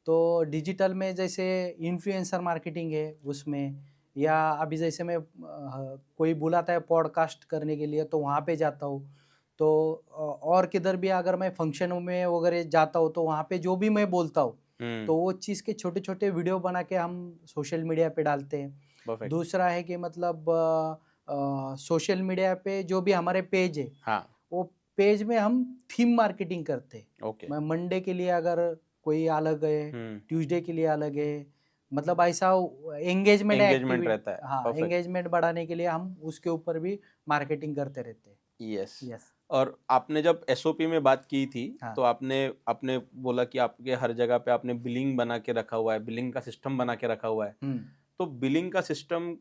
तो डिजिटल में जैसे इन्फ्लुएंसर मार्केटिंग है उसमें, या अभी जैसे मैं कोई बुलाता है पॉडकास्ट करने के लिए तो वहाँ पे जाता हूँ. तो और किधर भी अगर मैं फंक्शन में वगैरह जाता हूँ तो वहाँ पे जो भी मैं बोलता हूँ तो वो चीज़ के छोटे छोटे वीडियो बना के हम सोशल मीडिया पे डालते हैं. परफेक्ट. दूसरा है कि मतलब सोशल मीडिया पे जो भी हमारे पेज है हाँ. वो पेज में हम थीम मार्केटिंग करते हैं. ओके. मैं मंडे के लिए अगर कोई अलग है, ट्यूसडे के लिए अलग है, मतलब ऐसा एंगेजमेंट रहता है. हाँ, Perfect. एंगेजमेंट बढ़ाने के लिए हम उसके ऊपर भी मार्केटिंग करते रहते हैं. यस. यस. और आपने जब एसओपी में बात की थी हाँ. तो आपने बोला कि आपके हर जगह पे आपने बिलिंग बना के रखा हुआ है, बिलिंग का सिस्टम बना के रखा हुआ है. तो बिलिंग का सिस्टम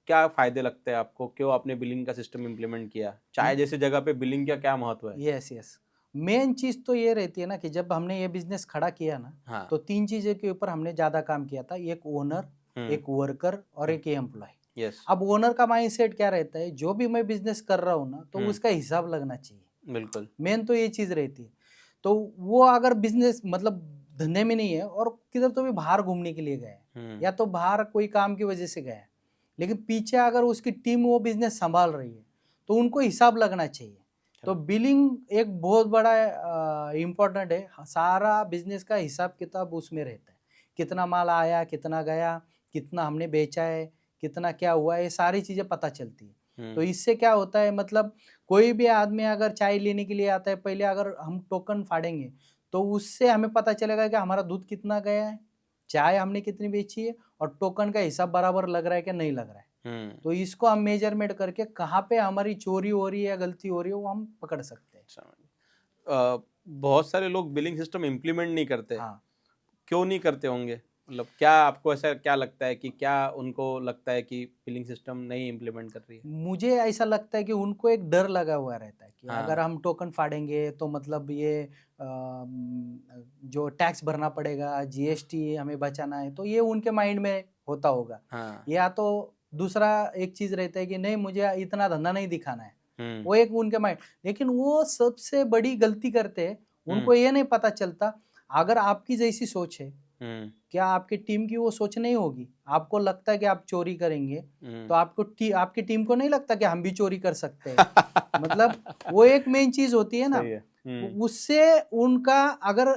क्या फायदे लगते हैं आपको? क्यों आपने बिलिंग का सिस्टम इम्प्लीमेंट किया? चाय जैसी जगह पे बिलिंग का क्या महत्व है? यस. यस. मेन चीज़ तो ये रहती है ना कि जब हमने ये बिजनेस खड़ा किया ना, हाँ. तो 3 चीज़ों के ऊपर हमने ज़्यादा काम किया था. एक ओनर, एक वर्कर और एक एम्प्लॉय. यस. अब ओनर का माइंडसेट क्या रहता है, जो भी मैं बिजनेस कर रहा हूँ ना तो उसका हिसाब लगना चाहिए. बिल्कुल. मेन तो ये चीज़ रहती है. तो वो अगर बिजनेस मतलब धंधे में नहीं है और किधर तो भी बाहर घूमने के लिए गया है या तो बाहर कोई काम की वजह से गया है, लेकिन पीछे अगर उसकी टीम वो बिजनेस संभाल रही है तो उनको हिसाब लगना चाहिए. तो बिलिंग एक बहुत बड़ा इम्पोर्टेंट है. सारा बिजनेस का हिसाब किताब उसमें रहता है. कितना माल आया, कितना गया, कितना हमने बेचा है, कितना क्या हुआ, ये सारी चीज़ें पता चलती है. तो इससे क्या होता है, मतलब कोई भी आदमी अगर चाय लेने के लिए आता है, पहले अगर हम टोकन फाड़ेंगे तो उससे हमें पता चलेगा कि हमारा दूध कितना गया है, चाय हमने कितनी बेची है, और टोकन का हिसाब बराबर लग रहा है कि नहीं लग रहा है. तो इसको हम मेजरमेंट करके कहाँ पे हमारी चोरी हो रही है या गलती हो रही है वो हम पकड़ सकते हैं. बहुत सारे लोग बिलिंग सिस्टम इम्प्लीमेंट नहीं करते. हाँ. क्यों नहीं करते होंगे? मतलब क्या आपको ऐसा क्या लगता है कि क्या उनको लगता है कि बिलिंग सिस्टम नहीं इम्प्लीमेंट कर रही है? मुझे ऐसा लगता है कि उनको एक डर लगा हुआ रहता है कि हाँ. अगर हम टोकन फाड़ेंगे तो मतलब ये जो टैक्स भरना पड़ेगा, जीएसटी हमें बचाना है, तो ये उनके माइंड में होता होगा. हाँ. या तो दूसरा एक चीज रहता है कि नहीं मुझे इतना धंधा नहीं दिखाना है, वो एक उनके माइंड. लेकिन वो सबसे बड़ी गलती करते हैं. उनको ये नहीं पता चलता अगर आपकी जैसी सोच है, क्या आपकी टीम की वो सोच नहीं होगी. आपको लगता है कि आप चोरी करेंगे तो आपकी टीम को नहीं लगता कि हम भी चोरी कर सकते हैं. मतलब वो एक मेन चीज होती है ना. उससे उनका अगर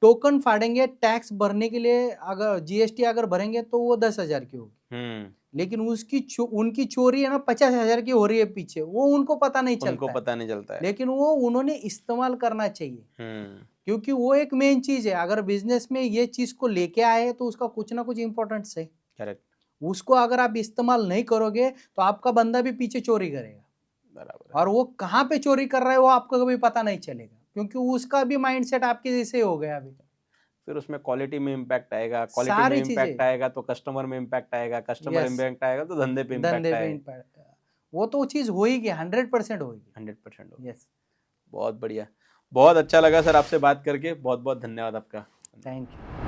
टोकन फाड़ेंगे टैक्स भरने के लिए, अगर जीएसटी अगर भरेंगे तो वो 10,000 की होगी, लेकिन उनकी चोरी है ना 50,000 की हो रही है पीछे, वो उनको पता नहीं उनको चलता है। पता नहीं चलता है। लेकिन वो उन्होंने इस्तेमाल करना चाहिए, हम्म, क्योंकि वो एक मेन चीज है। अगर बिजनेस में ये चीज को लेके आए तो उसका कुछ ना कुछ इंपॉर्टेंस है। करेक्ट, उसको अगर आप इस्तेमाल नहीं करोगे तो आपका बंदा भी पीछे चोरी करेगा, बराबर है। और वो कहाँ पे चोरी कर रहा है वो आपको कभी पता नहीं चलेगा, क्योंकि उसका भी माइंडसेट आपके जैसे हो गया अभी। फिर उसमें क्वालिटी में इम्पैक्ट आएगा, क्वालिटी में सारी इम्पैक्ट चीजें, आएगा तो कस्टमर में इम्पैक्ट आएगा, कस्टमर यस, इम्पैक्ट आएगा तो धंधे पे इम्पैक्ट धंधे पे आएगा। इम्पैक्ट, वो तो चीज होगी, 100% होगी। 100% होगा। यस, बहुत बढ़िया, बहुत अच्छा लगा सर आपसे बात करके, बहुत बहुत धन्यवाद आपका। Thank you.